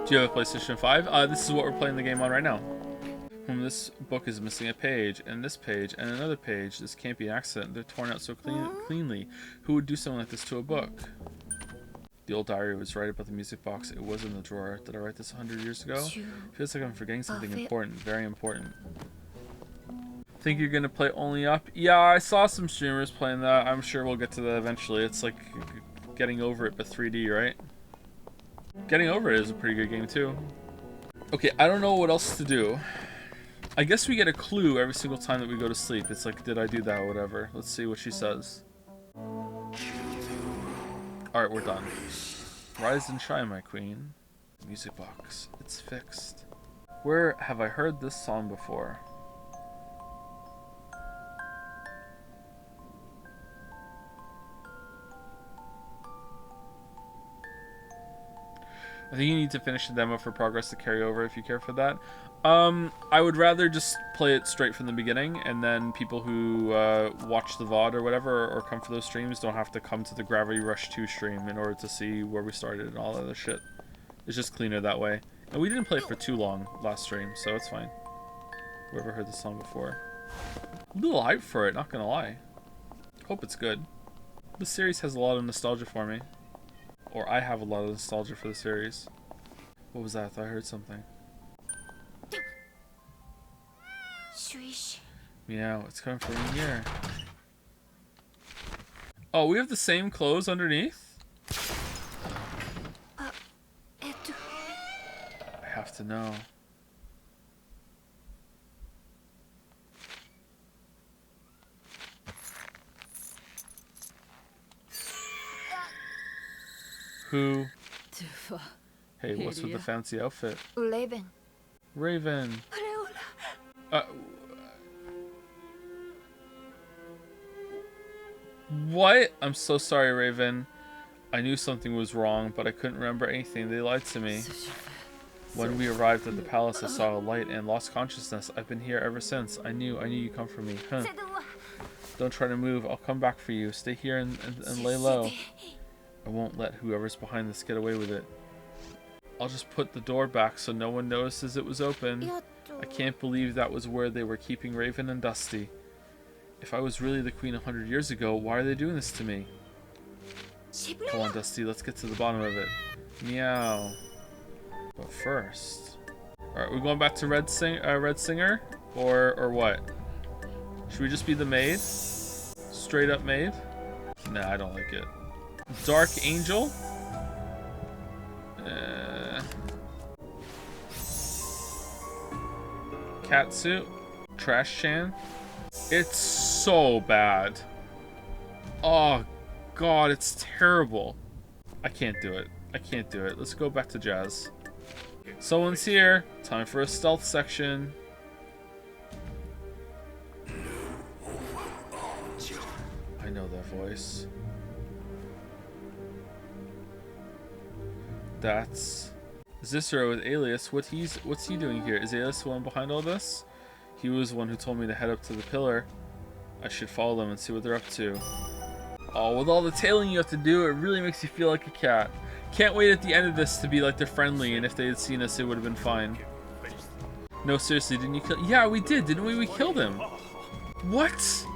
Do you have a PlayStation 5? This is what we're playing the game on right now. This book is missing a page, and this page, and another page. This can't be an accident. They're torn out so cleanly. Who would do something like this to a book? The old diary was right about the music box. It was in the drawer. Did I write this 100 years ago? Feels like I'm forgetting something important. Very important. Think you're gonna play Only Up? Yeah, I saw some streamers playing that. I'm sure we'll get to that eventually. It's like Getting Over It, but 3D, right? Getting Over It is a pretty good game too. Okay, I don't know what else to do. I guess we get a clue every single time that we go to sleep. It's like, did I do that or whatever. Let's see what she says. Alright, we're done. Rise and shine, my queen. Music box. It's fixed. Where have I heard this song before? I think you need to finish the demo for progress to carry over if you care for that. I would rather just play it straight from the beginning, and then people who watch the VOD or whatever, or come for those streams, don't have to come to the Gravity Rush 2 stream in order to see where we started and all that other shit. It's just cleaner that way. And we didn't play it for too long last stream, so it's fine. Whoever heard this song before. A little hype for it, not gonna lie. Hope it's good. This series has a lot of nostalgia for me. Or I have a lot of nostalgia for the series. What was that? I thought I heard something. Meow, it's coming from in here. Oh, we have the same clothes underneath? I have to know. Who? Hey, what's with the fancy outfit? Raven. Raven. What? I'm so sorry, Raven. I knew something was wrong, but I couldn't remember anything. They lied to me. When we arrived at the palace, I saw a light and lost consciousness. I've been here ever since. I knew you'd come for me. Huh. Don't try to move. I'll come back for you. Stay here and lay low. I won't let whoever's behind this get away with it. I'll just put the door back so no one notices it was open. I can't believe that was where they were keeping Raven and Dusty. If I was really the queen 100 years ago, why are they doing this to me? Come on, Dusty, let's get to the bottom of it. Meow. But first... Alright, we're going back to Red Singer? Or what? Should we just be the maid? Straight up maid? Nah, I don't like it. Dark Angel? Catsuit? Trash Chan? It's so bad. Oh god, it's terrible. I can't do it. I can't do it. Let's go back to Jazz. Someone's here. Time for a stealth section. I know that voice. That's Zissero with Alias. What's he doing here? Is Alias the one behind all this? He was the one who told me to head up to the pillar. I should follow them and see what they're up to. Oh, with all the tailing you have to do, it really makes you feel like a cat. Can't wait at the end of this to be like they're friendly, and if they had seen us, it would have been fine. No, seriously, didn't you kill? Yeah, we did, didn't we? We killed him. What?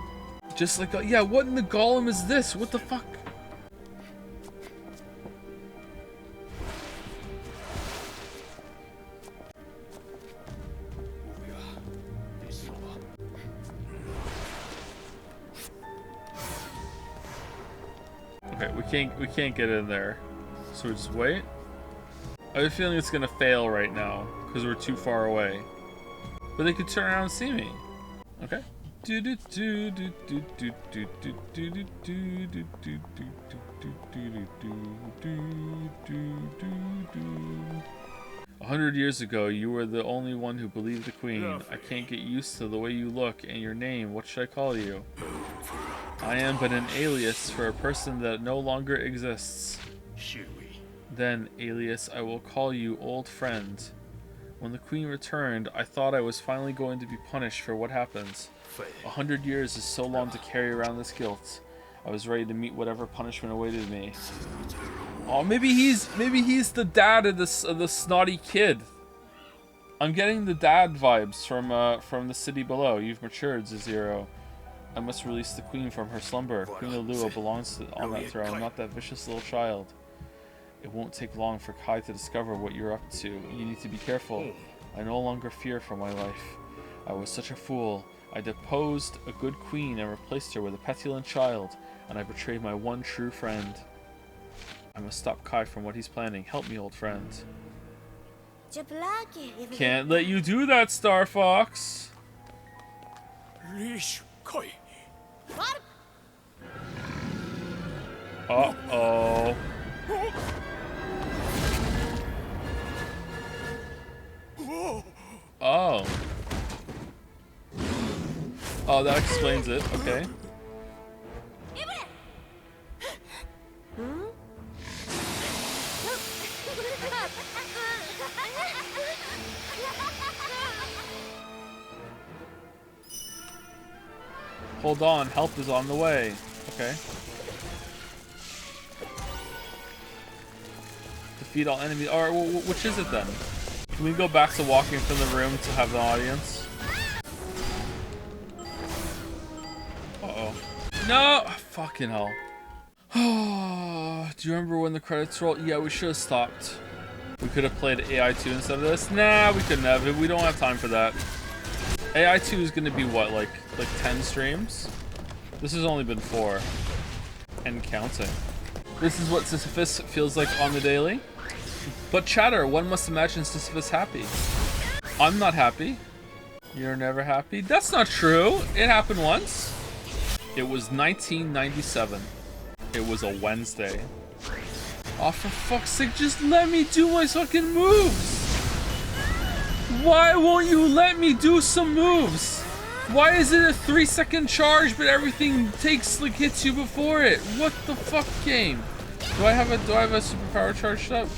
Just like, yeah, what in the golem is this? What the fuck? Okay, we can't get in there. So we just wait. I have a feeling it's gonna fail right now because we're too far away. But they could turn around and see me. Okay. 100 years ago, you were the only one who believed the queen. I can't get used to the way you look and your name. What should I call you? I am but an alias for a person that no longer exists. Then, alias, I will call you old friend. When the queen returned, I thought I was finally going to be punished for what happens. 100 years is so long to carry around this guilt. I was ready to meet whatever punishment awaited me. Oh, maybe he's the dad of the snotty kid. I'm getting the dad vibes from the city below. You've matured, Zero. I must release the queen from her slumber. Queen Alua belongs on that throne, not that vicious little child. It won't take long for Kai to discover what you're up to. You need to be careful. I no longer fear for my life. I was such a fool. I deposed a good queen and replaced her with a petulant child, and I betrayed my one true friend. I must stop Kai from what he's planning. Help me, old friend. Can't let you do that, Star Fox. Uh-oh. Oh. Oh, that explains it. Okay. Hold on, help is on the way. Okay. Defeat all enemies. Or which is it then? Can we go back to walking from the room to have the audience? Uh-oh. No! Fucking hell. Do you remember when the credits rolled? Yeah, we should have stopped. We could have played AI2 instead of this. Nah, we couldn't have. We don't have time for that. AI2 is going to be what, like 10 streams? This has only been 4. And counting. This is what Sisyphus feels like on the daily. But chatter, one must imagine Sisyphus happy. I'm not happy. You're never happy? That's not true. It happened once. It was 1997. It was a Wednesday. Oh, for fuck's sake, just let me do my fucking moves. Why won't you let me do some moves? Why is it a 3-second charge, but everything hits you before it? What the fuck, game? Do I have a superpower charged up?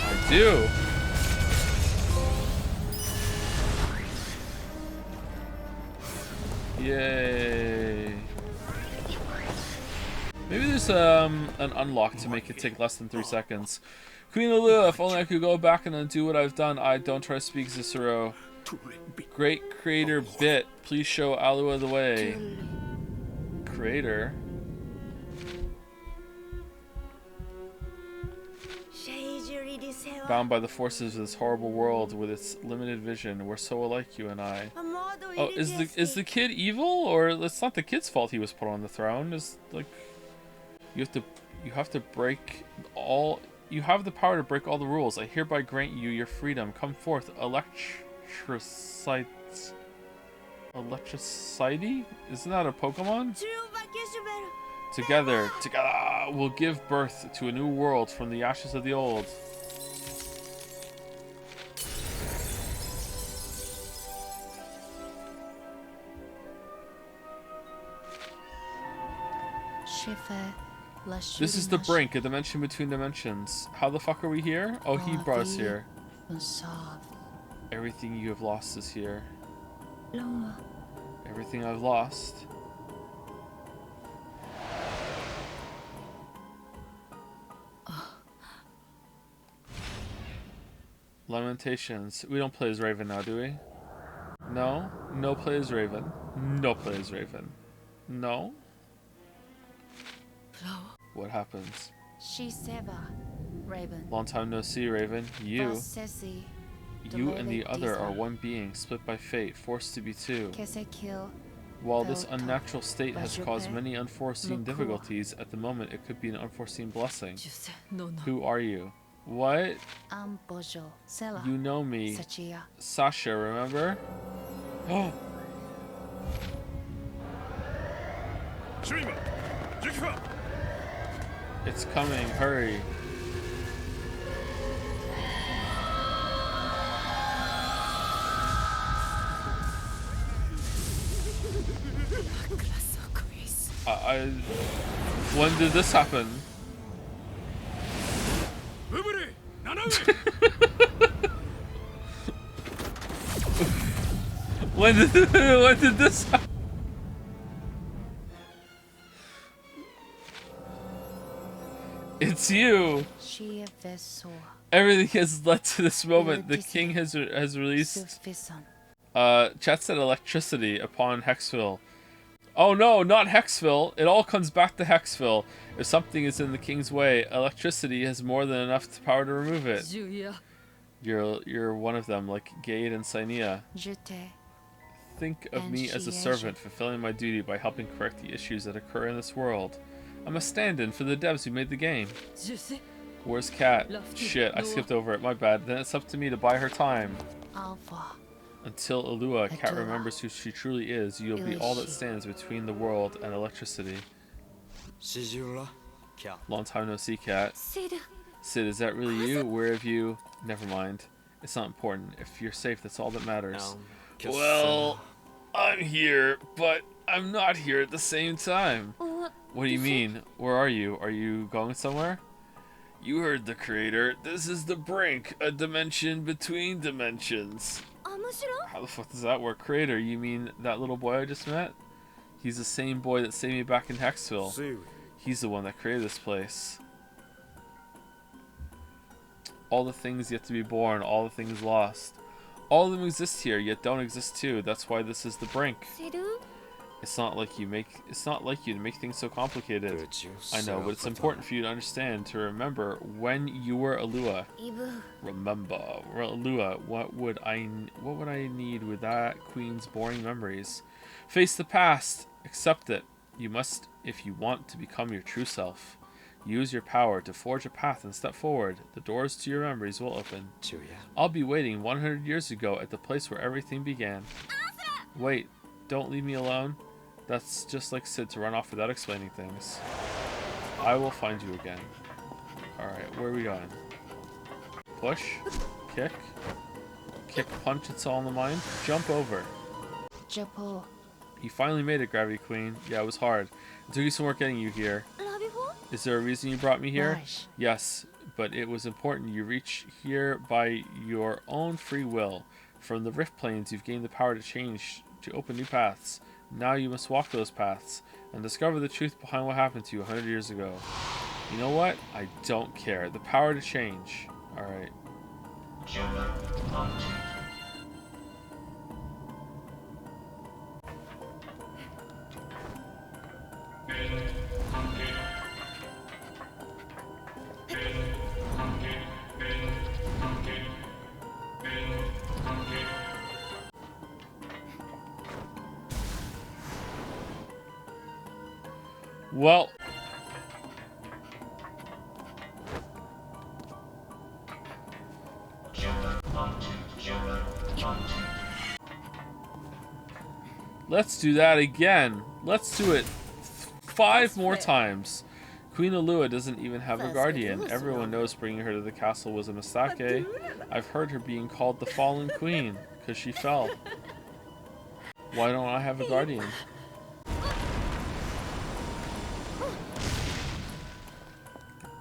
I do. Yay. Maybe there's an unlock to make it take less than 3 seconds. Queen Lulu, if only I could go back and undo what I've done. I don't try to speak Cicero. Great creator bit. Please show Alua the way. Creator? Bound by the forces of this horrible world with its limited vision, we're so alike, you and I. Oh, is the kid evil, or it's not the kid's fault he was put on the throne? It's like you have to break all. You have the power to break all the rules. I hereby grant you your freedom. Come forth, Electrocyte. Electricity? Isn't that a Pokemon? Together, we'll give birth to a new world from the ashes of the old. This is the brink, a dimension between dimensions. How the fuck are we here? Oh, he brought us here. Everything you have lost is here. Everything I've lost. Lamentations. We don't play as Raven now, do we? No? No play as Raven. No play as Raven. No? What happens? Long time no see, Raven. You and the other are one being, split by fate, forced to be two. While this unnatural state has caused many unforeseen difficulties, at the moment it could be an unforeseen blessing. Who are you? What? You know me. Sasha, remember? Oh! It's coming, hurry. When did this happen? when did this happen? It's you. Everything has led to this moment. The king has released. Chat said electricity upon Hexville. Oh no, not Hexville. It all comes back to Hexville. If something is in the king's way, electricity has more than enough power to remove it. You're one of them, like Gade and Cynea. Think of me as a servant, fulfilling my duty by helping correct the issues that occur in this world. I'm a stand-in for the devs who made the game. Where's Cat? Shit, I skipped over it. My bad. Then it's up to me to buy her time. Alpha. Until Alua, Cat remembers who she truly is, you'll be all that stands between the world and electricity. Long time no see, Cat. Sid. Sid, is that really you? Where have you... Never mind. It's not important. If you're safe, that's all that matters. Well, I'm here, but I'm not here at the same time. What do you mean? Where are you? Are you going somewhere? You heard the creator. This is the brink, a dimension between dimensions. How the fuck does that work? Creator, you mean that little boy I just met? He's the same boy that saved me back in Hexville. He's the one that created this place. All the things yet to be born, all the things lost. All of them exist here, yet don't exist too. That's why this is the brink. It's not like you to make things so complicated. I know, but it's important for you to understand, to remember when you were Alua. Remember, Alua, what would I need with that queen's boring memories? Face the past, accept it. You must if you want to become your true self. Use your power to forge a path and step forward. The doors to your memories will open. I'll be waiting 100 years ago at the place where everything began. Wait, don't leave me alone. That's just like Sid to run off without explaining things. I will find you again. Alright, where are we going? Push. Kick. Kick, punch, it's all in the mind. Jump over. You finally made it, Gravity Queen. Yeah, it was hard. It took you some work getting you here. Is there a reason you brought me here? Yes, but it was important you reach here by your own free will. From the Rift Plains, you've gained the power to change, to open new paths. Now you must walk those paths and discover the truth behind what happened to you 100 years ago. You know what? I don't care. The power to change. Alright. Well, let's do that again. Let's do it 5 more times. Queen Alua doesn't even have a guardian. Everyone knows bringing her to the castle was a mistake. I've heard her being called the Fallen Queen because she fell. Why don't I have a guardian?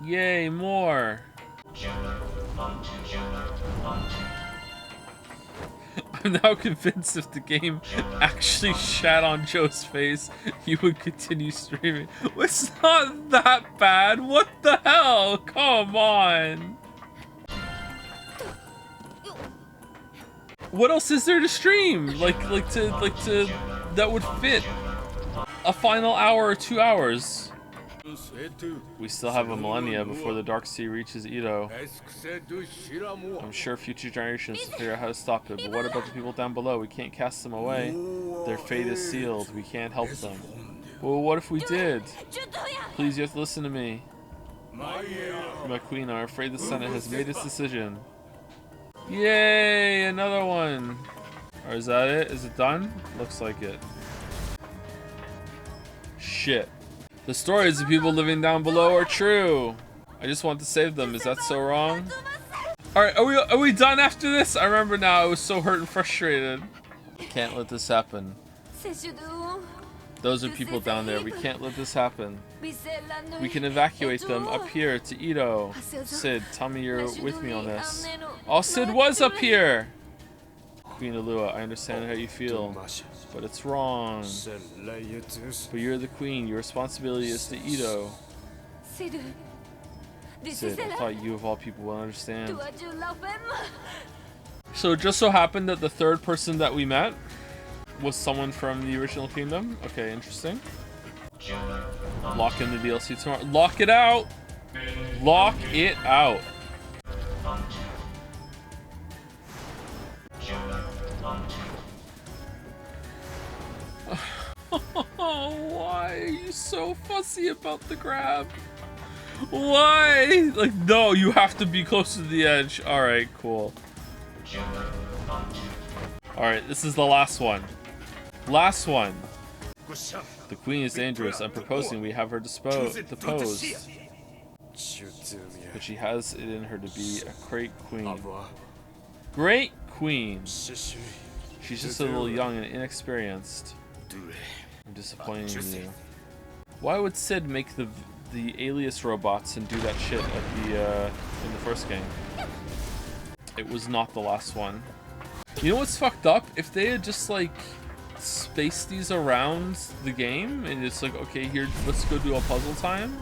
Yay, more! I'm now convinced if the game actually shat on Joe's face, he would continue streaming. It's not that bad. What the hell? Come on. What else is there to stream? Like to that would fit a final hour or 2 hours. We still have a millennia before the Dark Sea reaches Edo. I'm sure future generations will figure out how to stop it, but what about the people down below? We can't cast them away. Their fate is sealed. We can't help them. Well, what if we did? Please, you have to listen to me. My queen, I'm afraid the Senate has made its decision. Yay, another one. Or is that it? Is it done? Looks like it. Shit. The stories of people living down below are true. I just want to save them. Is that so wrong? Alright, are we done after this? I remember now. I was so hurt and frustrated. Can't let this happen. Those are people down there. We can't let this happen. We can evacuate them up here to Edo. Sid, tell me you're with me on this. Oh, Sid was up here! Queen Alua, I understand how you feel, but it's wrong. But you're the queen. Your responsibility is to Edo. Sid, I thought you of all people would understand. So it just so happened that the third person that we met was someone from the original kingdom. Okay, interesting. Lock in the DLC tomorrow. Lock it out! Lock it out! Why are you so fussy about the grab? Why? Like, no, you have to be close to the edge. Alright, cool. Alright, this is the last one. Last one. The queen is dangerous. I'm proposing we have her deposed. But she has it in her to be a great queen. Great queen. She's just a little young and inexperienced. I'm disappointing you. Why would Sid make the alias robots and do that shit at in the first game? It was not the last one. You know what's fucked up? If they had just like spaced these around the game and it's like, okay, here, let's go do a puzzle time,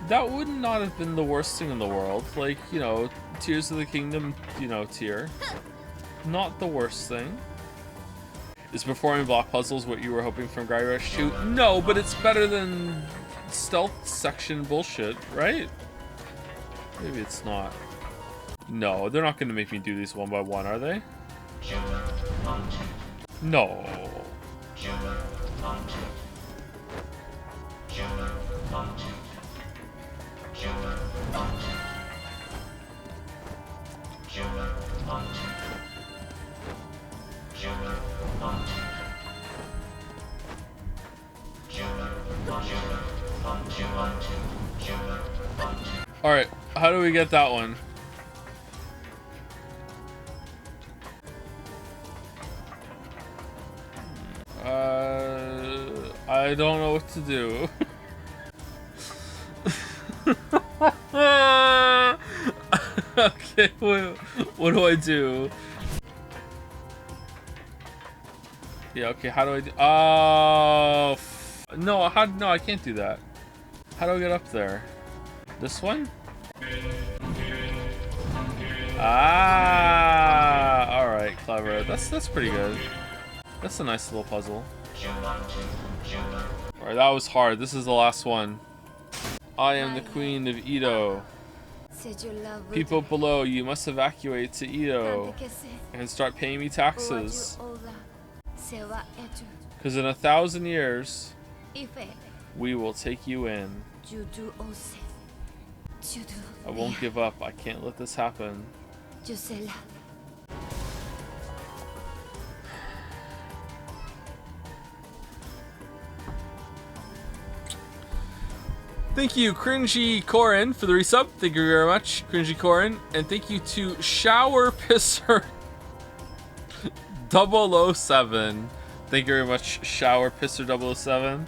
that would not have been the worst thing in the world. Like, you know, Tears of the Kingdom, you know, tier. Not the worst thing. Is performing block puzzles what you were hoping from Guy Rush 2? No, but it's better than stealth section bullshit, right? Maybe it's not. No, they're not going to make me do these one by one, are they? No. Alright, how do we get that one? I don't know what to do. Okay, what do I do? Yeah, okay, how do I do? Oh, no, no, I can't do that. How do I get up there? This one? Ah, alright, clever. That's pretty good. That's a nice little puzzle. Alright, that was hard. This is the last one. I am the queen of Edo. People below, you must evacuate to Edo and start paying me taxes. Because in 1,000 years, we will take you in. I won't give up. I can't let this happen. Thank you, Cringy Corin, for the resub. Thank you very much, Cringy Corin. And thank you to Shower Pisser 007. Thank you very much, Shower Pisser 007.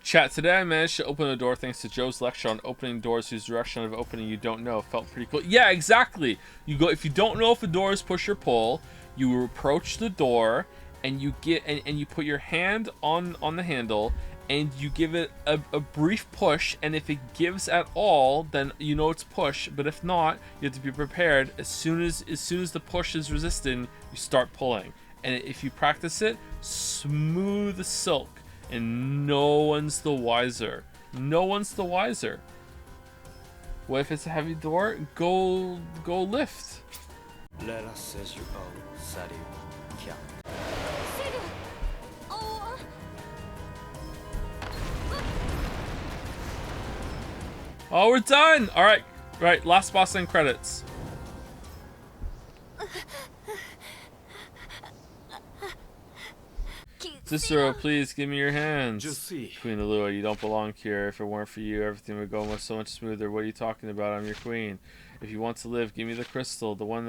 Chat, today I managed to open a door thanks to Joe's lecture on opening doors whose direction of opening you don't know. Felt pretty cool. Yeah, exactly. You go, if you don't know if a door is push or pull, you approach the door and you get and you put your hand on the handle and you give it a brief push, and if it gives at all, then you know it's push. But if not, you have to be prepared. As soon as the push is resistant, you start pulling. And if you practice it, smooth as silk, and no one's the wiser. No one's the wiser. What if it's a heavy door? Go lift. Let us say you all Sari Kya. Oh, we're done! Alright, right, last boss end credits. Cicero, please give me your hands. Queen Alua, you don't belong here. If it weren't for you, everything would go so much smoother. What are you talking about? I'm your queen. If you want to live, give me the crystal, the one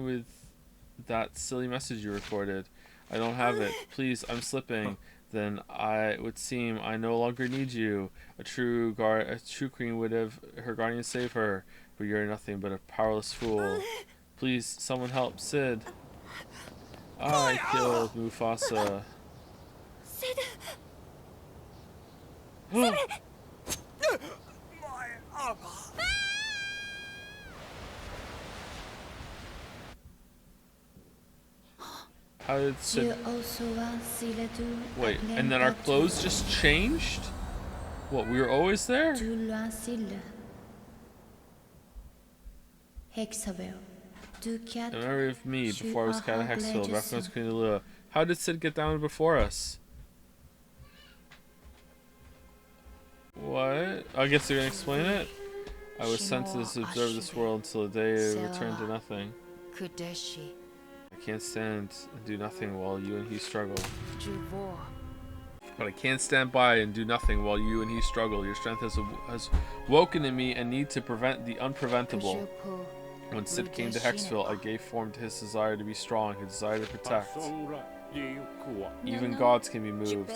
with that silly message you recorded. I don't have it. Please, I'm slipping. Then I would seem I no longer need you. A true queen would have her guardian save her, but you're nothing but a powerless fool. Please, someone help Sid. I killed Mufasa. Sid. How did Sid... Wait, and then our clothes just changed? What, we were always there? The memory of me before I was Cat of Hexville, back when I was Queen Alua. How did Sid get down before us? What? I guess you're gonna explain it? I was sent to observe this world until the day I returned to nothing. I can't stand and do nothing while you and he struggle. But I can't stand by and do nothing while you and he struggle. Your strength has woken in me and need to prevent the unpreventable. When Sid came to Hexville, I gave form to his desire to be strong, his desire to protect. Even gods can be moved.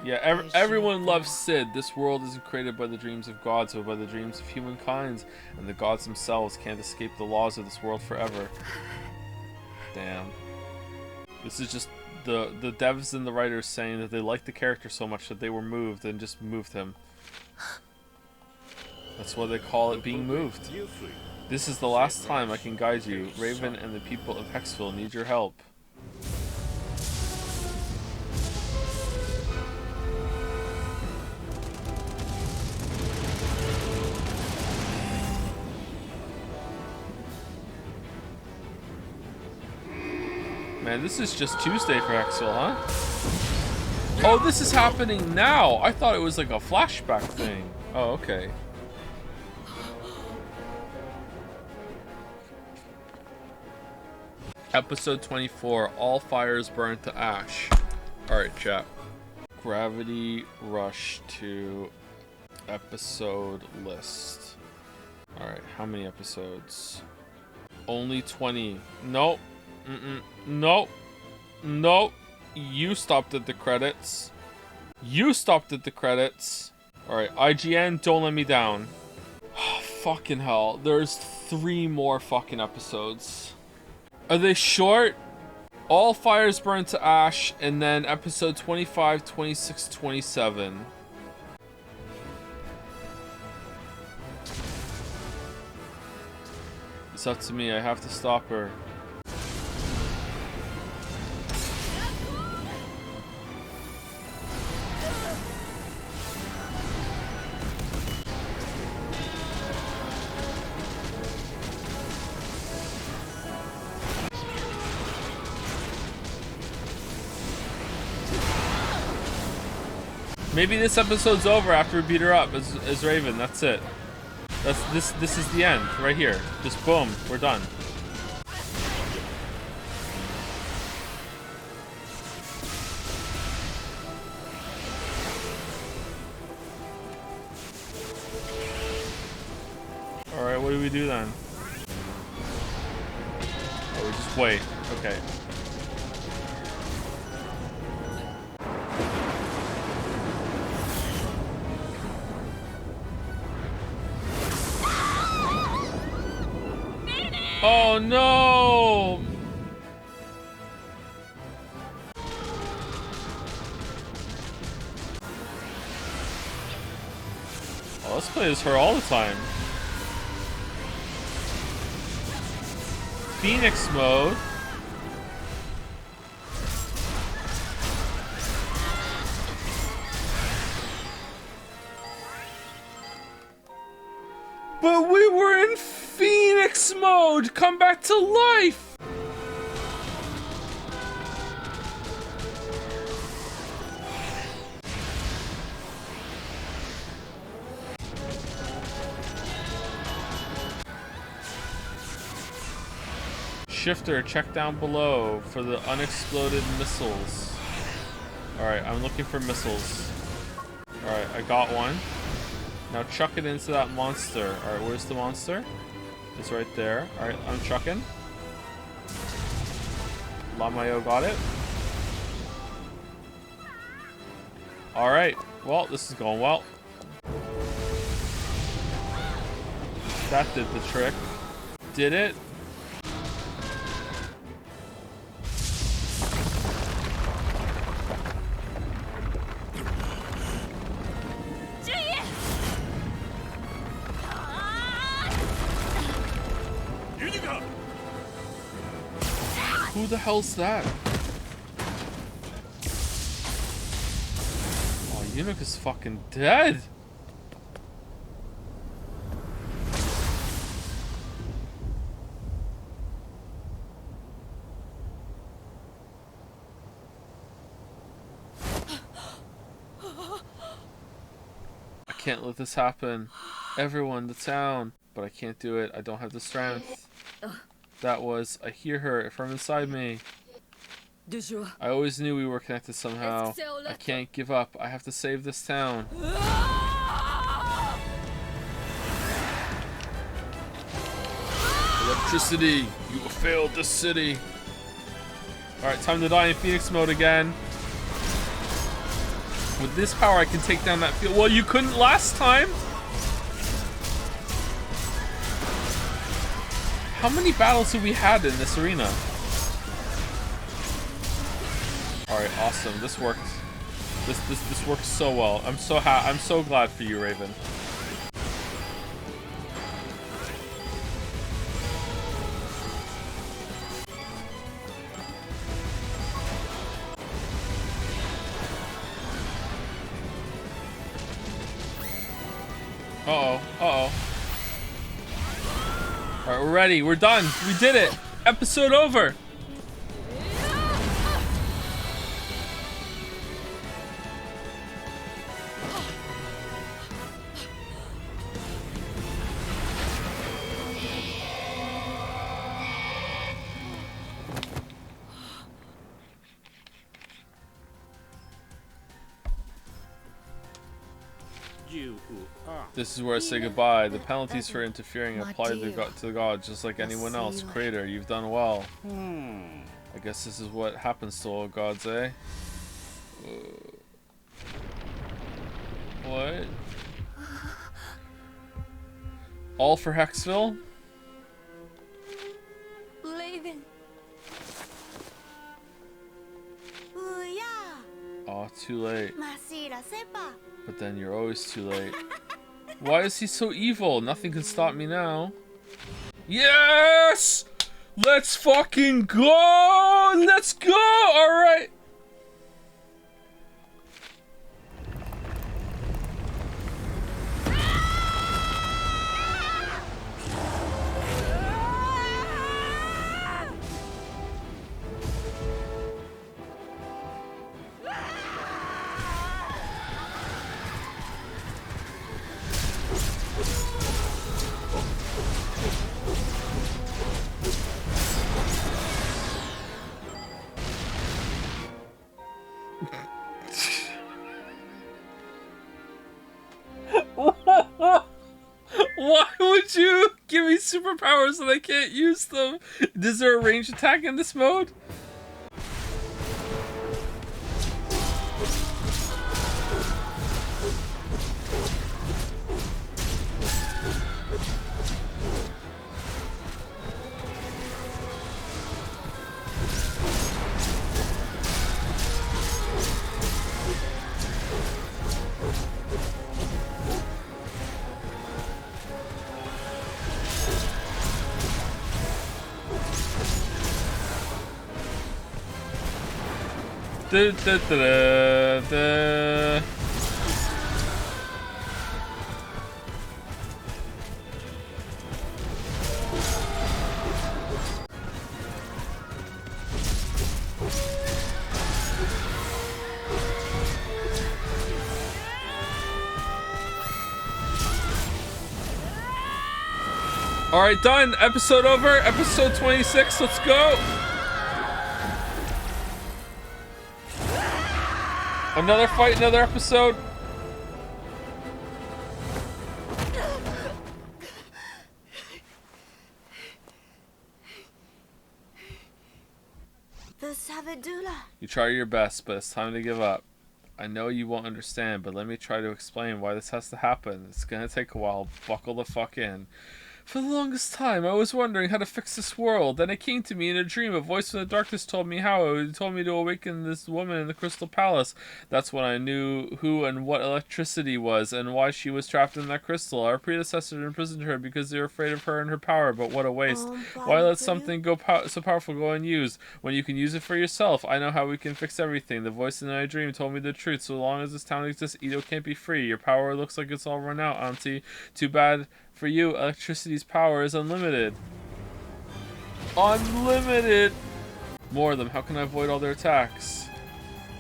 Yeah, everyone loves Sid. This world isn't created by the dreams of gods, but by the dreams of humankind, and the gods themselves can't escape the laws of this world forever. Damn. This is just the devs and the writers saying that they liked the character so much that they were moved and just moved him. That's why they call it being moved. This is the last time I can guide you. Raven and the people of Hexville need your help. Man, this is just Tuesday for Hexville, huh? Oh, this is happening now. I thought it was like a flashback thing. Oh, okay. Episode 24, all fires burn to ash. Alright, chat. Gravity Rush to episode list. Alright, how many episodes? Only 20. Nope. Nope. Nope. You stopped at the credits. You stopped at the credits. Alright, IGN, don't let me down. Fucking hell. There's 3 more fucking episodes. Are they short? All fires burn to ash, and then episode 25, 26, 27. It's up to me. I have to stop her. Maybe this episode's over after we beat her up as Raven. That's it. This is the end right here. Just boom, we're done. All right, what do we do then? Oh, we just wait. Okay. Oh no! Oh, let's play as her all the time. Phoenix mode. But we were in Phoenix mode! Come back to life! Shifter, check down below for the unexploded missiles. Alright, I'm looking for missiles. Alright, I got one. Now chuck it into that monster. Alright, where's the monster? It's right there. Alright, I'm chucking. Lamayo got it. Alright, well, this is going well. That did the trick. Did it? Who the hell's that? Oh, Eunuch is fucking dead. I can't let this happen. Everyone, the town. But I can't do it. I don't have the strength. That was, I hear her from inside me. I always knew we were connected somehow. I can't give up. I have to save this town. Electricity, you have failed this city. Alright, time to die in Phoenix mode again. With this power, I can take down that field. Well, you couldn't last time. How many battles have we had in this arena? Alright, awesome. This worked. This works so well. I'm so glad for you, Raven. Uh-oh. Alright, we're ready. We're done. We did it. Episode over. This is where I say goodbye. The penalties for interfering apply to the gods, just like anyone else. Creator, you've done well. I guess this is what happens to all gods, eh? What? All for Hexville? Raven. Oh, too late. But then you're always too late. Why is he so evil? Nothing can stop me now. Yes! Let's fucking go! Let's go! Alright. Why would you give me superpowers and I can't use them? Is there a ranged attack in this mode? Alright, done. Episode over. Episode 26. Let's go. Another fight, another episode. You try your best, but it's time to give up. I know you won't understand, but let me try to explain why this has to happen. It's gonna take a while. Buckle the fuck in. For the longest time, I was wondering how to fix this world. Then it came to me in a dream. A voice from the darkness told me how. It told me to awaken this woman in the Crystal Palace. That's when I knew who and what electricity was, and why she was trapped in that crystal. Our predecessors imprisoned her because they were afraid of her and her power, but what a waste. Why let something so powerful go unused, when you can use it for yourself? I know how we can fix everything. The voice in my dream told me the truth. So long as this town exists, Edo can't be free. Your power looks like it's all run out, Auntie. Too bad. For you, electricity's power is unlimited. Unlimited! More of them. How can I avoid all their attacks?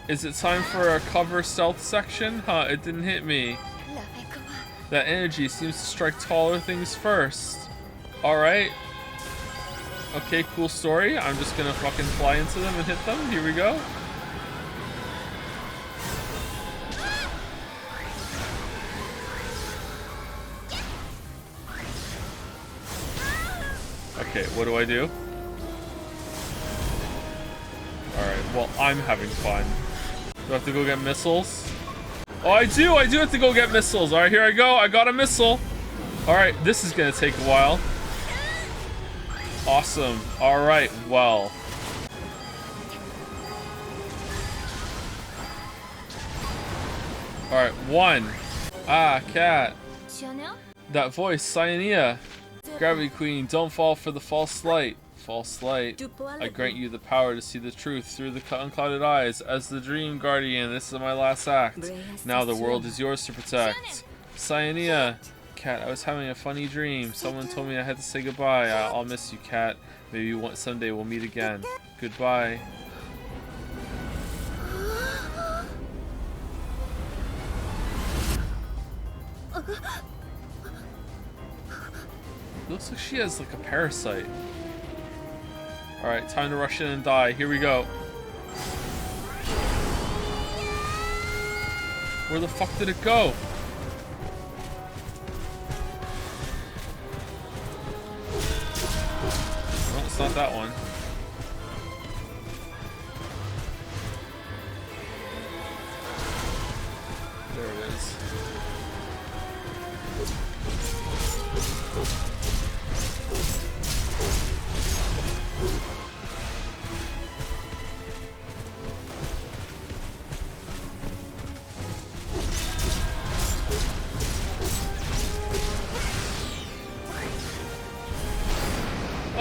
Is it time for a cover stealth section? Huh, it didn't hit me. That energy seems to strike taller things first. Alright. Okay, cool story. I'm just gonna fucking fly into them and hit them. Here we go. Okay, what do I do? Alright, well, I'm having fun. Do I have to go get missiles? Oh, I do have to go get missiles. Alright, here I go. I got a missile. Alright, this is gonna take a while. Awesome. Alright, well. Alright, 1. Ah, cat. That voice, Cyanea. Gravity Queen, don't fall for the false light. False light. I grant you the power to see the truth through the unclouded eyes. As the Dream Guardian, this is my last act. Now the world is yours to protect. Cyanea. Cat, I was having a funny dream. Someone told me I had to say goodbye. I'll miss you, Cat. Maybe someday we'll meet again. Goodbye. Looks like she has like a parasite. Alright, time to rush in and die. Here we go. Where the fuck did it go? No, it's not that one. There it is.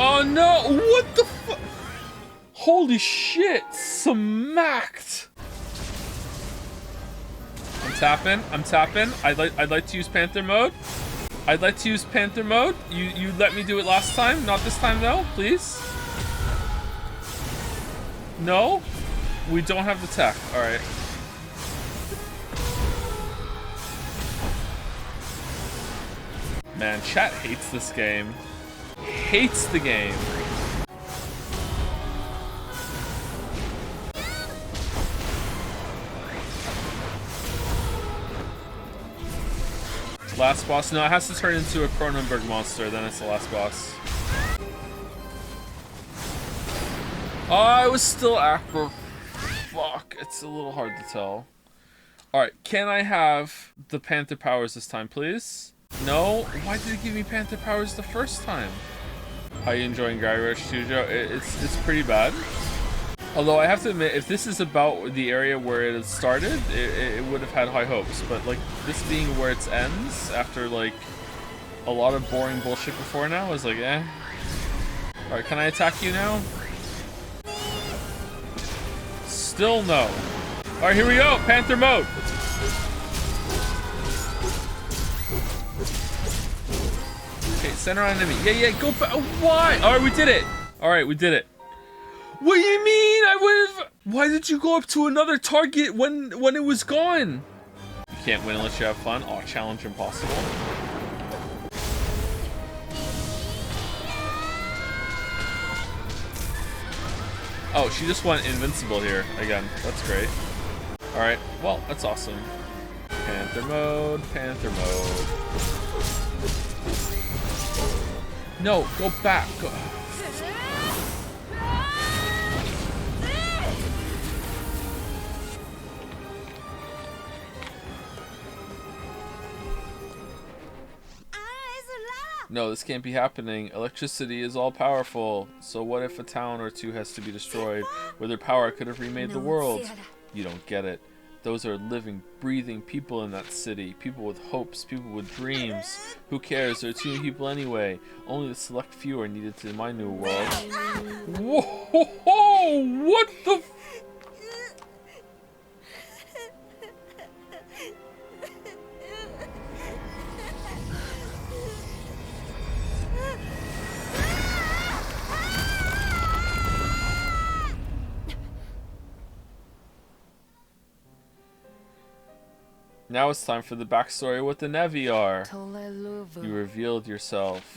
Oh no! What the fuck? Holy shit! Smacked! I'm tapping. I'd like to use Panther mode. I'd like to use Panther mode. You let me do it last time, not this time though, please. No? We don't have the tech. Alright. Man, chat hates this game. Hates the game. Last boss? No, it has to turn into a Cronenberg monster, then it's the last boss. Oh, I was still active. Fuck, it's a little hard to tell. Alright, can I have the Panther powers this time, please? No? Why did it give me Panther powers the first time? How are you enjoying Gary Rush 2, Joe? It's pretty bad. Although I have to admit, if this is about the area where it started, it would have had high hopes. But like this being where it ends after like a lot of boring bullshit before now is like, eh. Alright, can I attack you now? Still no. Alright, here we go. Panther mode. Okay, center on enemy. Yeah, go back. Why? Alright, we did it. Alright, we did it. What do you mean? I would have. Why did you go up to another target when it was gone? You can't win unless you have fun. Oh, challenge impossible. Oh, she just went invincible here again. That's great. All right. Well, that's awesome. Panther mode. Panther mode. No, go back. Go. No, this can't be happening. Electricity is all powerful. So what if a town or two has to be destroyed where their power could have remade the world? You don't get it. Those are living, breathing people in that city. People with hopes, people with dreams. Who cares? There are too many people anyway. Only the select few are needed to my new world. Whoa! What the f— Now it's time for the backstory with the Neviar. You You revealed yourself.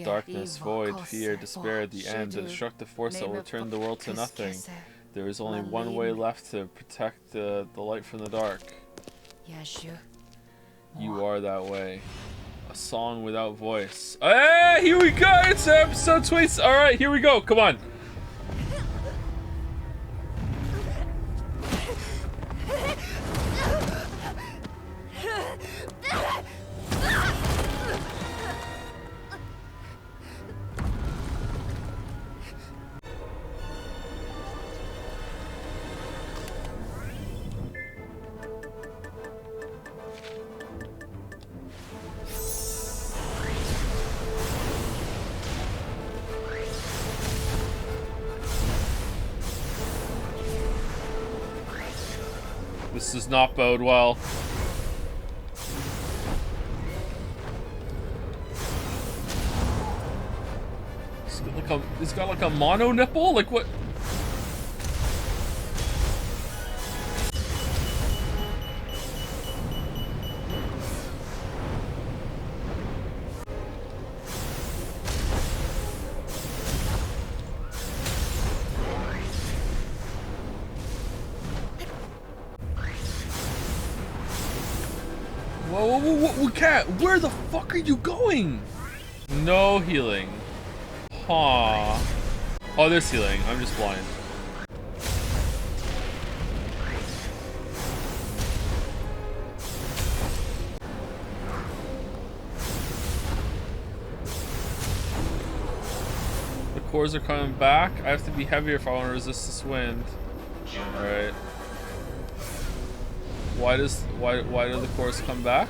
Darkness, void, fear, despair, the end, the destructive force that will turn the world to nothing. There is only one way left to protect the light from the dark. You are that way. A song without voice. Hey, here we go! It's episode 20. Alright, here we go. Come on. This does not bode well. He's got like a mono nipple? Like what? Whoa, cat, where the fuck are you going? No healing. Huh. Oh, there's healing. I'm just blind. The cores are coming back. I have to be heavier if I want to resist this wind. Alright. Why do the cores come back?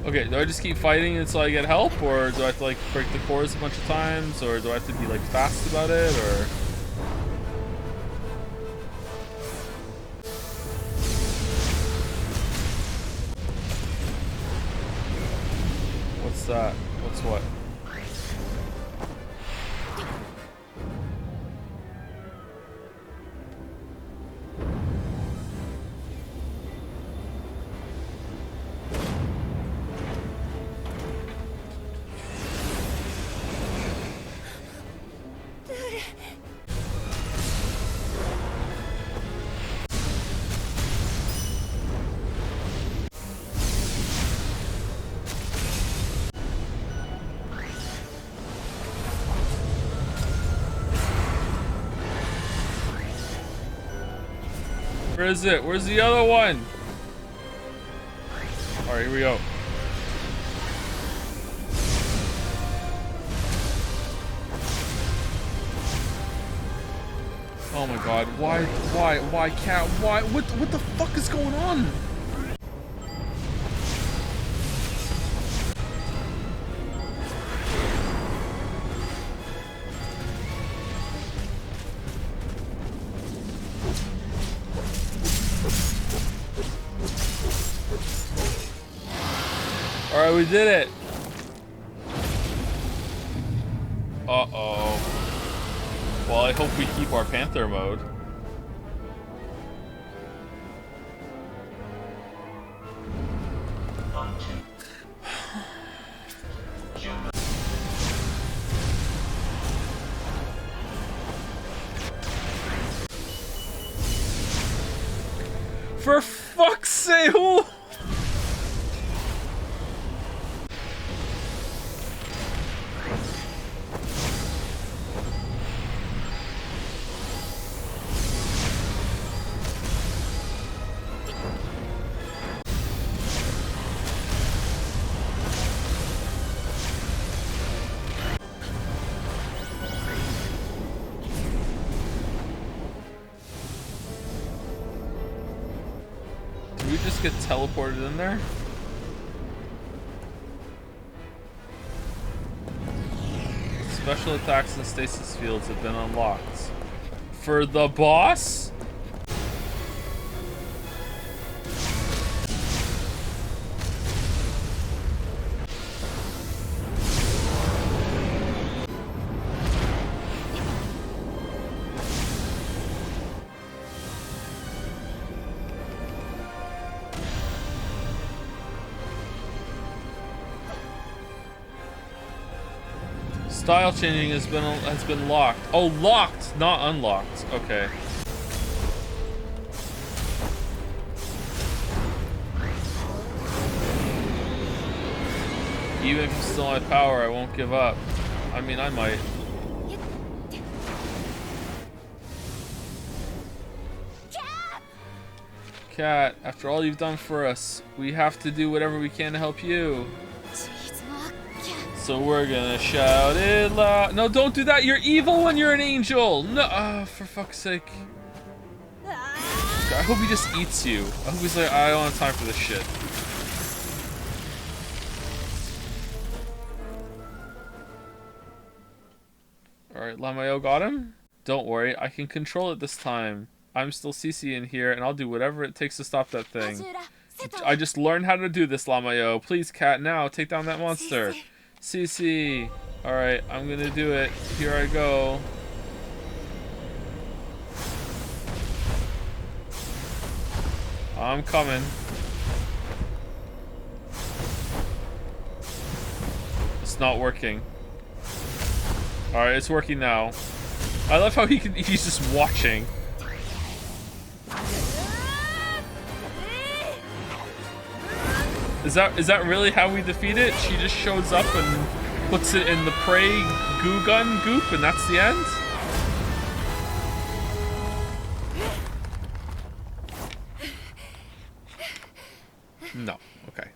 Okay, do I just keep fighting until I get help, or do I have to like break the cores a bunch of times, or do I have to be like fast about it, or? What's that? What's what? Where is it? Where's the other one? Alright, here we go. Oh my god, why, cat, why, what the fuck is going on? Alright, we did it. Uh-oh. Well, I hope we keep our Panther mode. For fuck's sake, who? Did we just get teleported in there? Special attacks and stasis fields have been unlocked. For the boss? Style changing has been locked. Oh, locked, not unlocked. Okay. Even if it's still my power, I won't give up. I mean, I might. Cat, after all you've done for us, we have to do whatever we can to help you. So we're gonna shout it loud. No, don't do that. You're evil when you're an angel. No, for fuck's sake. I hope he just eats you. I hope he's like, I don't have time for this shit. Alright, Lamayo got him? Don't worry, I can control it this time. I'm still Cece in here, and I'll do whatever it takes to stop that thing. I just learned how to do this, Lamayo. Please, Cat, now, take down that monster. Cece. Alright, I'm gonna do it. Here I go. I'm coming. It's not working. Alright, it's working now. I love how he's just watching. Is that really how we defeat it? She just shows up and puts it in the prey goo gun goop, and that's the end? No. Okay.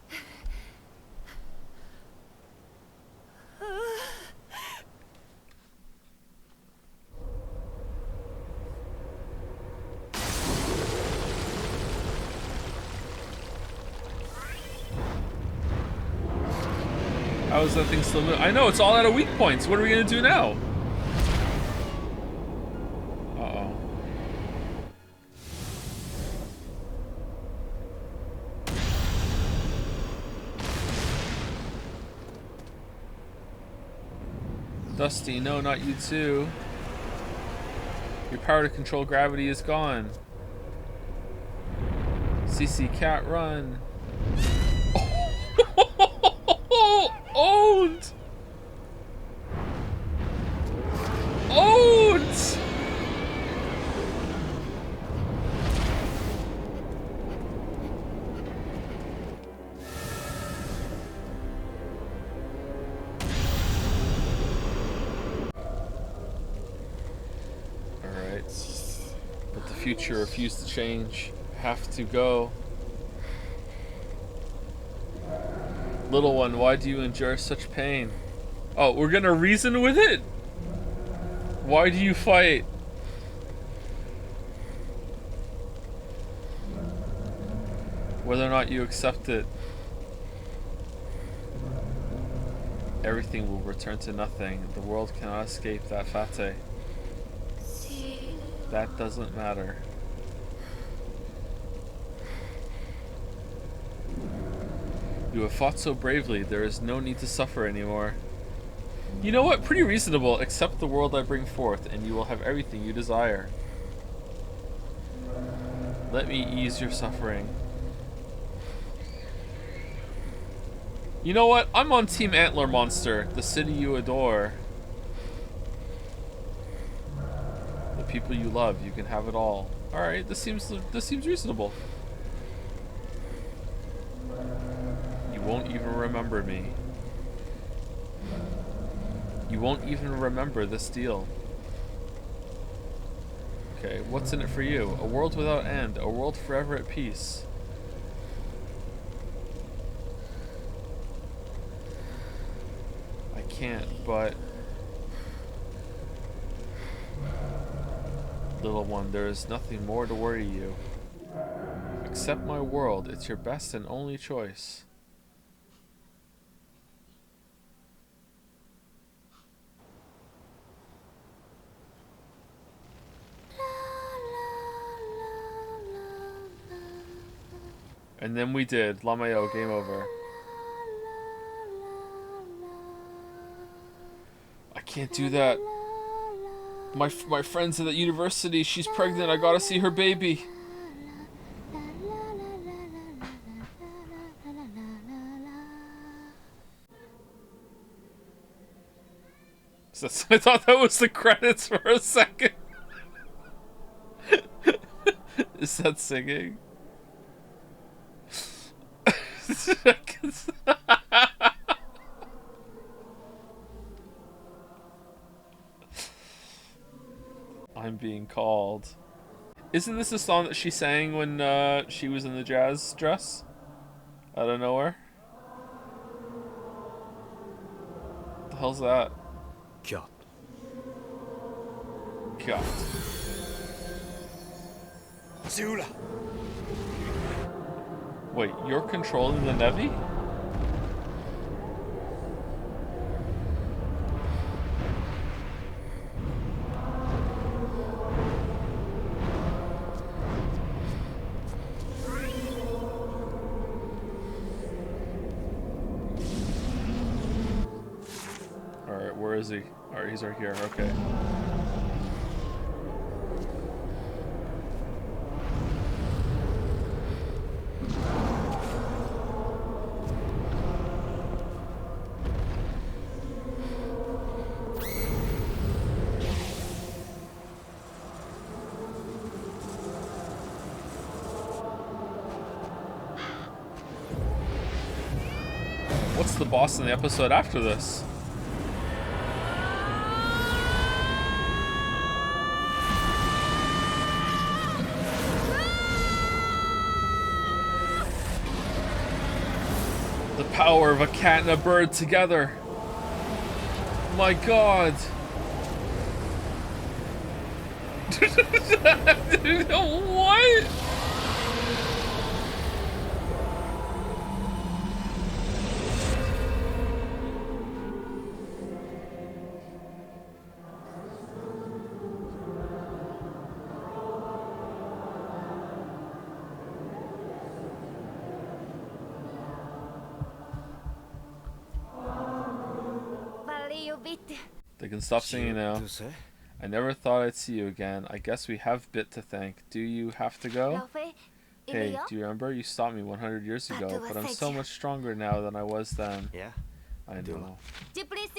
How is that thing still moving? I know, it's all out of weak points. What are we gonna do now? Uh-oh. Dusty, no, not you too. Your power to control gravity is gone. CC Cat, run. Owned! Owned! Alright. But the future refused to change. Have to go. Little one, why do you endure such pain? Oh, we're gonna reason with it? Why do you fight? Whether or not you accept it, everything will return to nothing. The world cannot escape that fate. That doesn't matter. You have fought so bravely, there is no need to suffer anymore. You know what? Pretty reasonable. Accept the world I bring forth, and you will have everything you desire. Let me ease your suffering. You know what? I'm on Team Antler Monster, the city you adore. The people you love, you can have it all. Alright, this seems reasonable. You won't even remember me. You won't even remember this deal. Okay, what's in it for you? A world without end, a world forever at peace. I can't, but... Little one, there is nothing more to worry you. Accept my world, it's your best and only choice. And then we did. Lamayo, game over. I can't do that. My friend's at the university. She's pregnant. I gotta see her baby. I thought that was the credits for a second. Is that singing? I'm being called. Isn't this a song that she sang when she was in the jazz dress? Out of nowhere? What the hell's that? Got. God. Zula. Wait, you're controlling the Nevi? Alright, where is he? Alright, he's right here, okay. What's the boss in the episode after this? The power of a cat and a bird together. My God. What? They can stop singing now. I never thought I'd see you again. I guess we have Bit to thank. Do you have to go? Hey, do you remember? You stopped me 100 years ago, but I'm so much stronger now than I was then. Yeah. I know.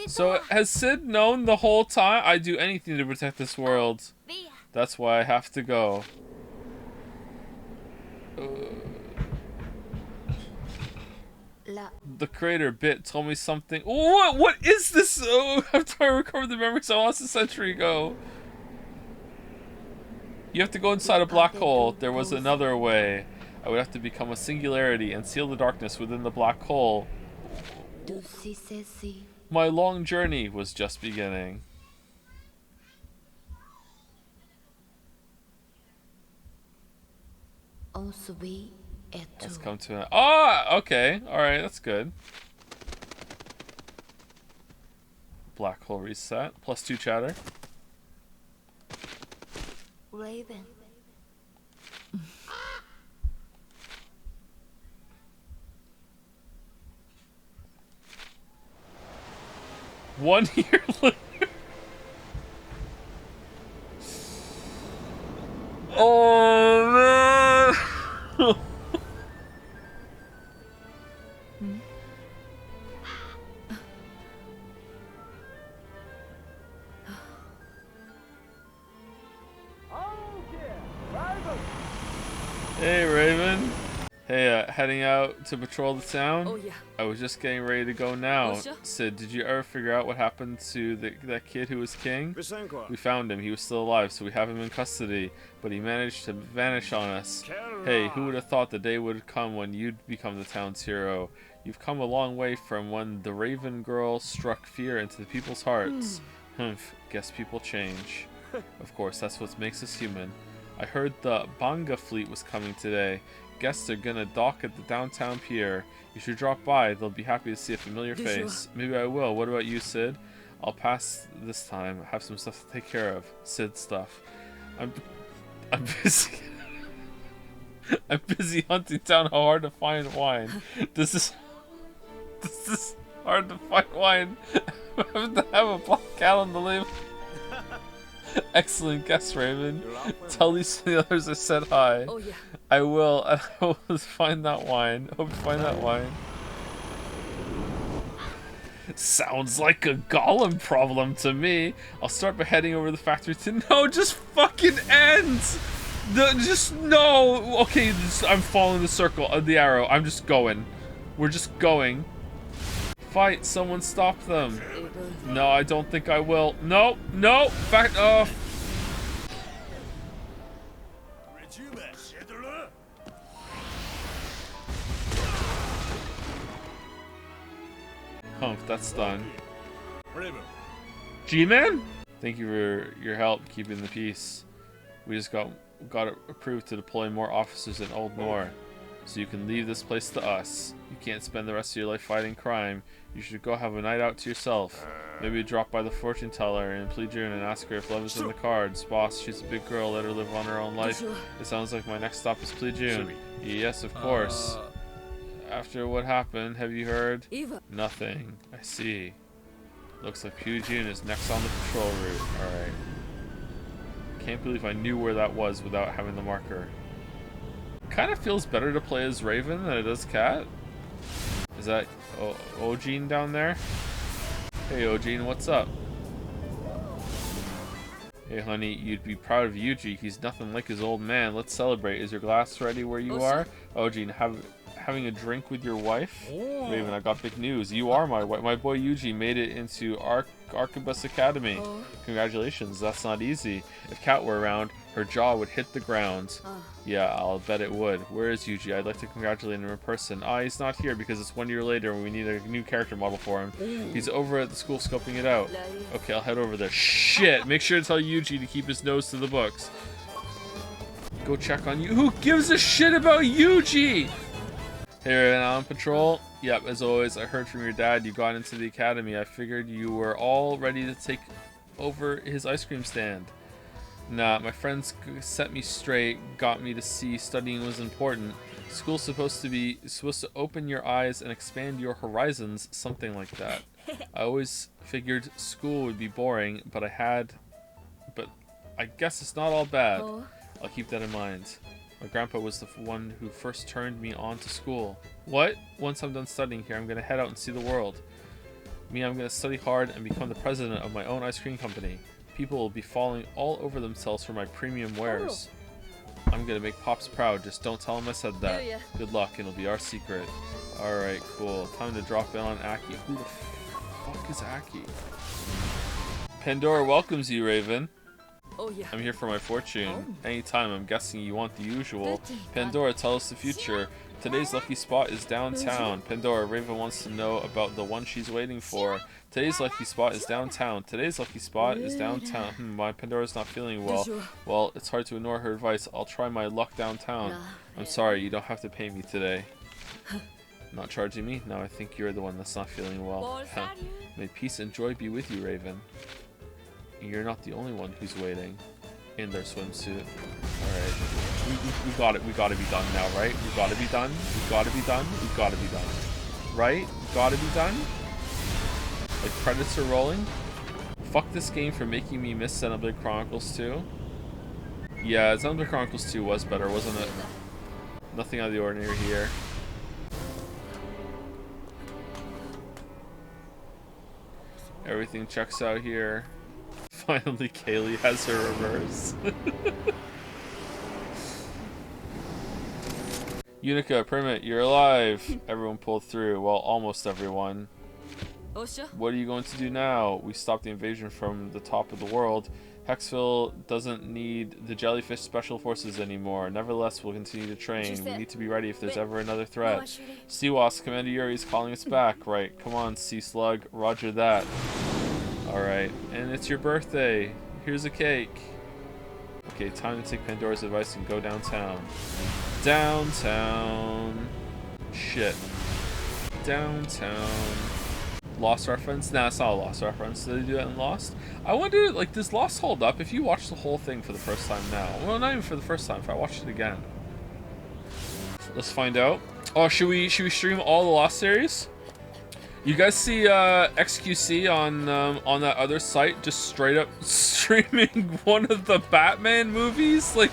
So has Sid known the whole time? I do anything to protect this world. That's why I have to go. The creator Bit told me something. What is this? Oh, after I recovered the memories I lost a century ago. You have to go inside a black hole. There was another way. I would have to become a singularity and seal the darkness within the black hole. My long journey was just beginning. Let's come to an... Oh, okay. Alright, that's good. Black hole reset. +2 chatter. Raven. 1 year later. Oh, man. Hey, Raven. Hey, heading out to patrol the town? Oh, yeah. I was just getting ready to go now. Sid, did you ever figure out what happened to that kid who was king? We found him. He was still alive, so we have him in custody. But he managed to vanish on us. Hey, who would have thought the day would come when you'd become the town's hero? You've come a long way from when the Raven girl struck fear into the people's hearts. Humph, guess people change. Of course, that's what makes us human. I heard the Banga fleet was coming today. Guess they're gonna dock at the downtown pier. You should drop by. They'll be happy to see a familiar face. Maybe I will. What about you, Sid? I'll pass this time. I have some stuff to take care of. Sid stuff. I'm busy. I'm busy hunting down how hard to find wine. This is hard to find wine. I have to have a black cat on the label. Excellent guess, Raymond. Tell these the others I said hi. Oh, yeah. I will. I will find that wine. Hope you find that wine. Sounds like a golem problem to me. I'll start by heading over the factory to... No, just fucking end! Just no! Okay, I'm following the circle of the arrow. I'm just going. We're just going. Fight! Someone stop them! No, I don't think I will. No! No! Back off! Humph, that's done. G-Man? Thank you for your help keeping the peace. We just got it approved to deploy more officers in Old Nor, so you can leave this place to us. You can't spend the rest of your life fighting crime. You should go have a night out to yourself. Maybe drop by the fortune teller in Pleajun and ask her if love is in the cards. Boss, she's a big girl, let her live on her own life. It sounds like my next stop is Pleajun. Yes, of course. After what happened, have you heard? Nothing. I see. Looks like Pleajun is next on the patrol route. Alright. Can't believe I knew where that was without having the marker. Kind of feels better to play as Raven than it does Cat. Is that Ojin down there? Hey Ojin, what's up? Hey honey, you'd be proud of Yuji. He's nothing like his old man. Let's celebrate. Is your glass ready where you are? Ojin, having a drink with your wife? Raven, I got big news. You are my wife. My boy Yuji made it into Arquebus Academy. Congratulations, that's not easy. If Kat were around, her jaw would hit the ground. Yeah, I'll bet it would. Where is Yuji? I'd like to congratulate him in person. He's not here because it's 1 year later and we need a new character model for him. He's over at the school scoping it out. Okay, I'll head over there. Shit! Make sure to tell Yuji to keep his nose to the books. Go check on you. Who gives a shit about Yuji? Hey, Raven, on patrol? Yep, as always, I heard from your dad you got into the academy. I figured you were all ready to take over his ice cream stand. Nah, my friends set me straight, got me to see studying was important. School's supposed to open your eyes and expand your horizons, something like that. I always figured school would be boring, but I guess it's not all bad. I'll keep that in mind. My grandpa was the one who first turned me on to school. What? Once I'm done studying here, I'm gonna head out and see the world. I'm gonna study hard and become the president of my own ice cream company. People will be falling all over themselves for my premium wares. I'm gonna make Pops proud, just don't tell him I said that. Good luck, it'll be our secret. Alright, cool. Time to drop in on Aki. Who the fuck is Aki? Pandora welcomes you, Raven. I'm here for my fortune. Anytime, I'm guessing you want the usual. Pandora, tell us the future. Today's lucky spot is downtown. Pandora, Raven wants to know about the one she's waiting for. Today's lucky spot is downtown. Today's lucky spot is downtown. My Pandora's not feeling well. Well, it's hard to ignore her advice. I'll try my luck downtown. I'm sorry, you don't have to pay me today. Not charging me? No, I think you're the one that's not feeling well. May peace and joy be with you, Raven. You're not the only one who's waiting in their swimsuit. Alright. We got it. We gotta be done now, right? We gotta be done. We gotta be done. We gotta be done. Right? We gotta be done? Like credits are rolling? Fuck this game for making me miss Xenoblade Chronicles 2. Yeah, Xenoblade Chronicles 2 was better, wasn't it? Nothing out of the ordinary here. Everything checks out here. Finally, Kaylee has her reverse. Unica, Permit, you're alive. Everyone pulled through. Well, almost everyone. What are you going to do now? We stopped the invasion from the top of the world. Hexville doesn't need the Jellyfish Special Forces anymore. Nevertheless, we'll continue to train. We need to be ready if there's ever another threat. Seawas, Commander Yuri is calling us back. Right, come on, Sea Slug. Roger that. Alright, and it's your birthday. Here's a cake. Okay, time to take Pandora's advice and go downtown. Downtown. Shit. Downtown. Lost reference? Nah, it's not a Lost reference. Did they do that in Lost? I wonder, like, does Lost hold up if you watch the whole thing for the first time now? Well, not even for the first time, if I watched it again. Let's find out. Oh, should we stream all the Lost series? You guys see XQC on that other site just straight up streaming one of the Batman movies? Like,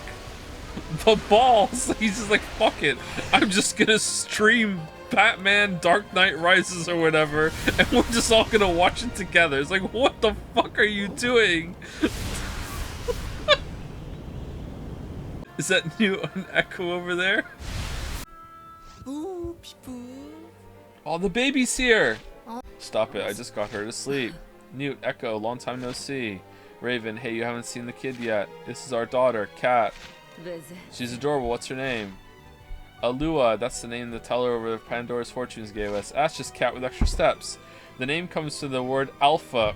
the balls. He's just like, fuck it. I'm just gonna stream Batman Dark Knight Rises or whatever, and we're just all gonna watch it together. It's like, what the fuck are you doing? Is that new an Echo over there? Oh, the baby's here! Stop it, I just got her to sleep. Newt, Echo, long time no see. Raven, hey, you haven't seen the kid yet. This is our daughter, Kat. She's adorable, what's her name? Alua, that's the name the teller over Pandora's Fortunes gave us. That's just Kat with extra steps. The name comes to the word alpha,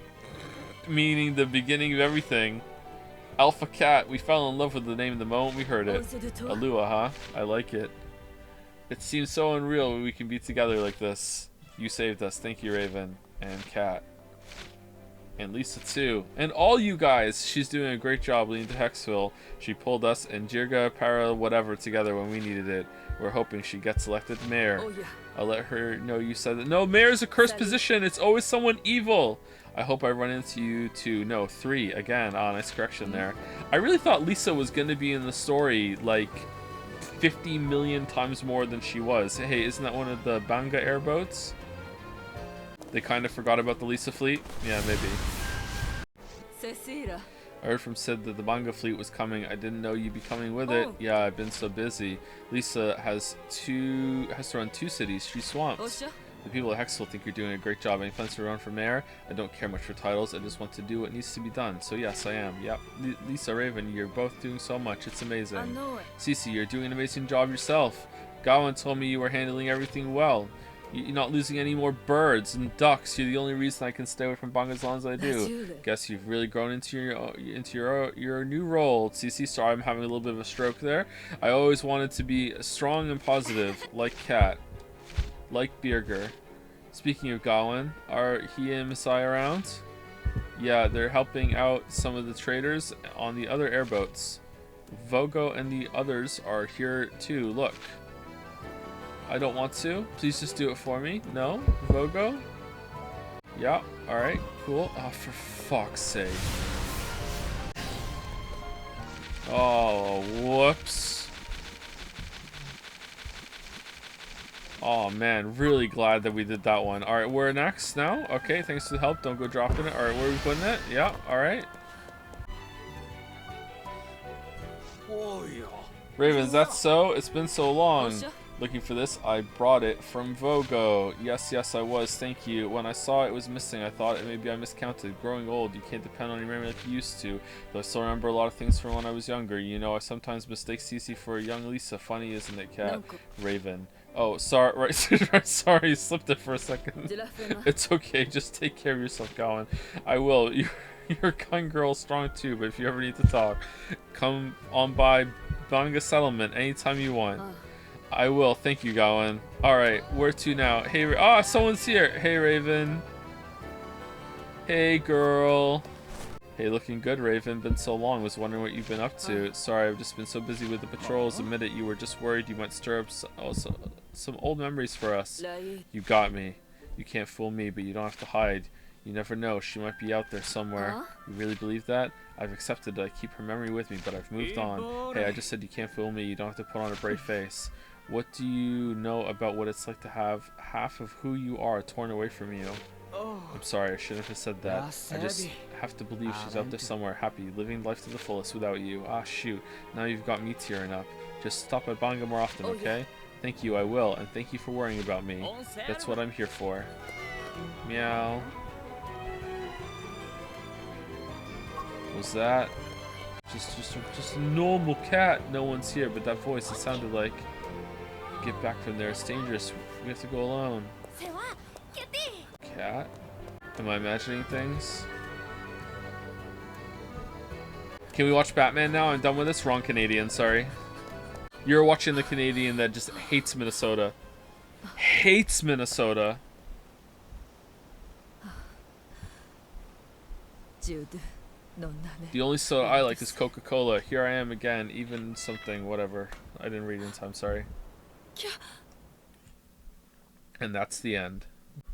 meaning the beginning of everything. Alpha Cat, we fell in love with the name the moment we heard it. Alua, huh? I like it. It seems so unreal we can be together like this. You saved us. Thank you, Raven. And Kat. And Lisa, too. And all you guys. She's doing a great job leading to Hexville. She pulled us and Jirga, Para, whatever together when we needed it. We're hoping she gets elected mayor. I'll let her know you said that. No, mayor's a cursed position. It's always someone evil. I hope I run into you too. No, 3 again. Oh, nice correction there. I really thought Lisa was going to be in the story like 50 million times more than she was. Hey, isn't that one of the Banga airboats? They kind of forgot about the Lisa fleet? Yeah, maybe. I heard from Sid that the Banga fleet was coming. I didn't know you'd be coming with it. Yeah, I've been so busy. Lisa has to run 2 cities. She's swamped. The people at Hexville think you're doing a great job. Any plans to run for mayor? I don't care much for titles. I just want to do what needs to be done. So yes, I am. Yep. Lisa, Raven, you're both doing so much. It's amazing. Cece, you're doing an amazing job yourself. Gowan told me you were handling everything well. You're not losing any more birds and ducks. You're the only reason I can stay away from Banga as long as I do. Guess you've really grown into your new role. Cece, sorry I'm having a little bit of a stroke there. I always wanted to be strong and positive, like Kat. Like Birger. Speaking of Gawain, are he and Masai around? Yeah, they're helping out some of the traders on the other airboats. Vogo and the others are here too. Look. I don't want to. Please just do it for me. No? Vogo? Yeah, alright, cool. Oh, for fuck's sake. Oh, whoops. Oh man, really glad that we did that one. Alright, we're next now. Okay, thanks for the help. Don't go dropping it. Alright, where are we putting it? Yeah, alright. Ravens, that's so? It's been so long. Looking for this, I brought it from Vogo. Yes, I was. Thank you. When I saw it was missing, I thought maybe I miscounted. Growing old, you can't depend on your memory like you used to. Though I still remember a lot of things from when I was younger. You know, I sometimes mistake Cece for a young Lisa. Funny, isn't it, Kat? Raven. Oh, sorry. Right, sorry, slipped it for a second. It's okay. Just take care of yourself, Gowan. I will. You're a kind girl, strong too. But if you ever need to talk, come on by Banga Settlement anytime you want. I will. Thank you, Gowan. Alright, where to now? Hey, someone's here. Hey, Raven. Hey, girl. Hey, looking good, Raven. Been so long. Was wondering what you've been up to. Sorry, I've just been so busy with the patrols. Admit it, you were just worried you might stir up some old memories for us. You got me. You can't fool me, but you don't have to hide. You never know. She might be out there somewhere. You really believe that? I've accepted that I keep her memory with me, but I've moved on. Hey, I just said you can't fool me. You don't have to put on a brave face. What do you know about what it's like to have half of who you are torn away from you? I'm sorry, I shouldn't have said that. I just have to believe she's out there somewhere, happy, living life to the fullest without you. Ah, shoot. Now you've got me tearing up. Just stop at Banga more often, okay? Thank you, I will, and thank you for worrying about me. That's what I'm here for. Meow. Was that just a normal cat? No one's here, but that voice, it sounded like... Get back from there, it's dangerous. We have to go alone. Cat? Am I imagining things? Can we watch Batman now? I'm done with this. Wrong Canadian, sorry. You're watching the Canadian that just hates Minnesota. Hates Minnesota. The only soda I like is Coca-Cola. Here I am again, even something, whatever. I didn't read in time, sorry. And that's the end.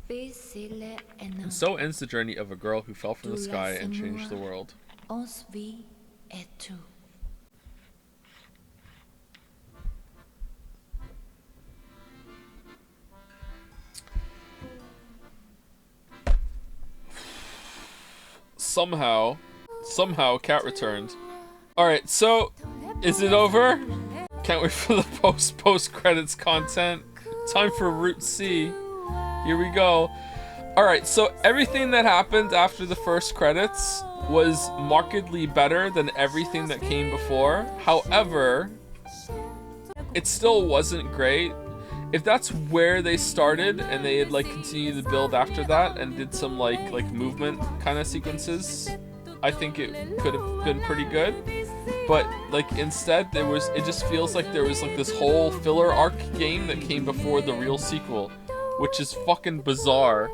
And so ends the journey of a girl who fell from the sky and changed the world. somehow cat returned. Alright, so is it over? Can't wait for the post credits content. Time for Route C. Here we go. Alright, so everything that happened after the first credits was markedly better than everything that came before. However, it still wasn't great. If that's where they started and they had like continued to build after that and did some like movement kind of sequences, I think it could have been pretty good. But like instead it just feels like there was like this whole filler arc game that came before the real sequel, which is fucking bizarre.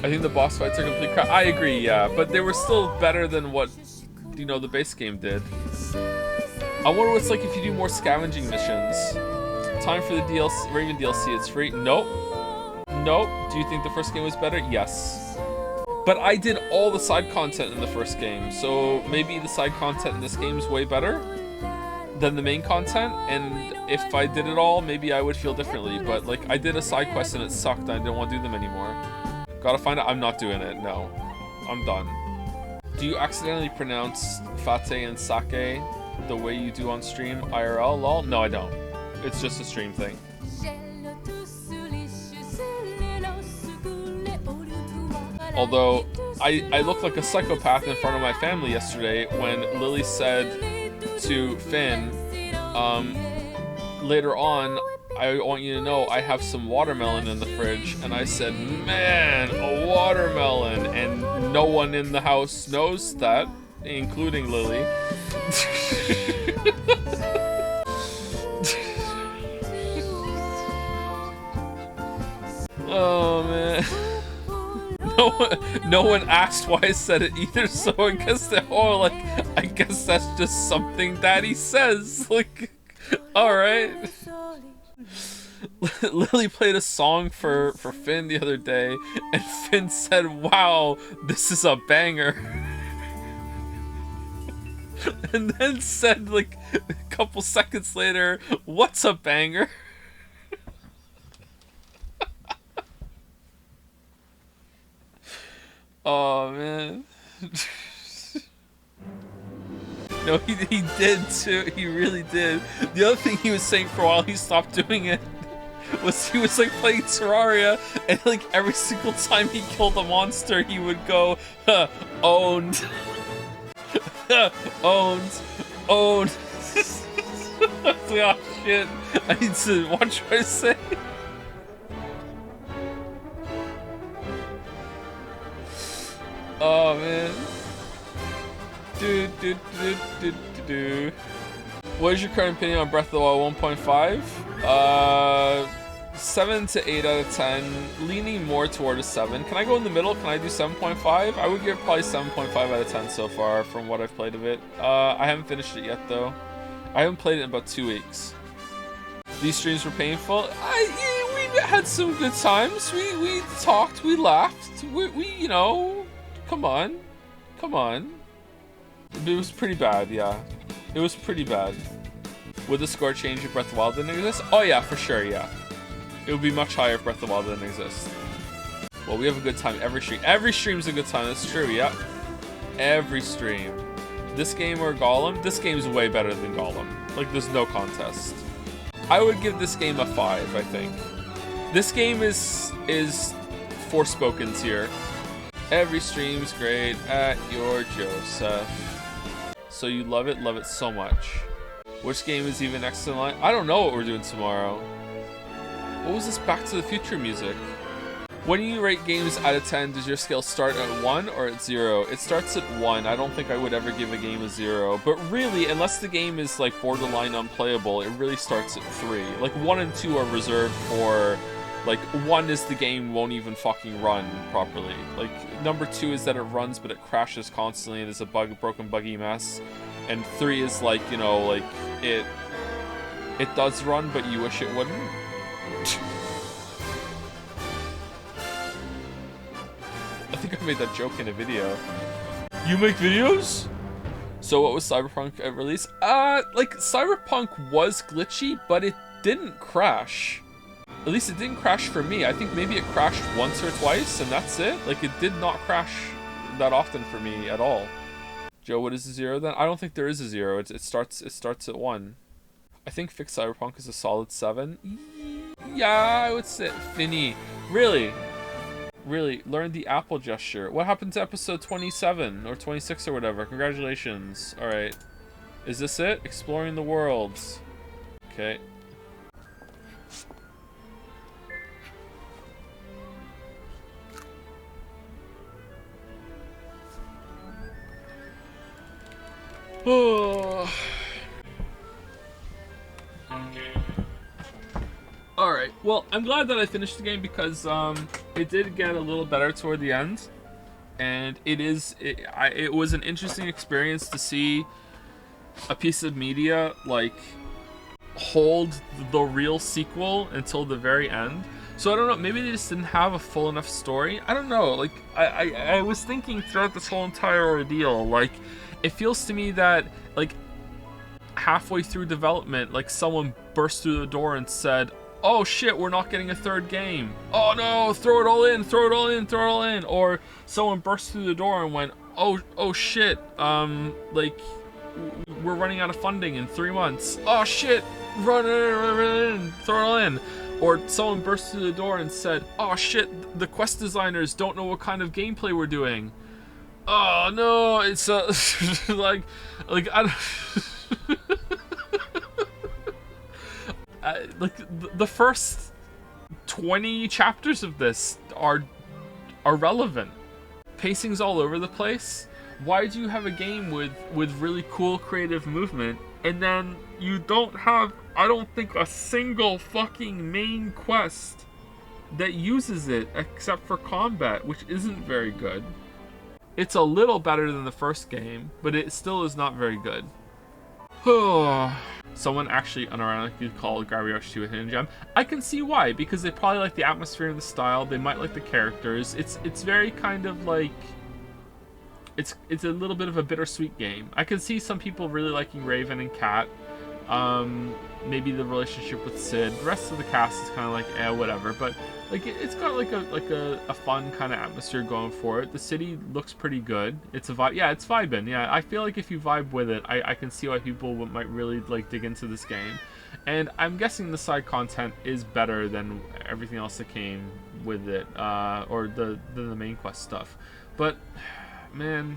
I think the boss fights are complete crap. I agree, yeah, but they were still better than what, you know, the base game did. I wonder what it's like if you do more scavenging missions. Time for the DLC, Raven DLC, it's free. Nope. Nope. Do you think the first game was better? Yes. But I did all the side content in the first game, so maybe the side content in this game is way better than the main content, and if I did it all, maybe I would feel differently, but like I did a side quest and it sucked and I didn't want to do them anymore. Gotta find out. I'm not doing it, no. I'm done. Do you accidentally pronounce Fate and Sake the way you do on stream IRL? Lol? No, I don't. It's just a stream thing. Although, I looked like a psychopath in front of my family yesterday when Lily said to Finn, later on, I want you to know I have some watermelon in the fridge. And I said, man, a watermelon. And no one in the house knows that, including Lily. Oh, man. No one asked why I said it either, so I guess they're all like, I guess that's just something Daddy says. Like, alright. Lily played a song for Finn the other day, and Finn said, wow, this is a banger. And then said, like, a couple seconds later, what's a banger? Oh, man. No, he did too. He really did. The other thing he was saying for a while, he stopped doing it, was he was like playing Terraria, and like every single time he killed a monster, he would go, owned. Owned. Owned. Like, oh shit. I need to watch what I say. Oh man. What is your current opinion on Breath of the Wild 1.5? 7 to 8 out of 10. Leaning more toward a 7. Can I go in the middle? Can I do 7.5? I would give probably 7.5 out of 10 so far from what I've played of it. I haven't finished it yet though. I haven't played it in about 2 weeks. These streams were painful. We had some good times. We talked, we laughed. We you know, come on. It was pretty bad, yeah. It was pretty bad. Would the score change if Breath of the Wild didn't exist? Oh yeah, for sure, yeah. It would be much higher if Breath of the Wild didn't exist. Well, we have a good time every stream. Every stream's a good time, that's true, yeah. Every stream. This game or Gollum? This game's way better than Gollum. Like, there's no contest. I would give this game a 5, I think. This game is Forspoken tier. Every stream's great at your Joseph. So you love it so much. Which game is even next in line? I don't know what we're doing tomorrow. What was this Back to the Future music? When you rate games out of 10, does your scale start at 1 or at 0? It starts at 1. I don't think I would ever give a game a 0. But really, unless the game is like borderline unplayable, it really starts at 3. Like 1 and 2 are reserved for, like 1 is the game won't even fucking run properly. Like number 2 is that it runs but it crashes constantly and is a broken buggy mess. And 3 is like, you know, like it does run but you wish it wouldn't. I think I made that joke in a video. You make videos? So what was Cyberpunk release? Like Cyberpunk was glitchy, but it didn't crash. At least it didn't crash for me. I think maybe it crashed once or twice, and that's it. Like, it did not crash that often for me at all. Joe, what is a 0 then? I don't think there is a 0. It starts at 1. I think Fixed Cyberpunk is a solid 7. Yeah, I would say Finny. Really? Really? Learn the apple gesture. What happened to episode 27 or 26 or whatever? Congratulations. Alright. Is this it? Exploring the worlds. Okay. Oh. Alright, well, I'm glad that I finished the game because it did get a little better toward the end. And it was an interesting experience to see a piece of media, like, hold the real sequel until the very end. So I don't know, maybe they just didn't have a full enough story. I don't know, like, I was thinking throughout this whole entire ordeal, like, it feels to me that, like, halfway through development, like, someone burst through the door and said, oh shit, we're not getting a third game. Oh no, throw it all in, throw it all in, throw it all in. Or someone burst through the door and went, oh shit, like, we're running out of funding in 3 months. Oh shit, run it in, throw it all in. Or someone burst through the door and said, oh shit, the quest designers don't know what kind of gameplay we're doing. Oh no, it's like I don't like the first 20 chapters of this are relevant. Pacing's all over the place. Why do you have a game with really cool creative movement and then you don't have, I don't think, a single fucking main quest that uses it except for combat, which isn't very good. It's a little better than the first game, but it still is not very good. Someone actually unironically called Gravity Rush 2 a hidden gem. I can see why, because they probably like the atmosphere and the style. They might like the characters. It's very kind of like, it's a little bit of a bittersweet game. I can see some people really liking Raven and Kat. Maybe the relationship with Sid. The rest of the cast is kind of like, whatever. But like, it's got like a fun kind of atmosphere going for it. The city looks pretty good. It's a vibe. Yeah, it's vibing. Yeah, I feel like if you vibe with it, I can see why people might really like dig into this game. And I'm guessing the side content is better than everything else that came with it, or the main quest stuff. But man,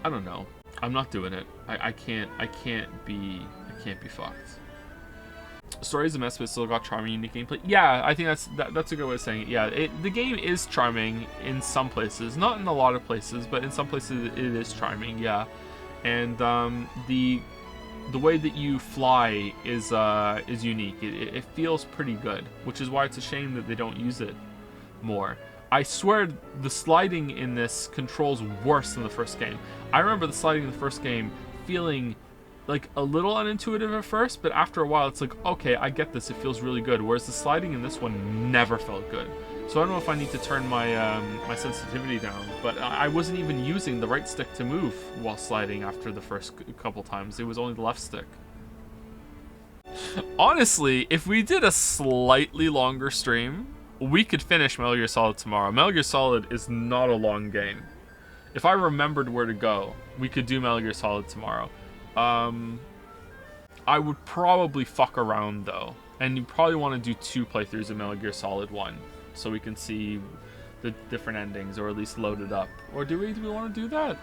I don't know. I'm not doing it. I can't be fucked. Story's a mess, but still got charming, unique gameplay. Yeah, I think that's a good way of saying it. Yeah, the game is charming in some places, not in a lot of places, but in some places it is charming. Yeah, and the way that you fly is unique. It feels pretty good, which is why it's a shame that they don't use it more. I swear the sliding in this controls worse than the first game. I remember the sliding in the first game feeling like a little unintuitive at first, but after a while it's like, okay, I get this, it feels really good. Whereas the sliding in this one never felt good. So I don't know if I need to turn my my sensitivity down, but I wasn't even using the right stick to move while sliding after the first couple times. It was only the left stick. Honestly, if we did a slightly longer stream, we could finish Metal Gear Solid tomorrow. Metal Gear Solid is not a long game. If I remembered where to go, we could do Metal Gear Solid tomorrow. I would probably fuck around though, and you probably want to do 2 playthroughs of Metal Gear Solid 1, so we can see the different endings, or at least load it up. Or do we want to do that?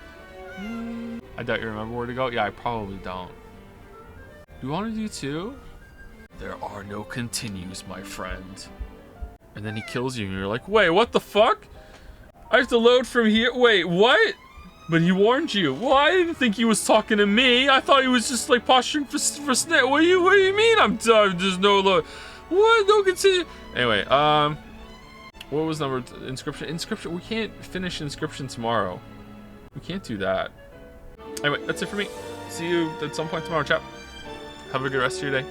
I doubt you remember where to go. Yeah, I probably don't. Do you want to do 2? There are no continues, my friend. And then he kills you, and you're like, wait, what the fuck? I have to load from here? Wait, what? But he warned you. Well, I didn't think he was talking to me. I thought he was just like posturing for snake. What do you mean? I'm done. There's no load. What? Don't continue. Anyway, what was number? Inscription. Inscription. We can't finish Inscription tomorrow. We can't do that. Anyway, that's it for me. See you at some point tomorrow, chap. Have a good rest of your day.